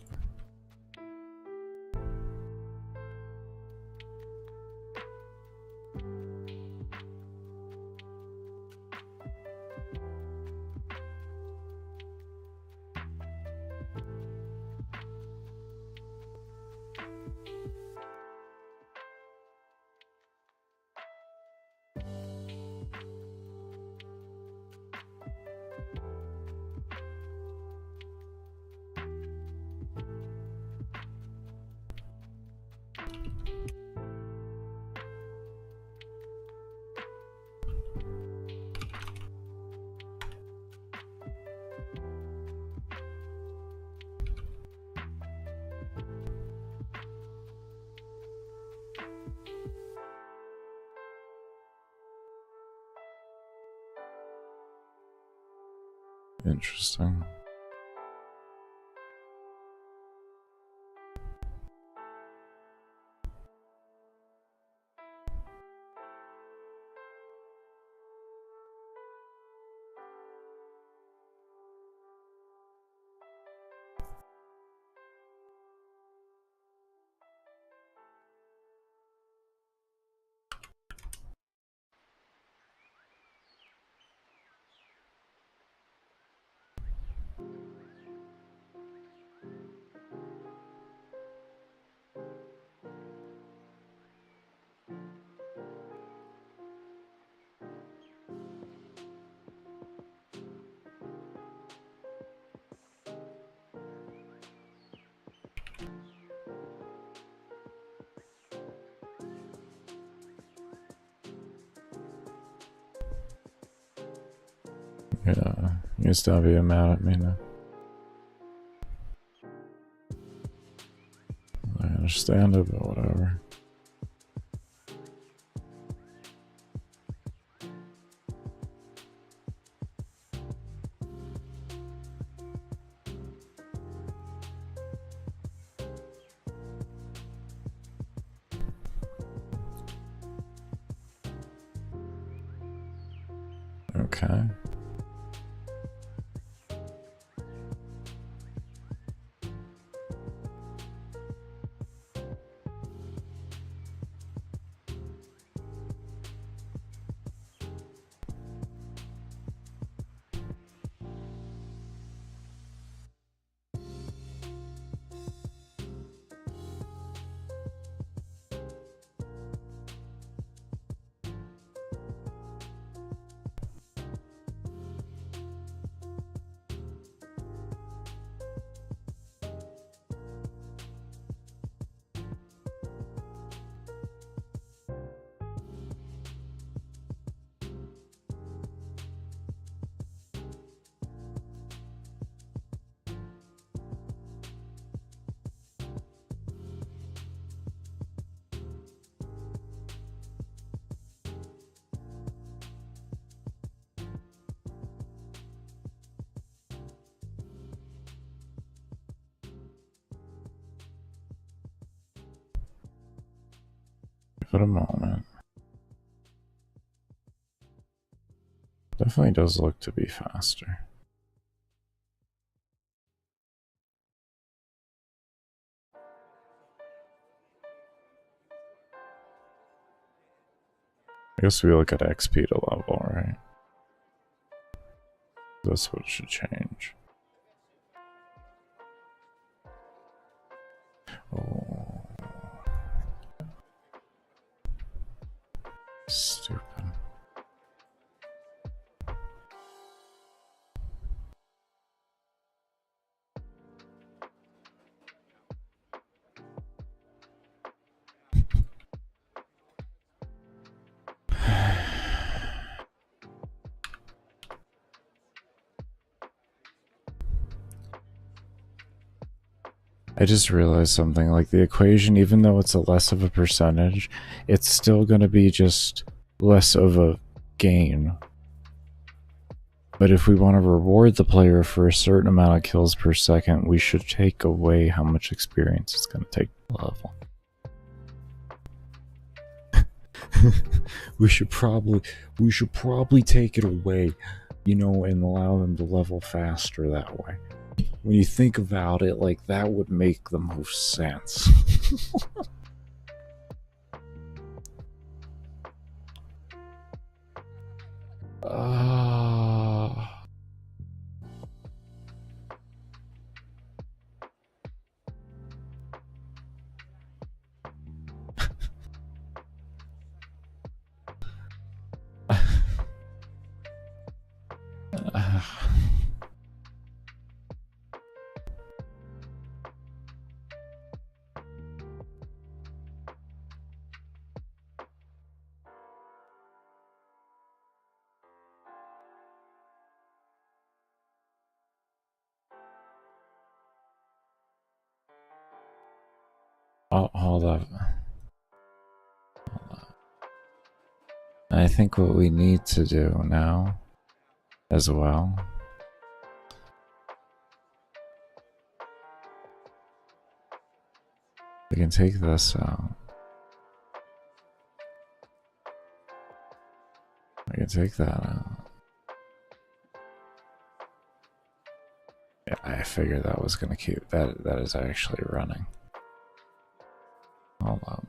interesting. Yeah, you still be mad at me now. I understand it, but whatever. Okay. Give it a moment. Definitely does look to be faster. I guess we look at XP to level, right? That's what should change. Oh. Stupid. I just realized something, like the equation, even though it's a less of a percentage, it's still going to be just less of a gain. But if we want to reward the player for a certain amount of kills per second, we should take away how much experience it's going to take to level. we should probably take it away, you know, and allow them to level faster that way. When you think about it, like, that would make the most sense. Oh, hold up. I think what we need to do now as well, we can take this out. I can take that out. Yeah, I figured that was gonna keep that. That is actually running. Hold up.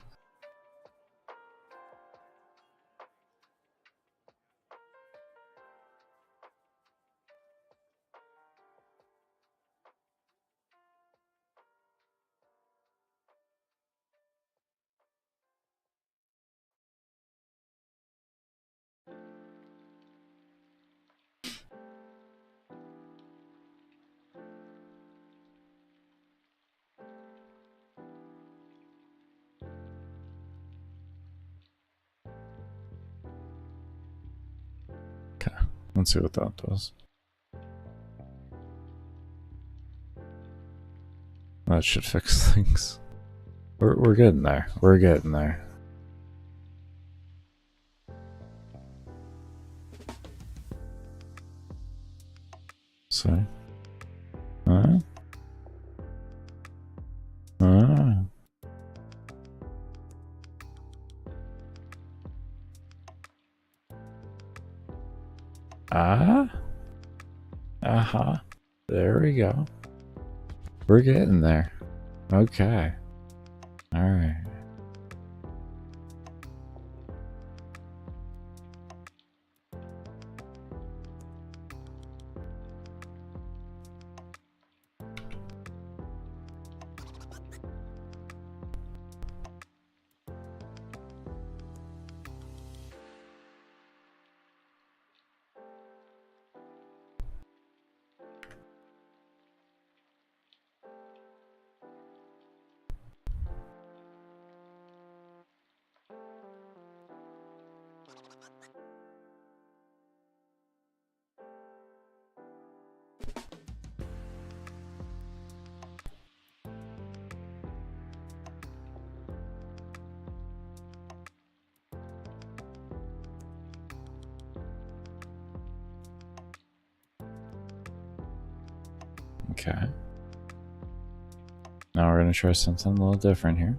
Okay, let's see what that does. That should fix things. We're getting there. We're getting there. So, huh? There we go. We're getting there. Okay. All right. Okay. Now we're gonna try something a little different here.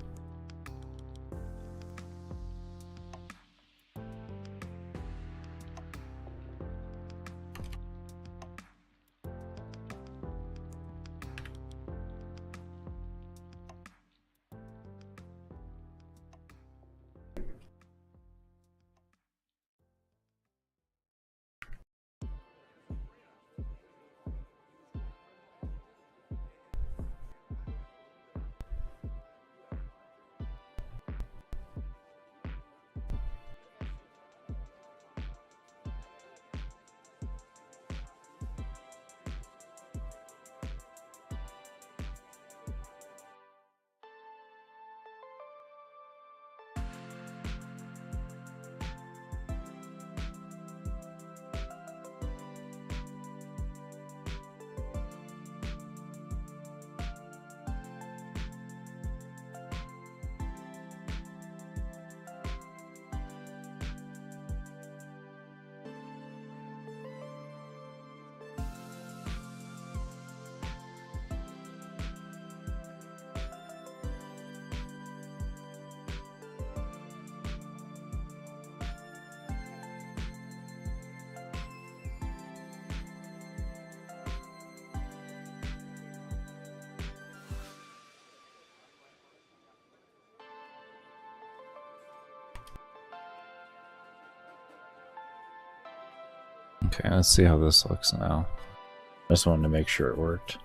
Okay, let's see how this looks now. I just wanted to make sure it worked.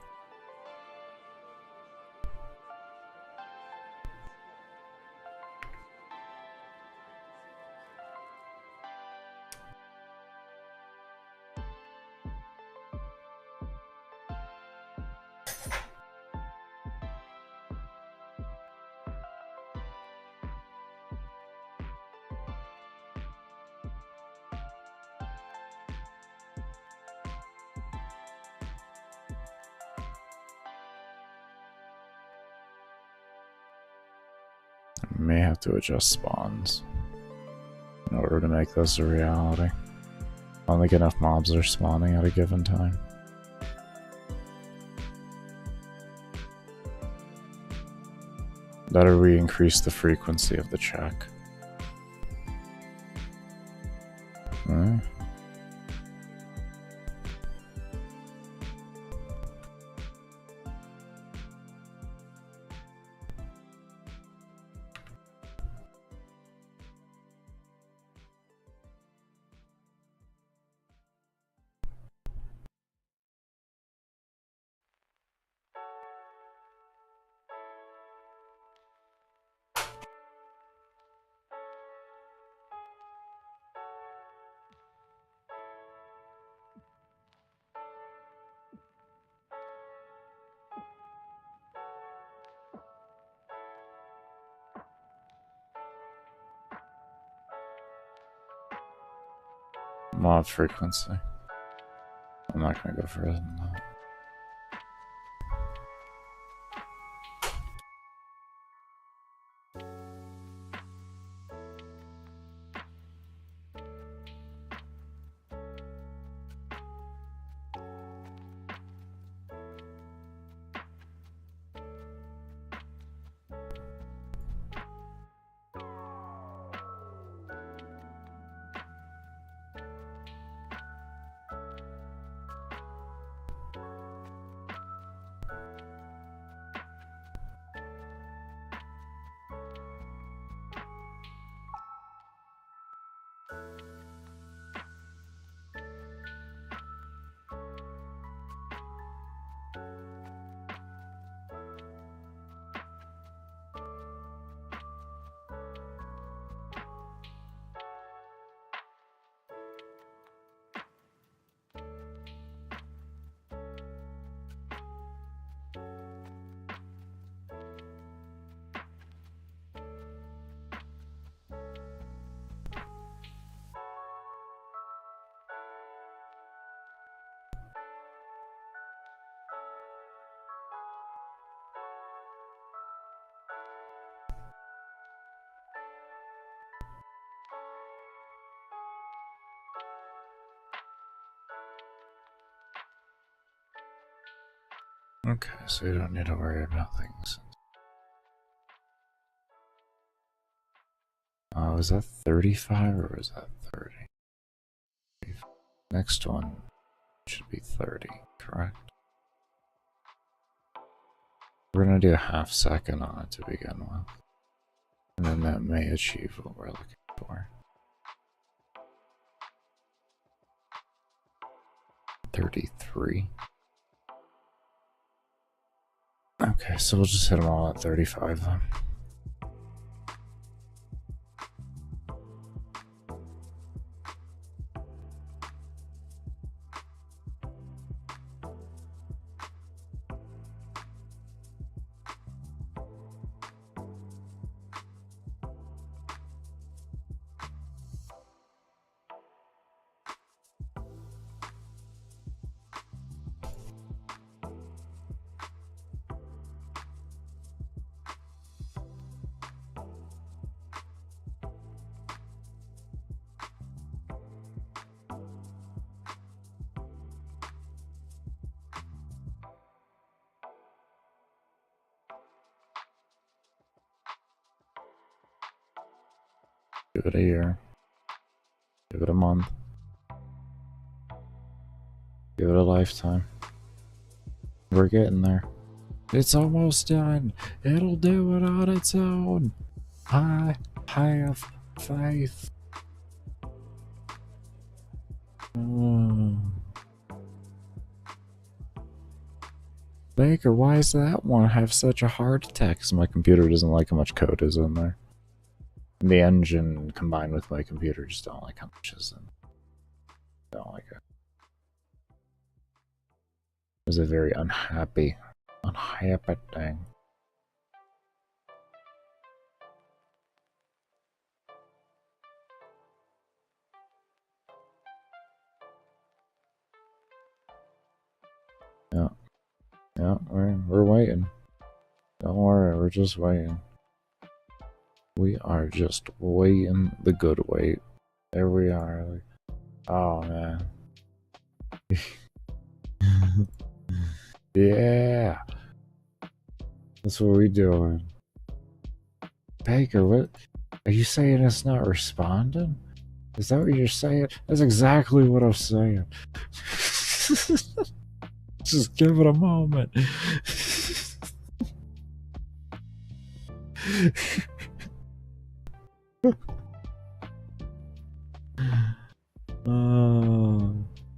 I may have to adjust spawns in order to make this a reality. I don't think enough mobs are spawning at a given time. Better we increase the frequency of the check. Alright. Mob frequency. I'm not gonna go further than that. Okay, so you don't need to worry about things. Was that 35 or was that 30? Next one should be 30, correct? We're gonna do a half second on it to begin with. And then that may achieve what we're looking for. 33. Okay, so we'll just hit them all at 35 then. Give it a year. Give it a month. Give it a lifetime. We're getting there. It's almost done. It'll do it on its own. I have faith. Baker, why does that one have such a heart attack? Because my computer doesn't like how much code is in there. And the engine combined with my computer just don't like how much is in. Don't like it. It was a very unhappy thing. Yeah. Yeah, we're waiting. Don't worry, we're just waiting. We are just waiting the good wait. There we are. Like, oh man. Yeah. That's what we doing. Baker, what? Are you saying it's not responding? Is that what you're saying? That's exactly what I'm saying. Just give it a moment.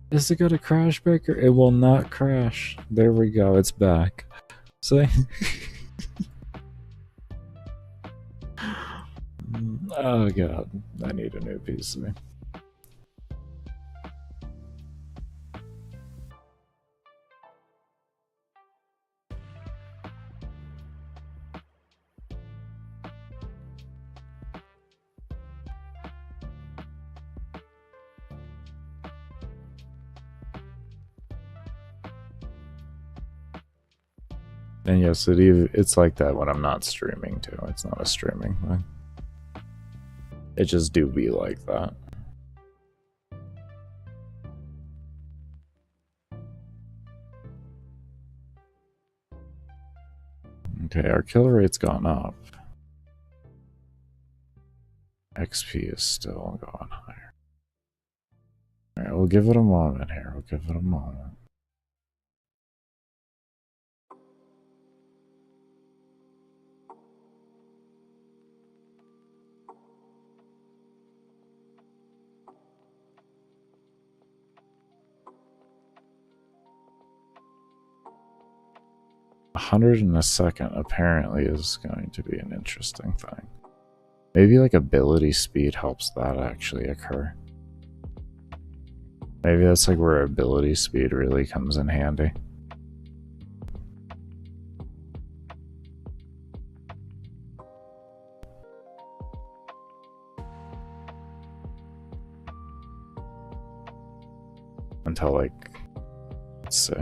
Is it gonna crash, Baker? It will not crash. There we go, it's back. See? Oh god, I need a new PC. And yes, it's like that when I'm not streaming too. It's not a streaming thing. It just do be like that. Okay, our kill rate's gone up. XP is still going higher. Alright, we'll give it a moment here. We'll give it a moment. $100 in a second apparently is going to be an interesting thing. Maybe like ability speed helps that actually occur. Maybe that's like where ability speed really comes in handy. Until like, let's see.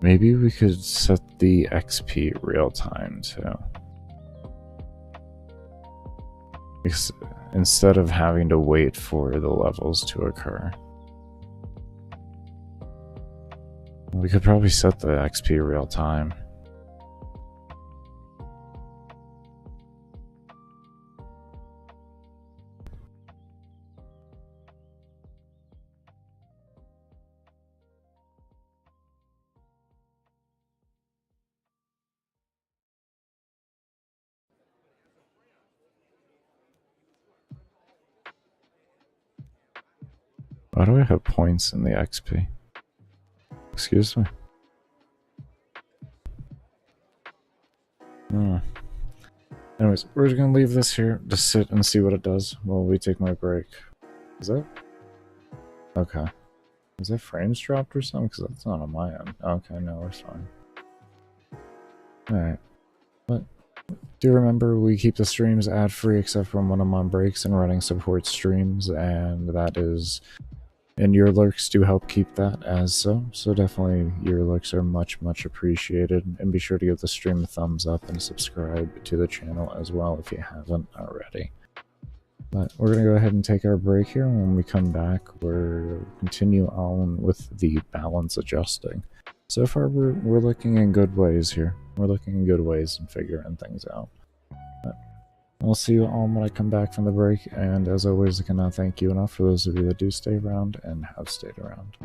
Maybe we could set the XP real time too. Because instead of having to wait for the levels to occur. We could probably set the XP real time. Why do I have points in the XP? Excuse me? Oh. Anyways, we're just gonna leave this here to sit and see what it does while we take my break. Is that? Okay. Is that frames dropped or something? Because that's not on my end. Okay, no, we're fine. Alright. But do remember, we keep the streams ad-free except for when I'm on breaks and running support streams, and that is And your lurks do help keep that as so definitely your lurks are much appreciated, and be sure to give the stream a thumbs up and subscribe to the channel as well if you haven't already. But we're gonna go ahead and take our break here, and when we come back we'll continue on with the balance adjusting. So far we're looking in good ways here. We're looking in good ways and figuring things out. I'll see you all when I come back from the break, and as always, I cannot thank you enough for those of you that do stay around and have stayed around.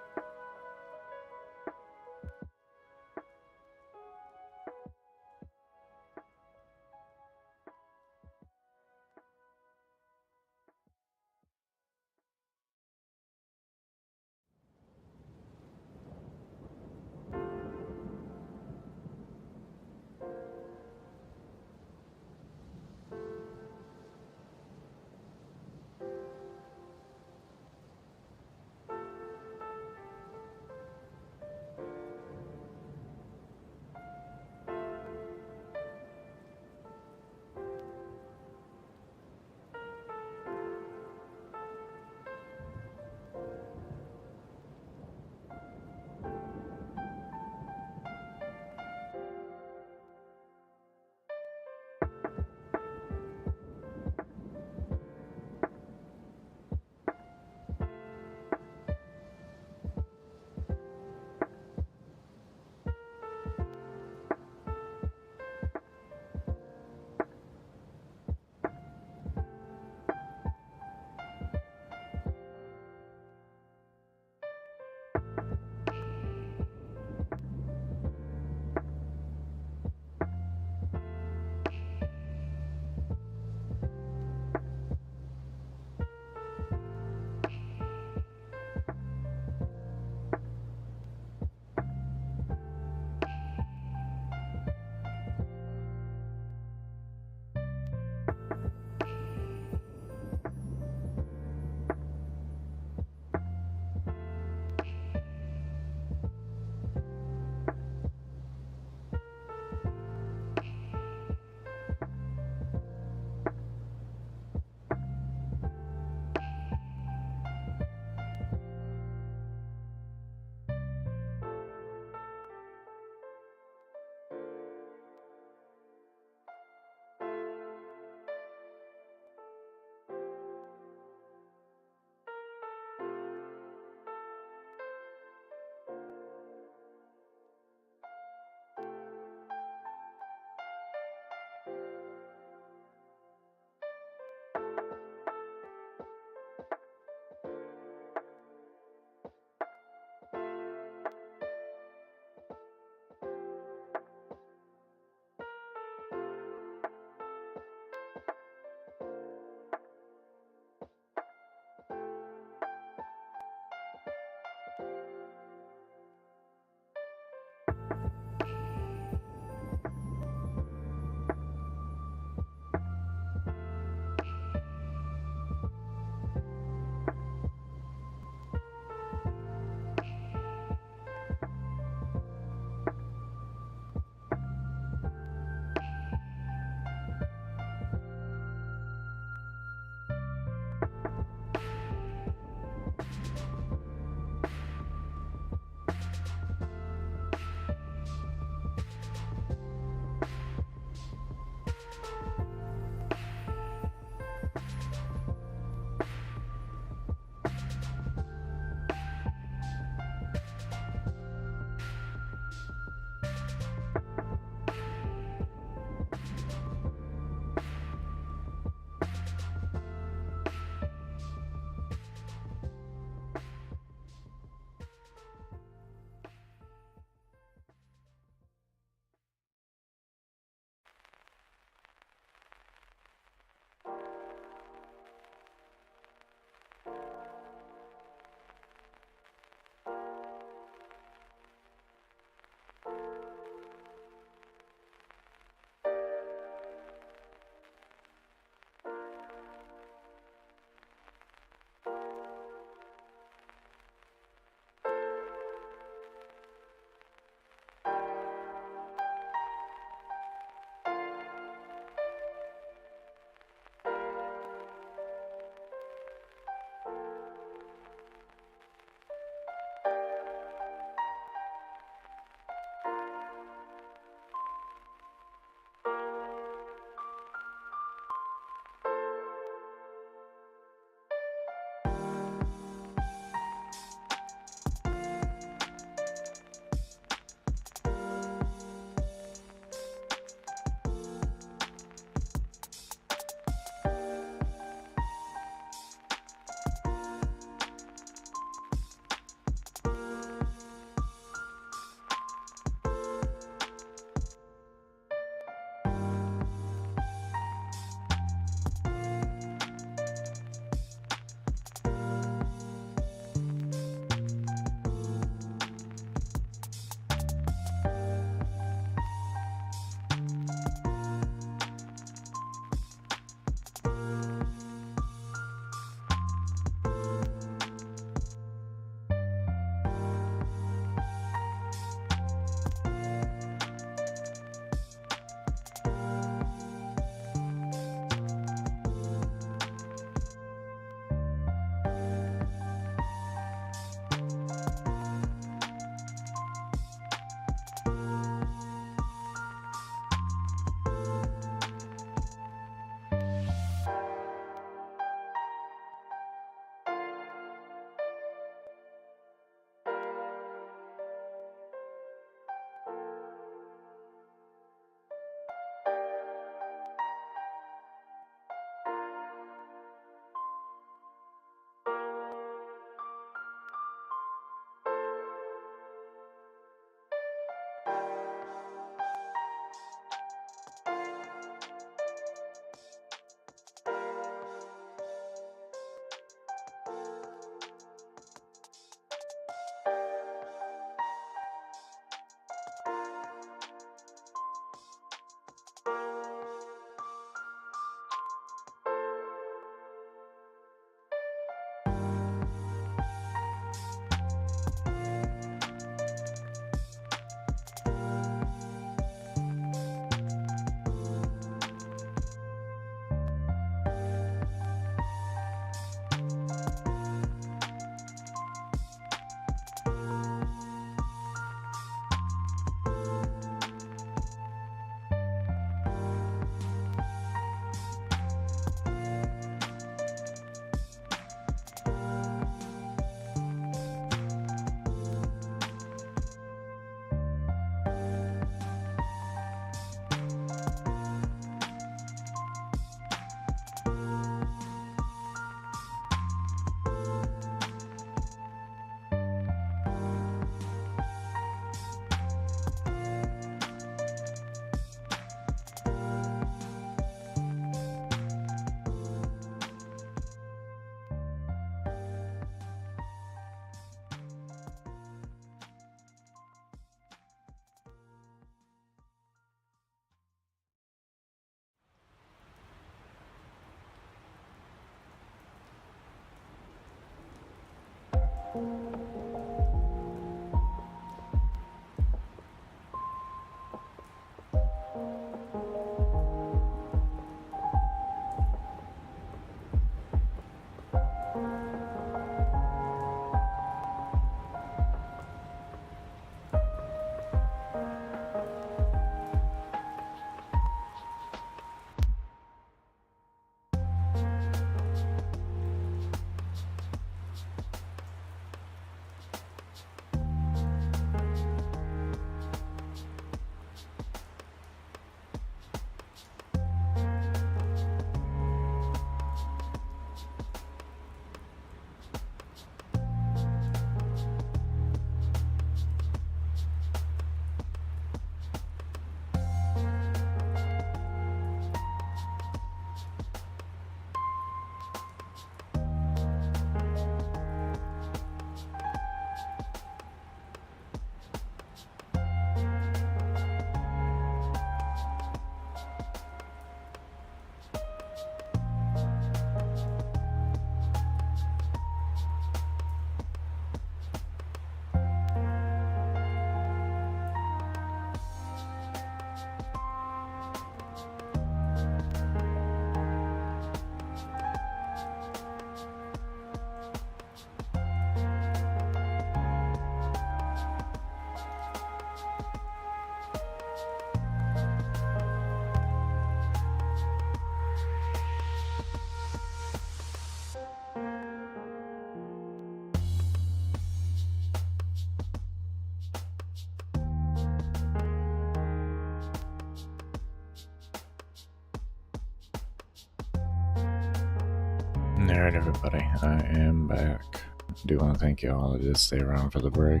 Alright, everybody, I am back. I do want to thank you all that did stay around for the break.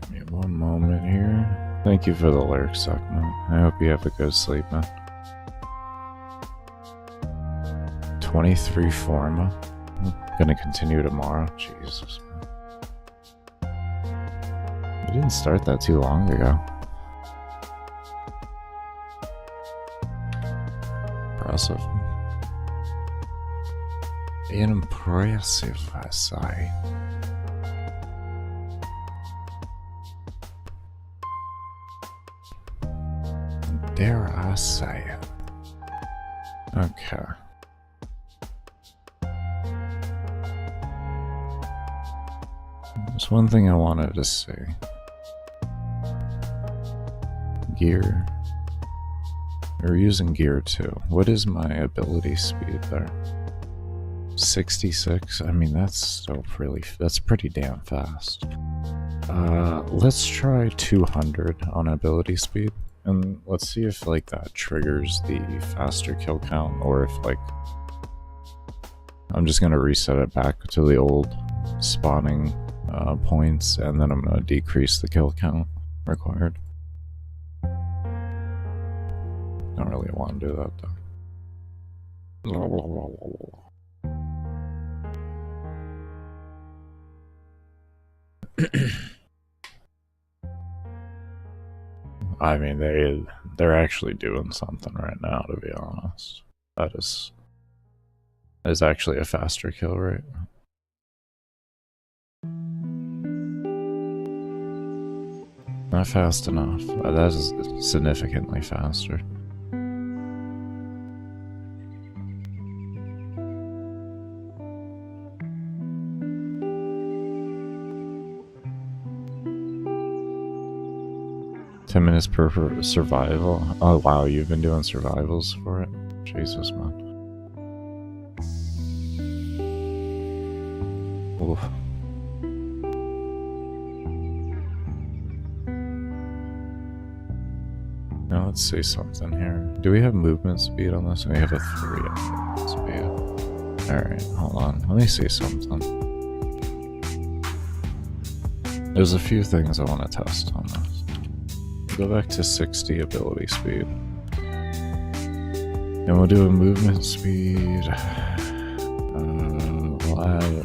Give me one moment here. Thank you for the lurk, suck, man. I hope you have a good sleep, man. 23 forma. Gonna continue tomorrow. Jesus, man. We didn't start that too long ago. Impressive. Impressive, I say. Dare I say it? Okay. There's one thing I wanted to see. Gear. We're using gear 2. What is my ability speed there? 66? I mean, that's still that's pretty damn fast. Let's try 200 on ability speed, and let's see if like that triggers the faster kill count, or if like I'm just gonna reset it back to the old spawning points, and then I'm gonna decrease the kill count required. Don't really want to do that though. I mean, they're actually doing something right now, to be honest. That is actually a faster kill rate. Not fast enough. That is significantly faster. $10 per survival. Oh wow, you've been doing survivals for it? Jesus, man. Oof. Now let's see something here. Do we have movement speed on this? We have a 3 on movement speed. Alright, hold on. Let me see something. There's a few things I want to test on this. Go back to 60 ability speed. And we'll do a movement speed.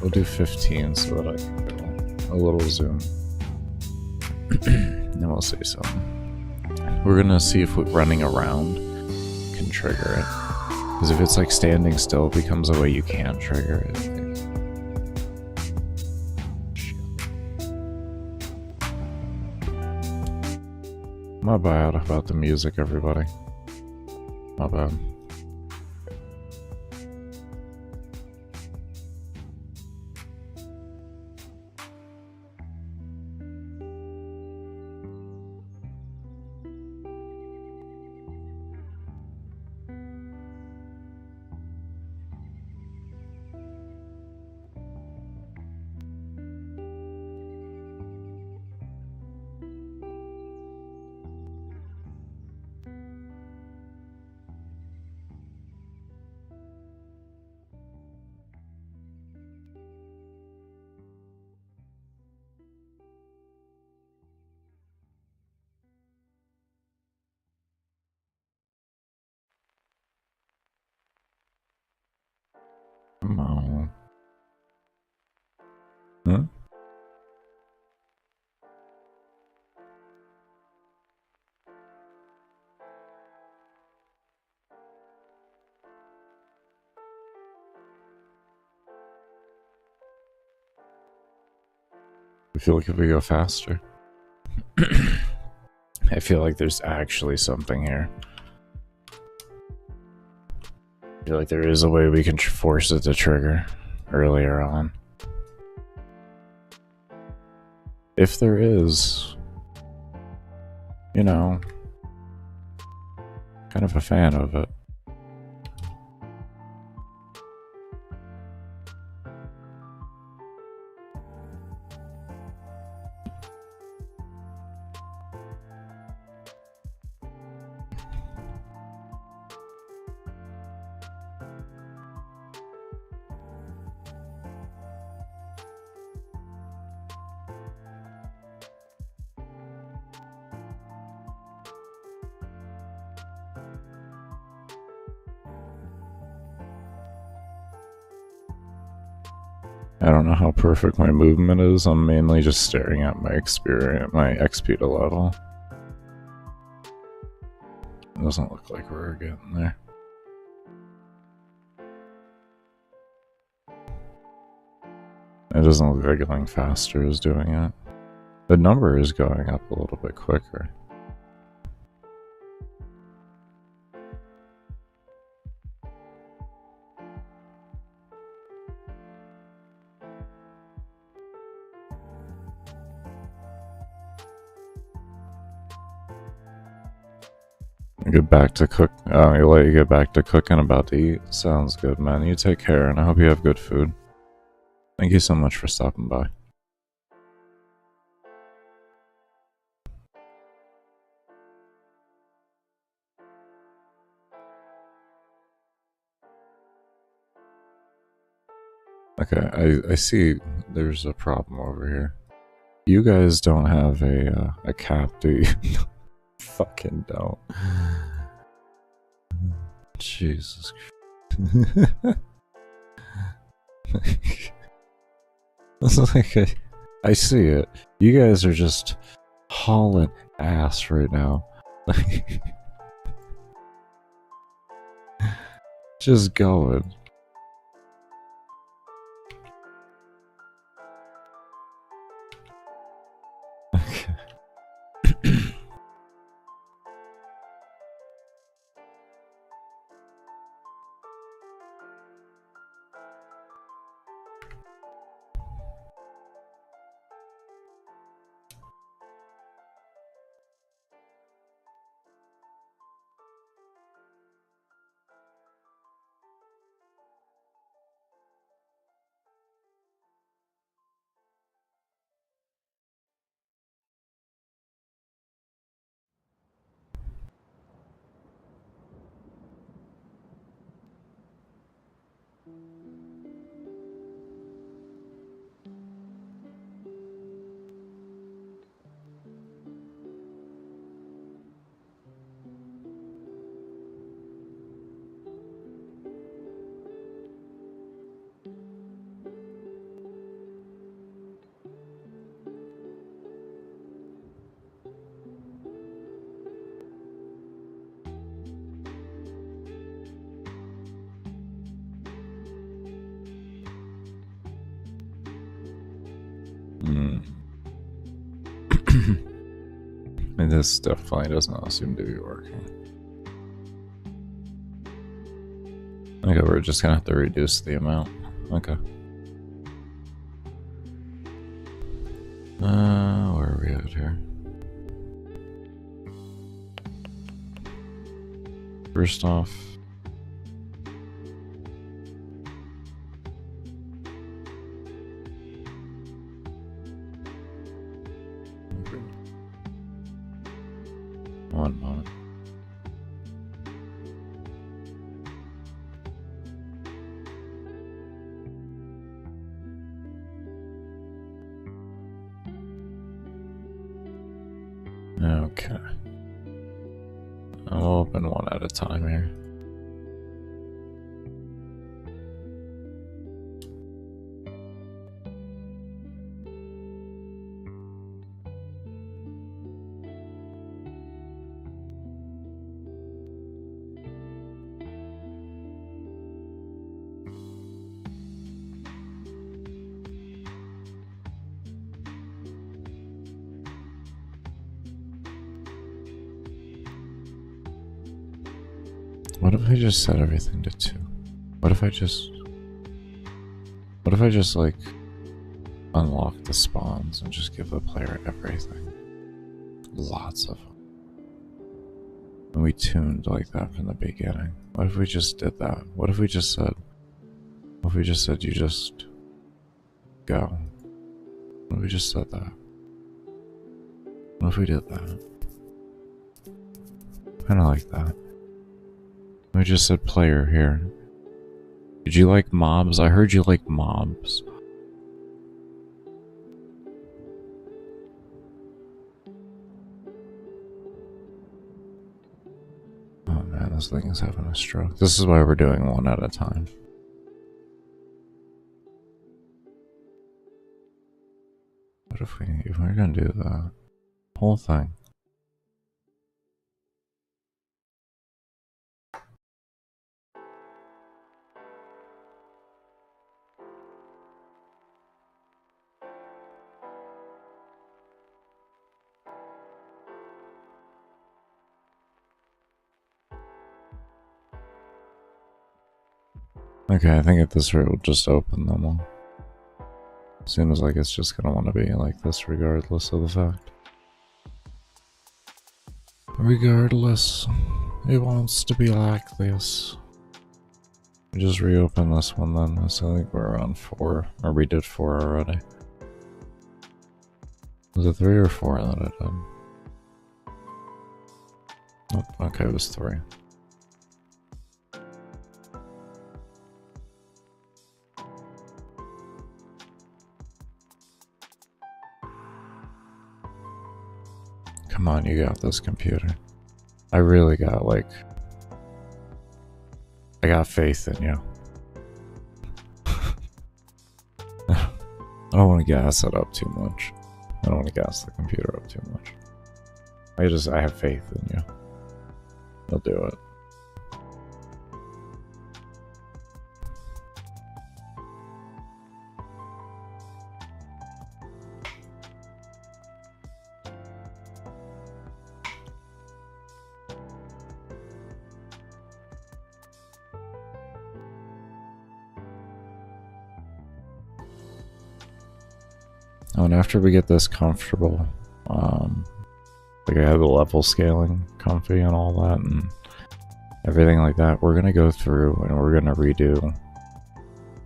We'll do 15 so that I can go a little zoom. Then we'll see something. We're gonna see if running around can trigger it. Because if it's like standing still, it becomes a way you can't trigger it. My bad about the music, everybody. My bad. Come on. Huh? I feel like if we go faster. I feel like there's actually something here. I feel like there is a way we can force it to trigger earlier on. If there is, you know, kind of a fan of it. I don't know how perfect my movement is. I'm mainly just staring at my experience, my XP to level. It doesn't look like we're getting there. It doesn't look like going faster is doing it. The number is going up a little bit quicker. Get back to cook. I'll let you get back to cooking. About to eat. Sounds good, man. You take care, and I hope you have good food. Thank you so much for stopping by. Okay, I see there's a problem over here. You guys don't have a cap, do you? Fucking don't. Jesus Christ. It's like I see it. You guys are just hauling ass right now. Just going. Okay. I mean, this definitely does not seem to be working. Okay, we're just gonna have to reduce the amount. Okay. Where are we at here? First off, one moment. Okay. I'll open one at a time here. What if I just set everything to 2? What if I just like unlock the spawns and just give the player everything? Lots of them. And we tuned like that from the beginning. What if we just did that? What if we just said you just go? What if we just said that? What if we did that? Kinda like that. We just said player here. Did you like mobs? I heard you like mobs. Oh man, this thing is having a stroke. This is why we're doing one at a time. What if we're gonna do the whole thing? Okay, I think at this rate we'll just open them all. Seems like it's just gonna want to be like this regardless of the fact. Regardless, it wants to be like this. Just reopen this one then, so I think we're around 4, or we did 4 already. Was it 3 or 4 that I did? Oh, okay, it was 3. Come on, you got this, computer. I really got, like... I got faith in you. I don't want to gas it up too much. I don't want to gas the computer up too much. I have faith in you. You'll do it. Oh, and after we get this comfortable, like I have the level scaling comfy and all that and everything like that, we're gonna go through and we're gonna redo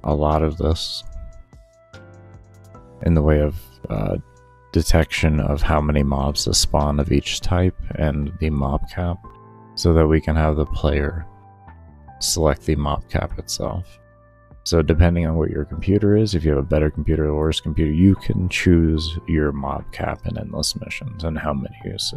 a lot of this in the way of detection of how many mobs to spawn of each type and the mob cap, so that we can have the player select the mob cap itself. So depending on what your computer is, if you have a better computer or a worse computer, you can choose your mob cap in endless missions and how many you see.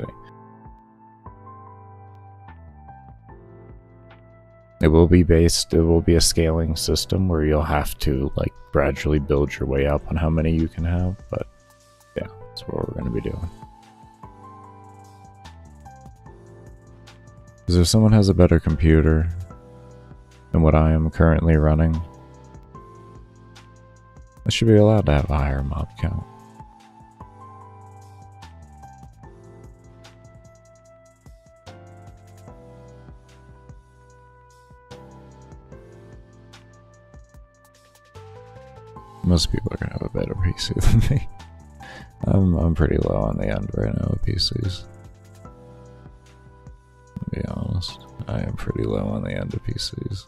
It will be a scaling system where you'll have to like gradually build your way up on how many you can have, but yeah, that's what we're going to be doing. Because if someone has a better computer than what I am currently running, I should be allowed to have a higher mob count. Most people are gonna have a better PC than me. I'm pretty low on the end right now with PCs. To be honest, I am pretty low on the end of PCs.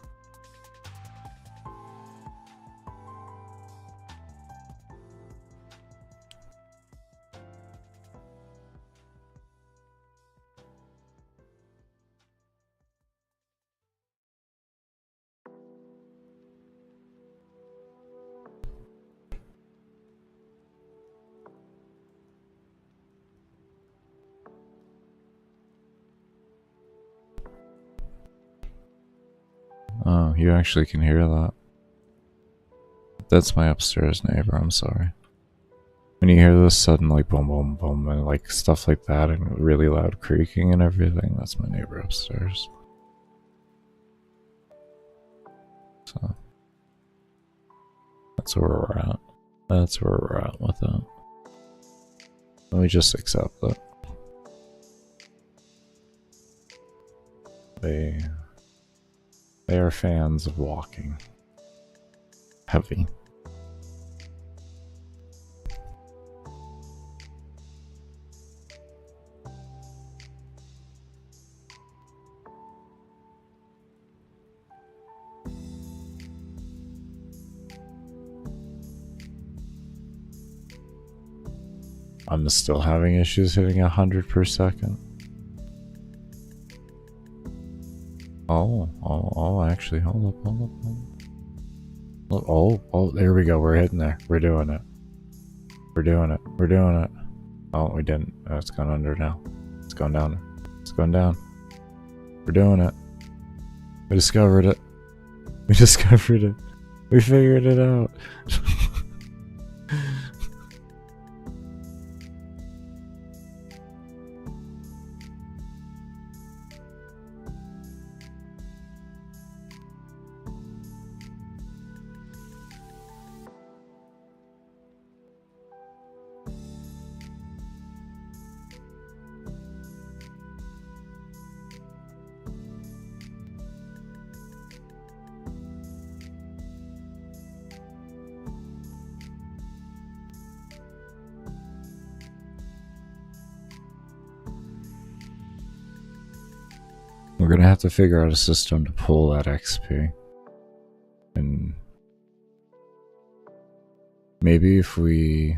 Oh, you actually can hear that. That's my upstairs neighbor, I'm sorry. When you hear this sudden like boom boom boom and like stuff like that and really loud creaking and everything, that's my neighbor upstairs. So that's where we're at. That's where we're at with it. And we just accept it. They are fans of walking. Heavy. I'm still having issues hitting 100 per second. Oh, actually, hold up. Oh, there we go, we're hitting there. We're doing it. We're doing it. Oh, we didn't. Oh, it's gone under now. It's gone down. It's gone down. We're doing it. We discovered it. We discovered it. We figured it out. We're gonna have to figure out a system to pull that XP. And maybe if we...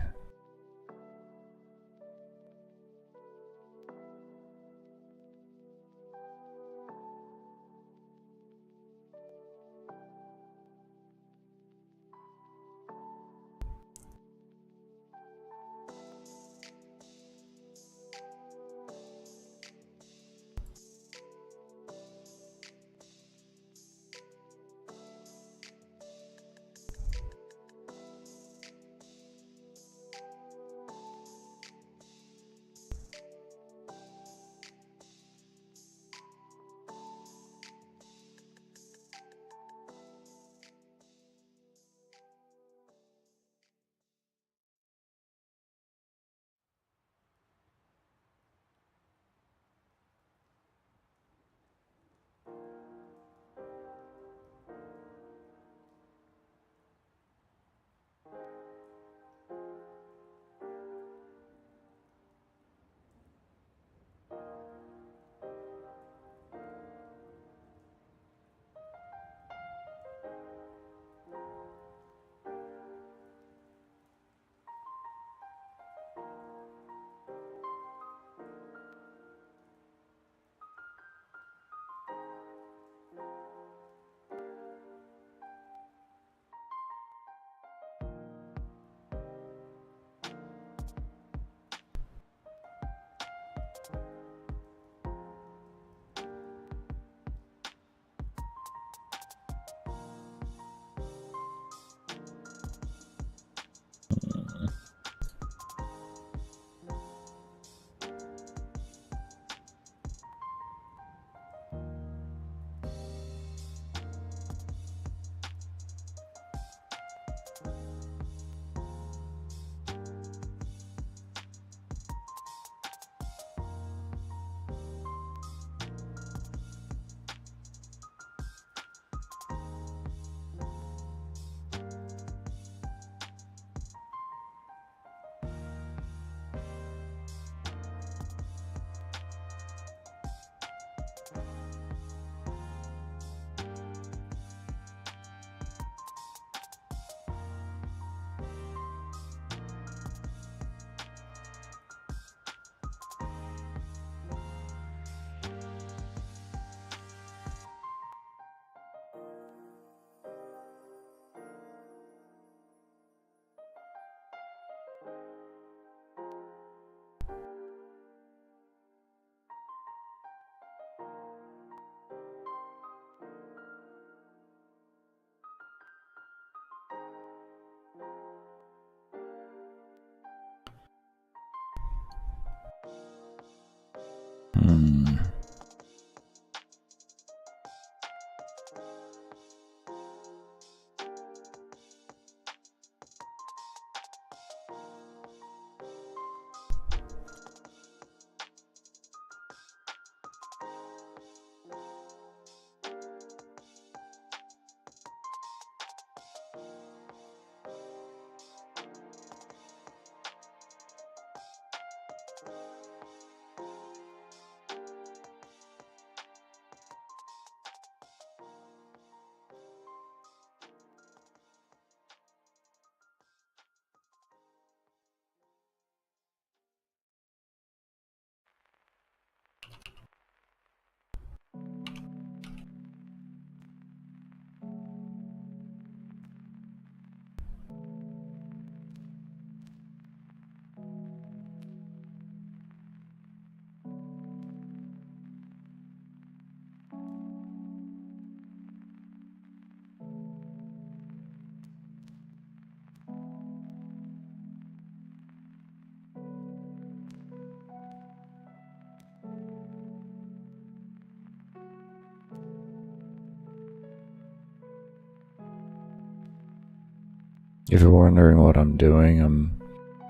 If you're wondering what I'm doing, I'm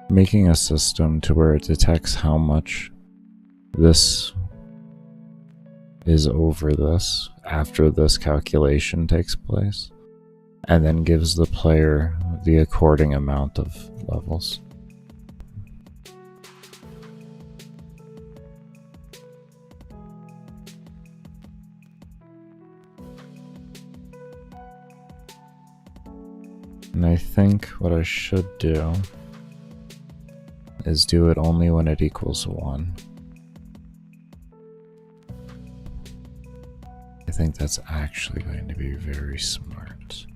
making a system to where it detects how much this is over this after this calculation takes place, and then gives the player the according amount of levels. And I think what I should do is do it only when it equals 1. I think that's actually going to be very smart.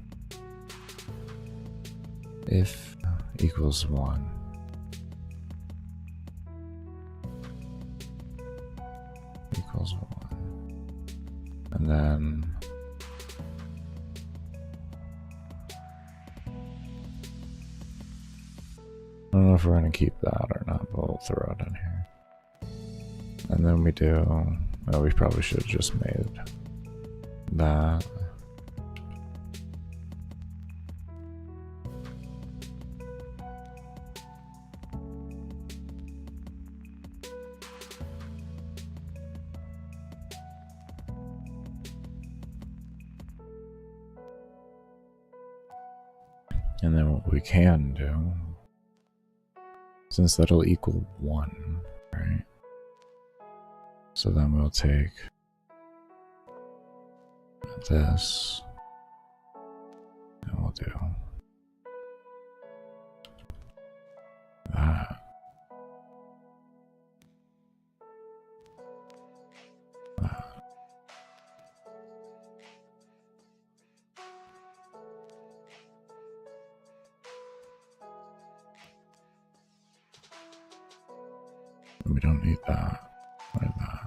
If equals 1. Equals 1. And then I don't know if we're going to keep that or not, but we'll throw it in here. And then we do, well, we probably should have just made that. And then what we can do, since that'll equal 1, right? So then we'll take this, and we'll do that. We don't need that or that.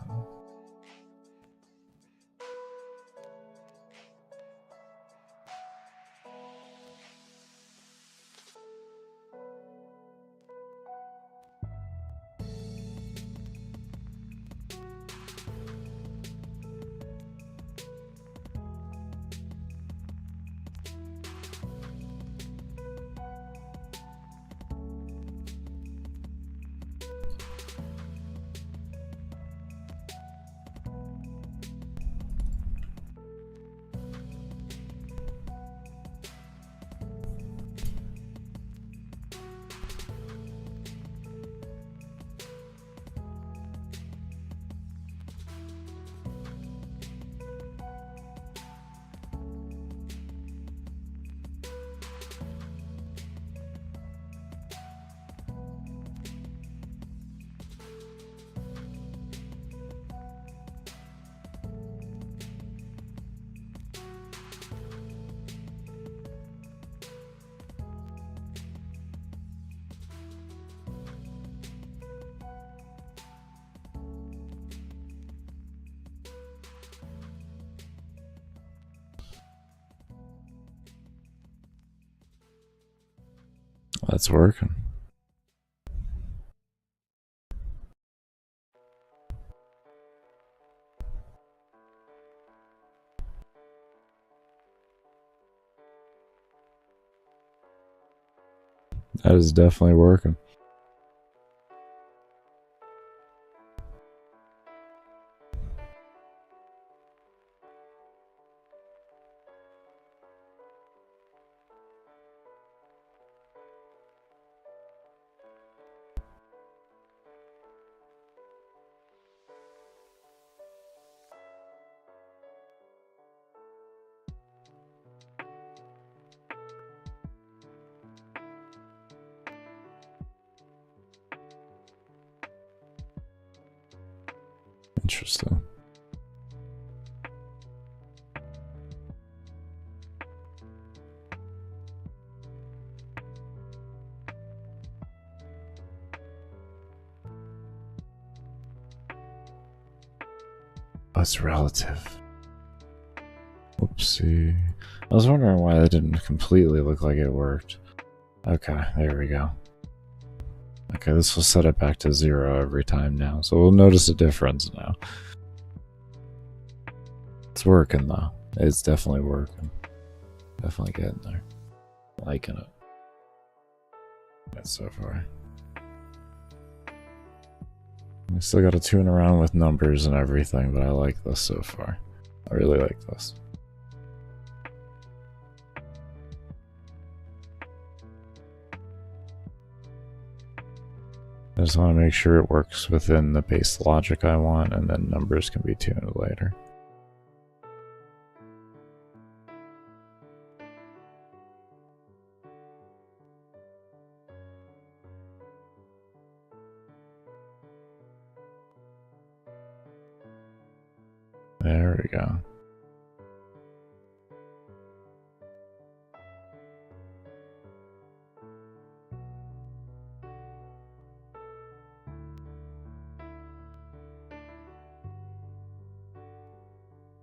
That's working. That is definitely working. Interesting. That's relative. Whoopsie. I was wondering why that didn't completely look like it worked. Okay, there we go. Okay, this will set it back to 0 every time now, so we'll notice a difference now. It's working though. It's definitely working. Definitely getting there. Liking it. That's so far. I still got to tune around with numbers and everything, but I like this so far. I really like this. I just want to make sure it works within the base logic I want, and then numbers can be tuned later. There we go.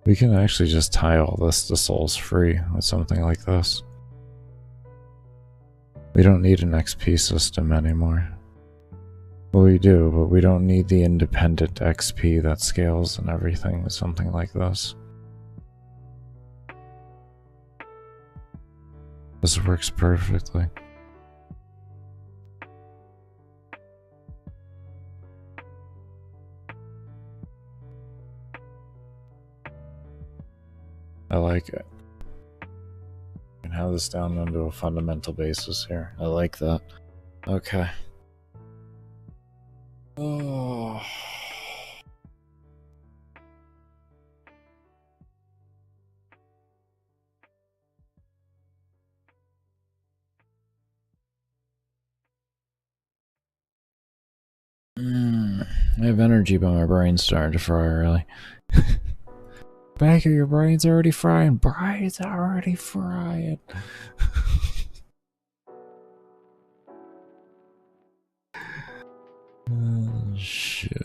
We can actually just tie all this to souls free with something like this. We don't need an XP system anymore. Well, we do, but we don't need the independent XP that scales and everything with something like this. This works perfectly. I like it. We can have this down into a fundamental basis here. I like that. Okay. Oh. I have energy, but my brain's starting to fry early. Baker, your brain's already frying. Brain's already frying. Shit.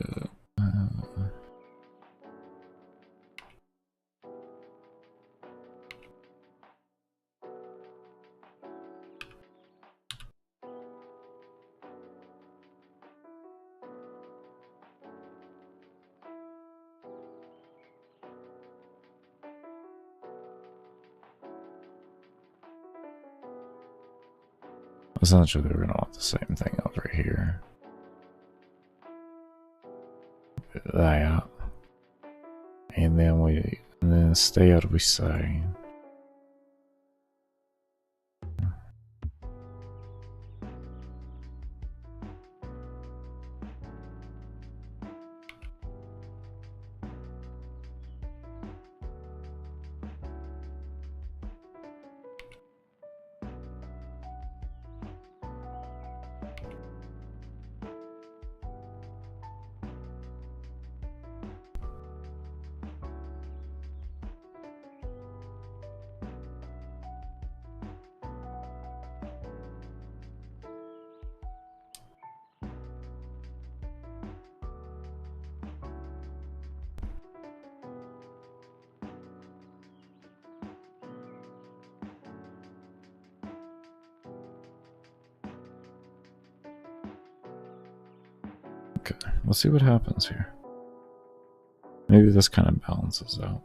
Essentially, we're gonna want the same thing over here. That. And then stay out, we say. Okay, let's see what happens here. Maybe this kind of balances out.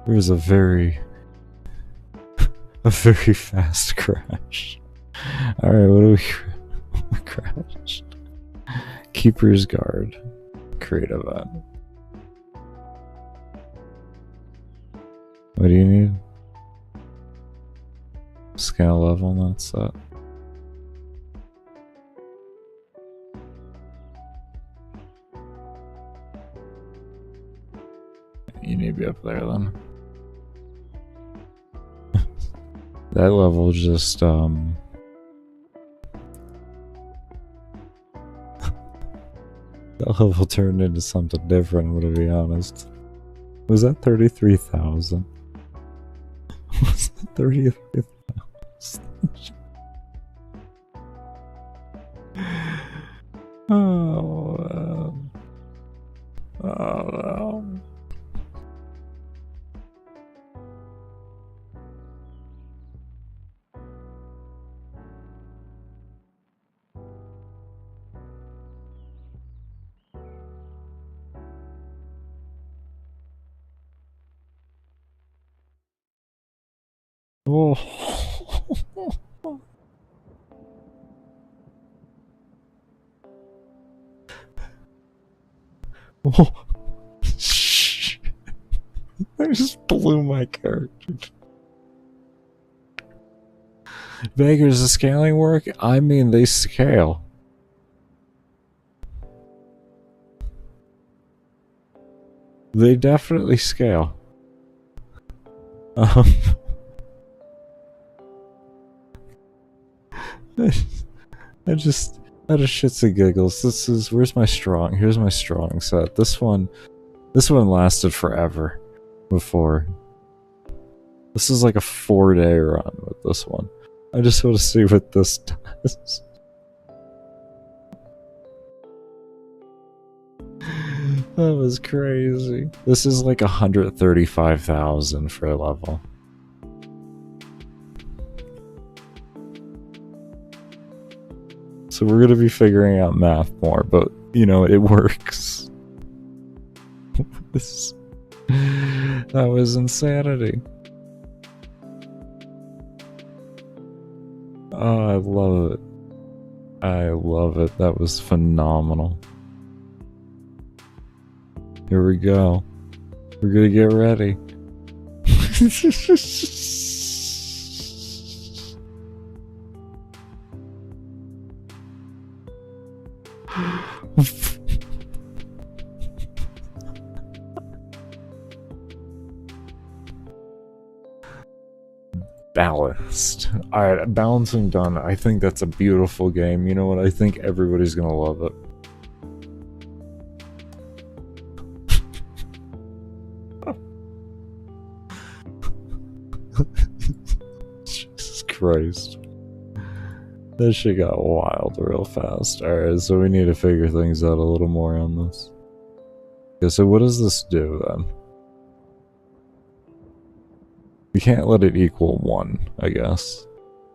There was a very fast crash. Alright, what do we crashed? Keeper's Guard. Create event. What do you need? Scale level not set. You need to be up there then. That level just, that level turned into something different, I'm gonna be honest. Was that 33,000? Was that 33,000? Oh, man. Oh, no. Oh. Oh. Shh. I just blew my character. Beggars, the scaling work? I mean, they scale. They definitely scale. I just out of shits and giggles. This is where's my strong? Here's my strong set. This one lasted forever before. This is like a 4-day run with this one. I just want to see what this does. That was crazy. This is like 135,000 for a level. So we're gonna be figuring out math more, but you know, it works. That was insanity. Oh, I love it. I love it. That was phenomenal. Here we go. We're gonna get ready. Balanced. Alright, balancing done. I think that's a beautiful game. You know what? I think everybody's gonna love it. Jesus Christ. That shit got wild real fast. Alright, so we need to figure things out a little more on this. Okay, so what does this do then? We can't let it equal 1, I guess.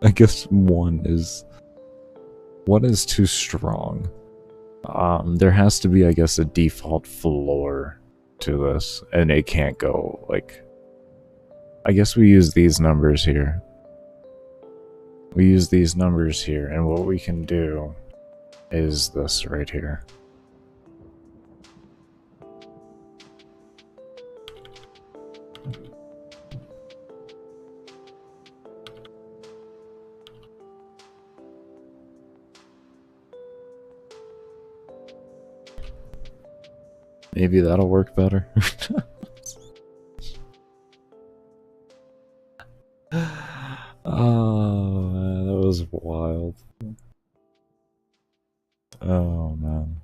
I guess 1 is too strong. There has to be, I guess, a default floor to this, and it can't go, like... I guess we use these numbers here. We use these numbers here, and what we can do is this right here. Maybe that'll work better. Oh man, that was wild. Oh man.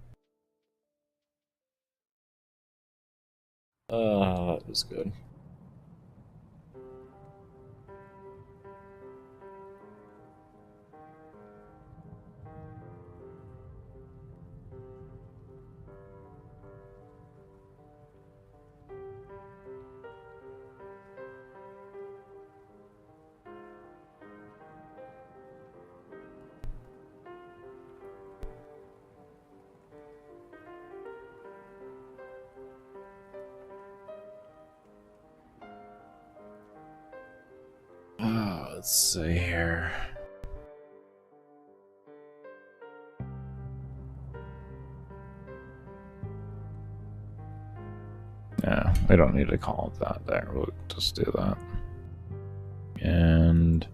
That was good. Let's see here. Yeah, we don't need to call it that there. We'll just do that. And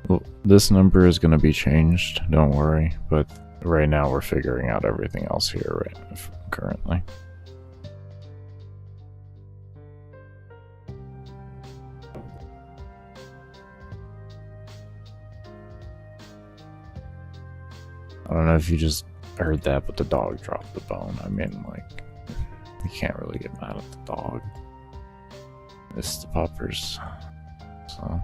Well, this number is going to be changed, don't worry, but right now we're figuring out everything else here currently. I don't know if you just heard that, but the dog dropped the bone. I mean, like, you can't really get mad at the dog. It's the puppers, so...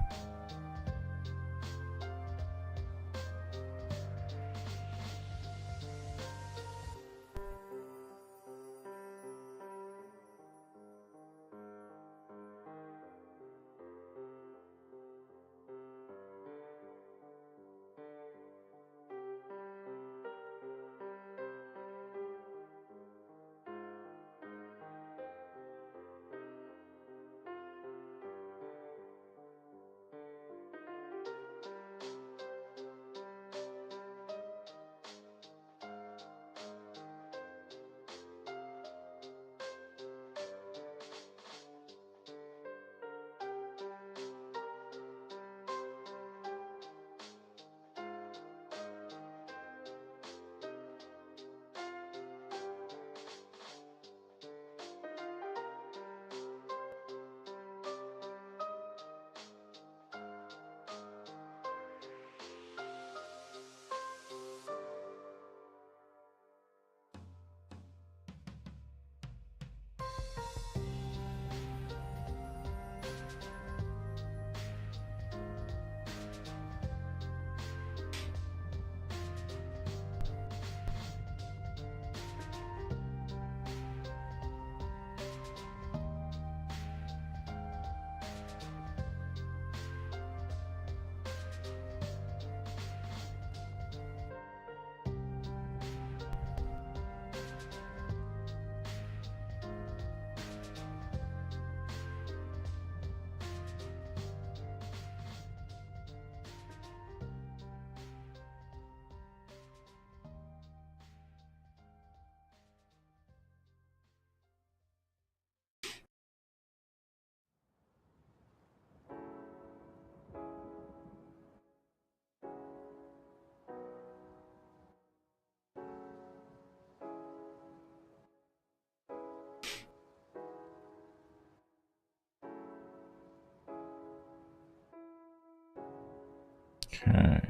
Okay.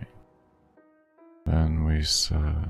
Then we said...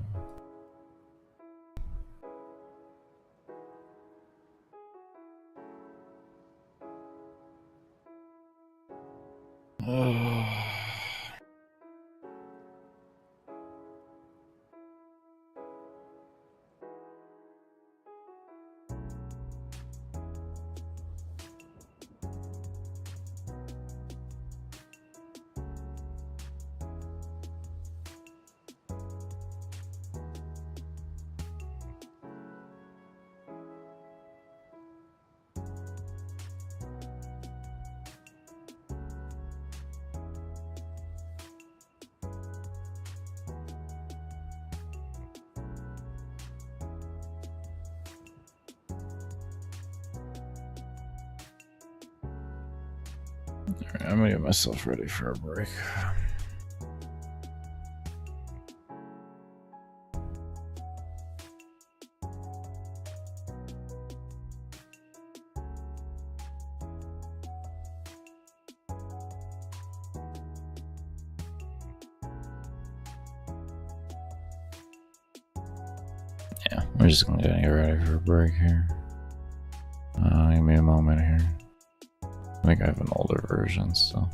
Alright, I'm gonna get myself ready for a break. Yeah, we're just gonna get ready for a break here. Give me a moment here. I think I have an older version, so.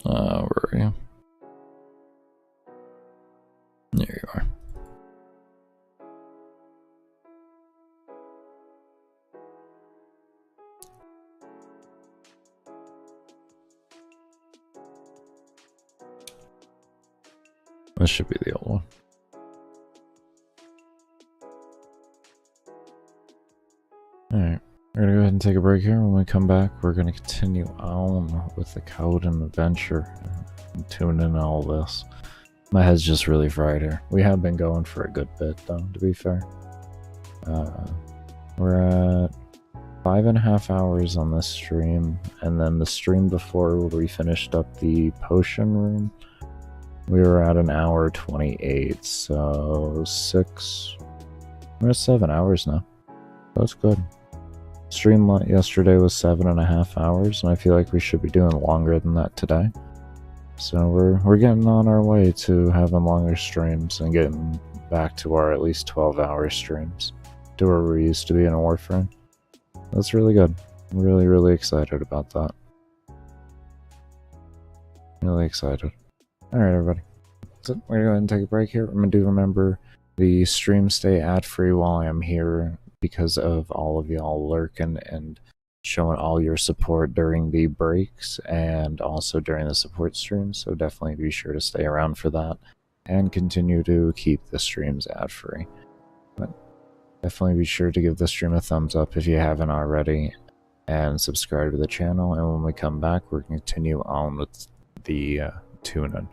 Where are you? There you are. This should be the old one. Alright, we're gonna go ahead and take a break here. When we come back, we're gonna continue on with the code and adventure and tune in all this. My head's just really fried here. We have been going for a good bit, though, to be fair. We're at 5.5 hours on this stream, and then the stream before where we finished up the potion room, we were at an hour 28, so we're at 7 hours now. That's good. Stream yesterday was 7.5 hours, and I feel like we should be doing longer than that today. So we're getting on our way to having longer streams and getting back to our at least 12-hour streams, to where we used to be in a Warframe. That's really good. I'm really, really excited about that. Really excited. Alright, everybody. So we're going to go ahead and take a break here. Remember, the streams stay ad-free while I'm here because of all of y'all lurking and showing all your support during the breaks and also during the support streams. So definitely be sure to stay around for that and continue to keep the streams ad-free. But definitely be sure to give the stream a thumbs up if you haven't already, and subscribe to the channel. And when we come back, we're going to continue on with the tuning.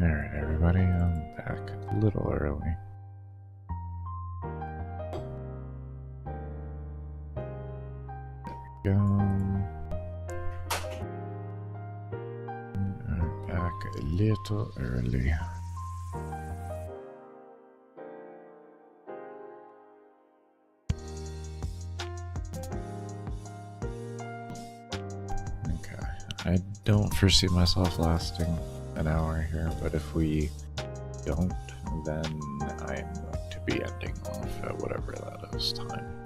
Alright, everybody, I'm back a little early. Go. I'm back a little early. Okay, I don't foresee myself lasting an hour here, but if we don't, then I'm going to be ending off at whatever that is time.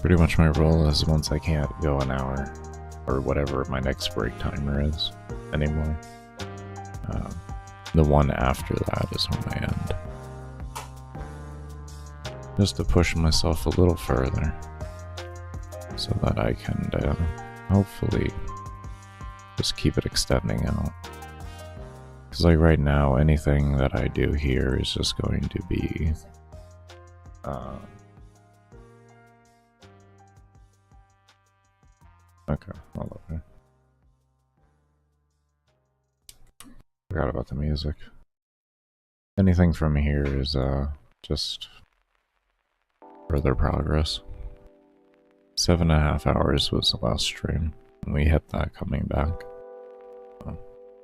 Pretty much my rule is once I can't go an hour, or whatever my next break timer is anymore, the one after that is when I end. Just to push myself a little further, so that I can hopefully just keep it extending out. Because like right now, anything that I do here is just going to be okay, hold on. Forgot about the music. Anything from here is just further progress. 7.5 hours was the last stream, and we hit that coming back. Oh,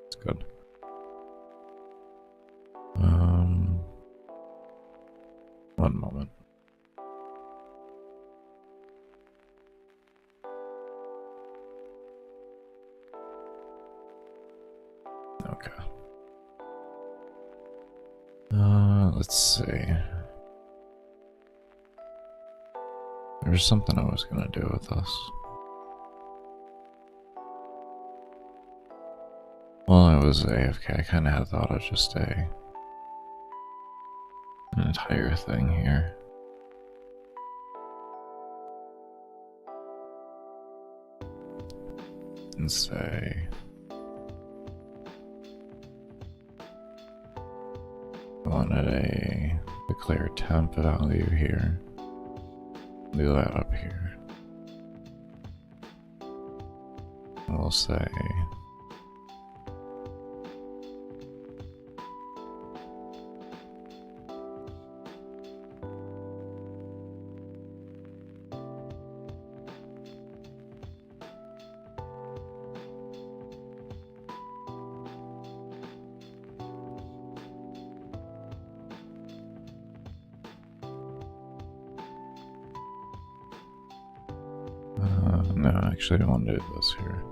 it's good. One moment. Okay. Let's see. There's something I was gonna do with this. While I was AFK, I kinda had thought of just an entire thing here. And say... I wanted a declare temp value here. Do that up here. We'll say no, actually I don't want to do this here.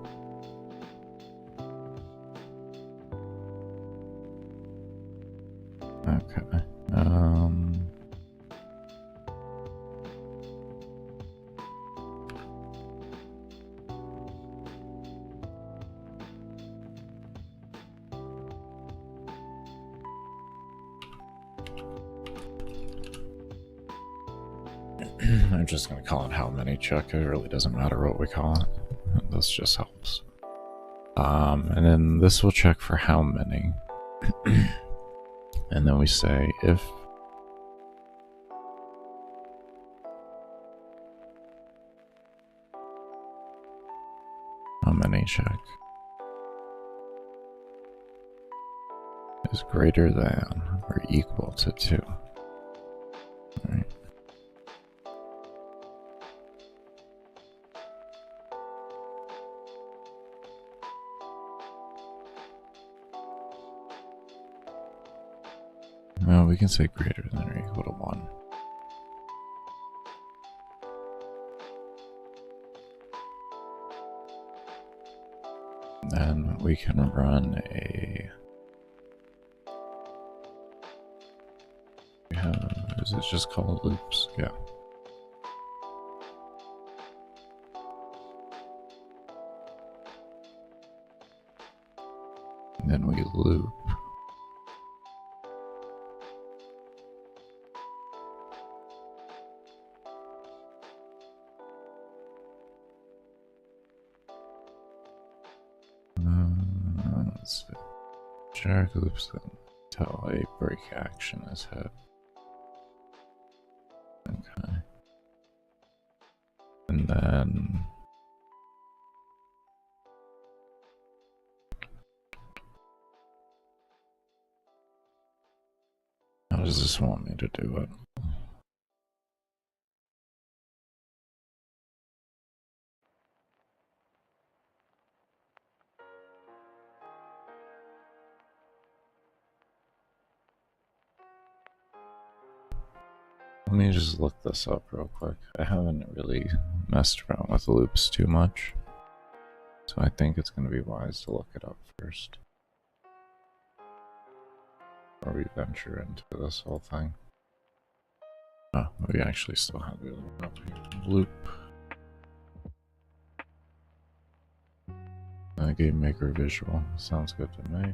Okay. I'm just gonna call it how many check. It really doesn't matter what we call it. This just helps. And then this will check for how many. And then we say if how many check is greater than or equal to 2. Alright. Well, we can say greater than or equal to 1. Then we can run a... is it just called loops? Yeah. And then we loop. Let's see. Generic loops that until a break action is hit. Okay. And then how does this want me to do it? Let me just look this up real quick. I haven't really messed around with loops too much, so I think it's going to be wise to look it up first before we venture into this whole thing. Oh, we actually still have the other one up here. Loop. Gamemaker visual. Sounds good to me.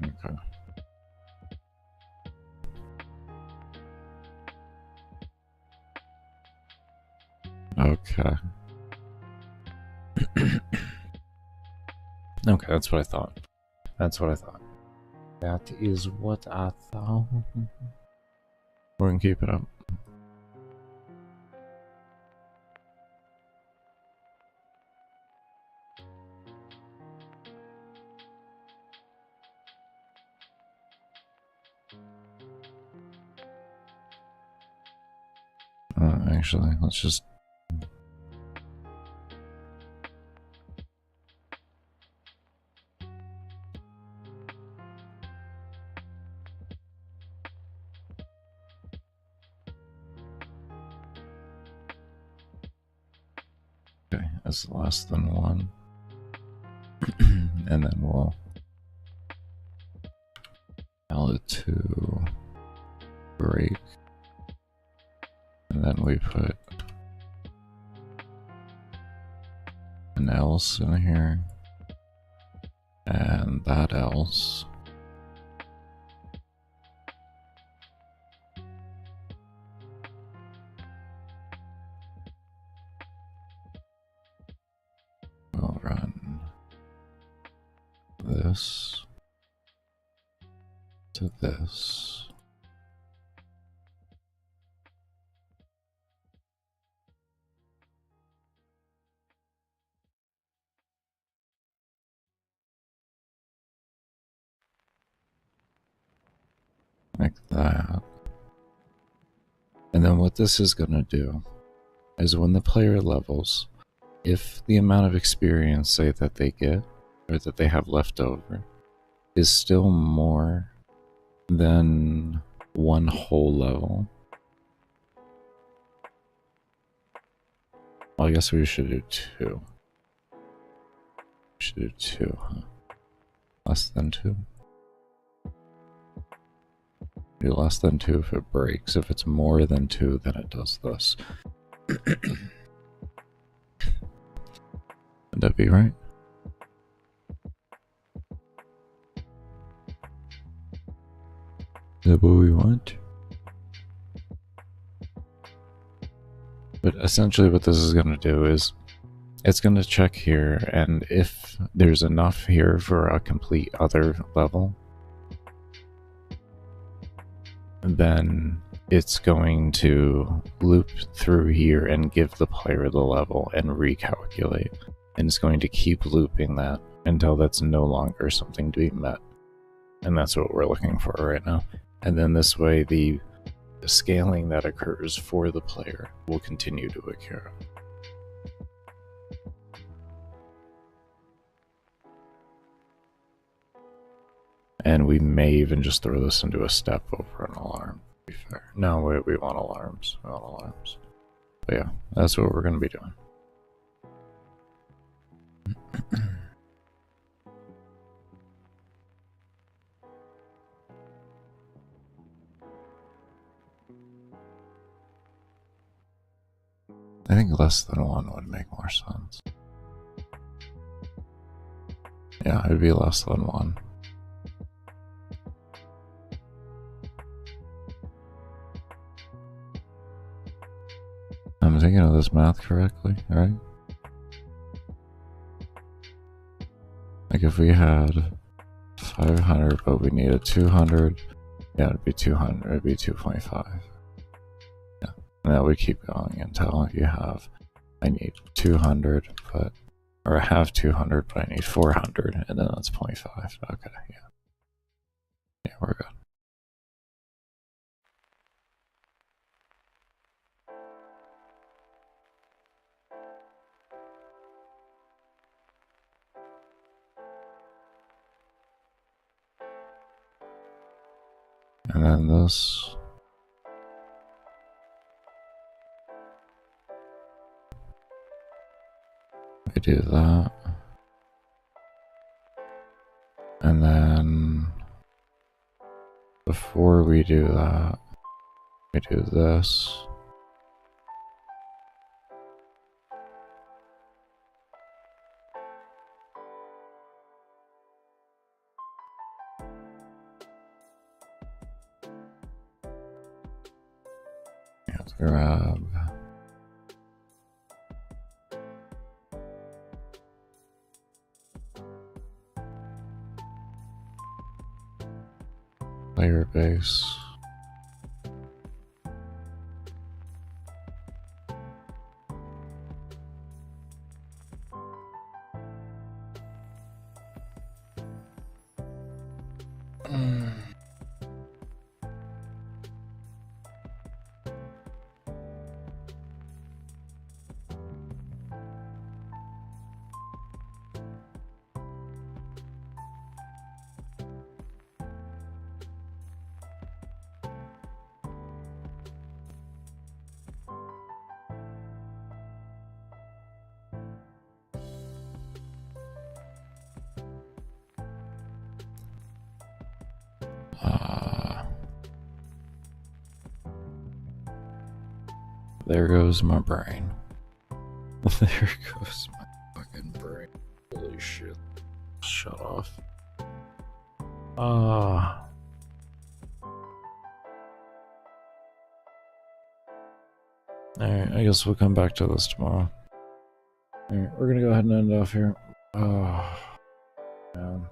Okay. Okay. Okay, that's what I thought. That's what I thought. That is what I thought. We're gonna keep it up. Actually, let's just... Okay, it's less than 1. And then we'll tell it to break. And then we put an else in here. And that else. We'll run this to this. Like that. And then what this is going to do is when the player levels, if the amount of experience, say, that they get, or that they have left over, is still more than 1 whole level. Well, I guess we should do 2. We should do 2, huh? Less than 2. Do less than 2 if it breaks. If it's more than 2, then it does this. Would that be right? Is that what we want? But essentially what this is going to do is it's going to check here, and if there's enough here for a complete other level, then it's going to loop through here and give the player the level and recalculate. And it's going to keep looping that until that's no longer something to be met. And that's what we're looking for right now. And then this way, the scaling that occurs for the player will continue to occur. And we may even just throw this into a step over an alarm, to be fair. No, we want alarms. We want alarms. But yeah, that's what we're going to be doing. I think less than 1 would make more sense. Yeah, it'd be less than 1. I'm thinking of this math correctly, right? Like if we had 500, but we needed 200, yeah, it'd be 200, it'd be 2.5. And that would keep going until you have, I need 200, but Or I have 200, but I need 400, and then that's 0.5. Okay, yeah. Yeah, we're good. And then this. We do that. And then before we do that, we do this. You have to grab. Layer base. There goes my brain. There goes my fucking brain. Holy shit. Shut off. Alright, I guess we'll come back to this tomorrow. Alright, we're gonna go ahead and end it off here. Oh, man.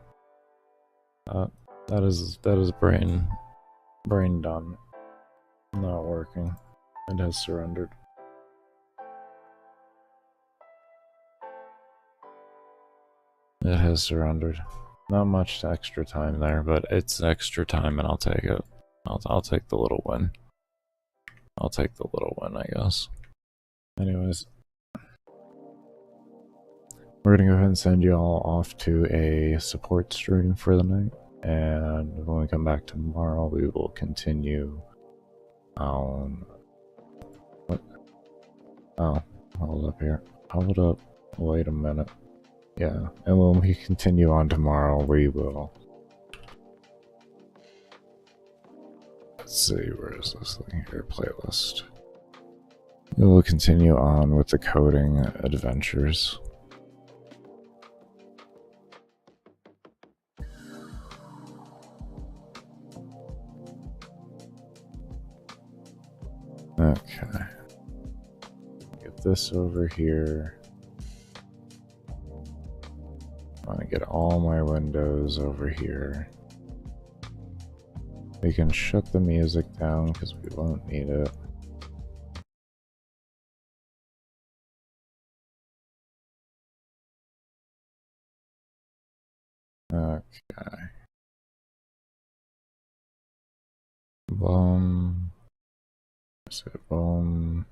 That is brain done. Not working. It has surrendered. It has surrendered. Not much extra time there, but it's extra time and I'll take it. I'll take the little win. I'll take the little win, I guess. Anyways. We're gonna go ahead and send you all off to a support stream for the night. And when we come back tomorrow, we will continue on... What? Oh, hold up here. Hold up. Wait a minute. Yeah, and when we continue on tomorrow, we will... Let's see, where is this thing here? Playlist. We will continue on with the coding adventures. Okay. Get this over here. I want to get all my windows over here. We can shut the music down because we won't need it. Okay. Boom. Is it boom?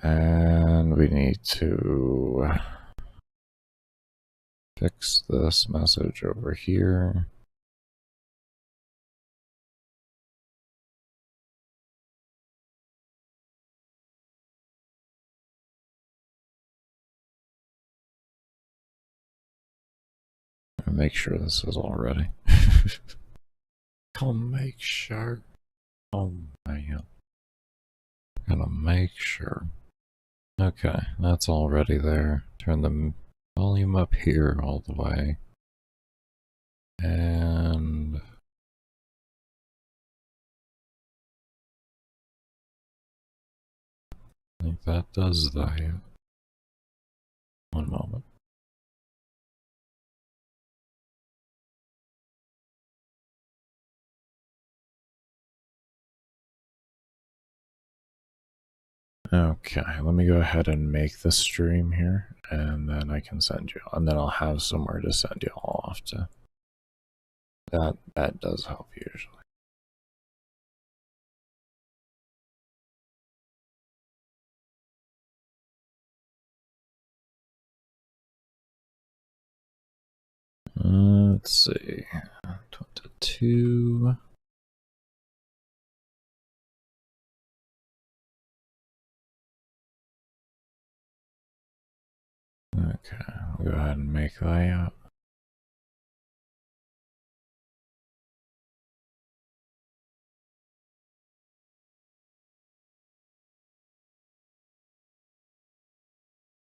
And we need to fix this message over here. And make sure this is all ready. I'll make sure. Oh man. Gonna make sure. Okay, that's already there. Turn the volume up here all the way. And I think that does that. One moment. Okay, let me go ahead and make the stream here, and then I can send you, and then I'll have somewhere to send you all off to. That does help usually. Let's see, 22. Okay, I'll go ahead and make that.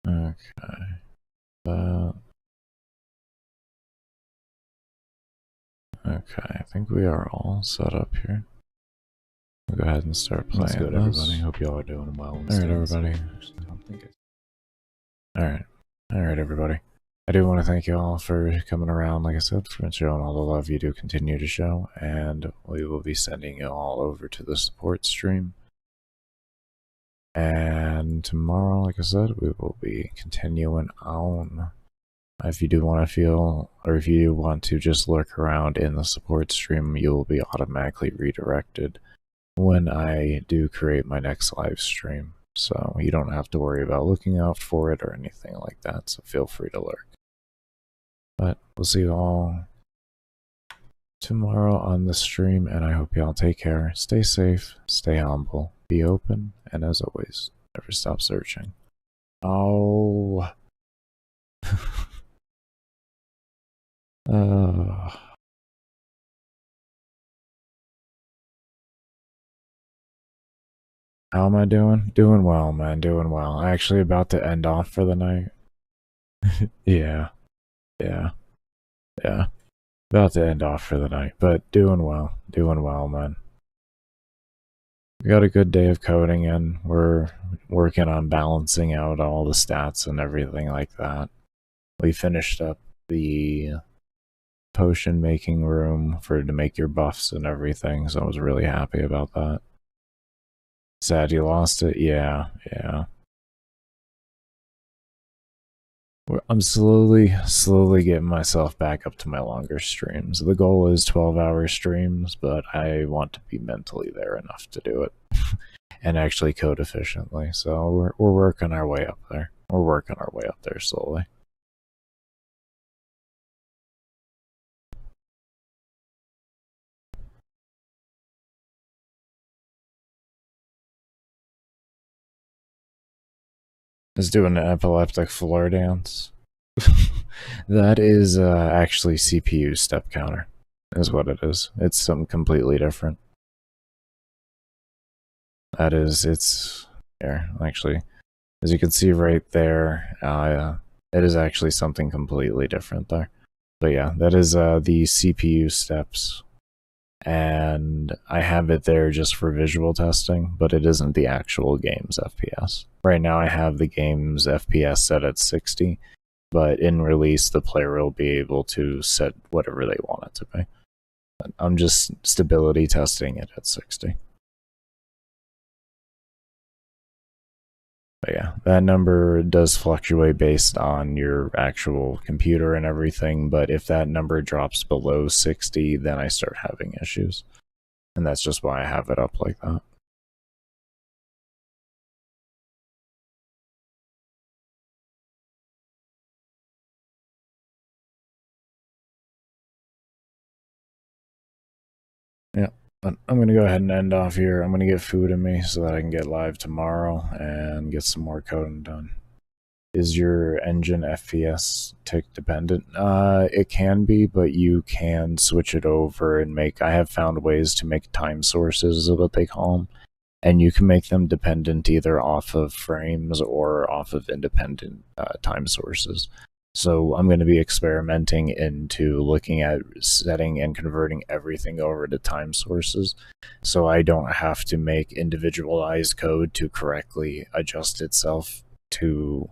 Okay, that. Okay, I think we are all set up here. We'll go ahead and start playing. What's good, everybody? Hope y'all are doing well. Alright, everybody. Alright, everybody. I do want to thank you all for coming around, like I said, for showing all the love you do continue to show, and we will be sending you all over to the support stream. And tomorrow, like I said, we will be continuing on. If you do want to feel, or if you want to just lurk around in the support stream, you will be automatically redirected when I do create my next live stream. So you don't have to worry about looking out for it or anything like that, so feel free to lurk. But we'll see you all tomorrow on the stream, and I hope y'all take care, stay safe, stay humble, be open, and as always, never stop searching. Oh. How am I doing? Doing well, man. Doing well. Actually about to end off for the night. Yeah. About to end off for the night, but doing well. Doing well, man. We got a good day of coding in. We're working on balancing out all the stats and everything like that. We finished up the potion making room to make your buffs and everything, so I was really happy about that. Sad you lost it? Yeah. I'm slowly getting myself back up to my longer streams. The goal is 12-hour streams, but I want to be mentally there enough to do it and actually code efficiently. So we're working our way up there. We're working our way up there slowly. Is doing an epileptic floor dance. That is actually CPU step counter, is what it is. It's something completely different. That is, it's here, actually. As you can see right there, it is actually something completely different there. But yeah, that is the CPU steps. And I have it there just for visual testing, but it isn't the actual game's FPS. Right now I have the game's FPS set at 60, but in release the player will be able to set whatever they want it to be. I'm just stability testing it at 60. But yeah, that number does fluctuate based on your actual computer and everything, but if that number drops below 60, then I start having issues. And that's just why I have it up like that. Yeah, but I'm going to go ahead and end off here. I'm going to get food in me so that I can get live tomorrow and get some more coding done. Is your engine FPS tick dependent? It can be, but you can switch it over and I have found ways to make time sources, is what they call them. And you can make them dependent either off of frames or off of independent time sources. So I'm going to be experimenting into looking at setting and converting everything over to time sources, so I don't have to make individualized code to correctly adjust itself to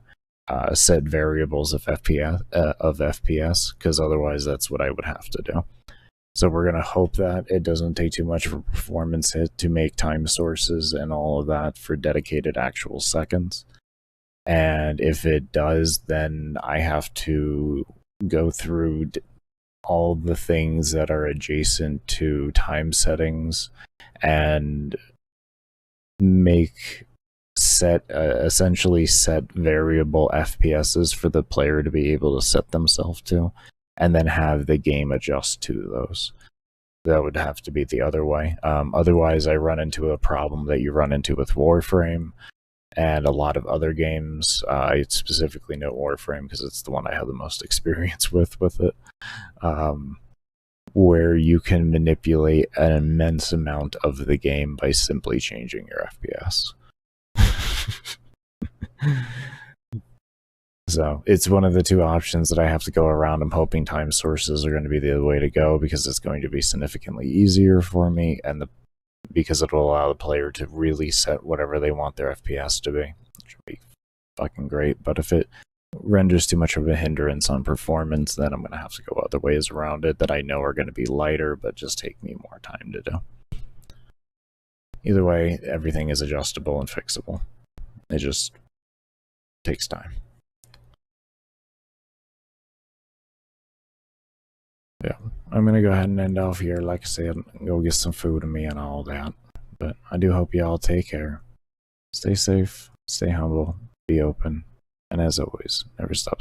set variables of FPS, because otherwise that's what I would have to do. So we're going to hope that it doesn't take too much of a performance hit to make time sources and all of that for dedicated actual seconds. And if it does, then I have to go through all the things that are adjacent to time settings and essentially set variable FPSs for the player to be able to set themselves to, and then have the game adjust to those. That would have to be the other way. Otherwise, I run into a problem that you run into with Warframe and a lot of other games. I specifically know Warframe because it's the one I have the most experience with it. Where you can manipulate an immense amount of the game by simply changing your FPS. So it's one of the two options that I have to go around. I'm hoping time sources are going to be the way to go because it's going to be significantly easier for me, and because it will allow the player to really set whatever they want their FPS to be, which would be fucking great. But if it renders too much of a hindrance on performance, then I'm going to have to go other ways around it that I know are going to be lighter but just take me more time to do. Either way, everything is adjustable and fixable. It just takes time. Yeah, I'm going to go ahead and end off here. Like I said, go get some food in me and all that. But I do hope you all take care. Stay safe, stay humble, be open, and as always, never stop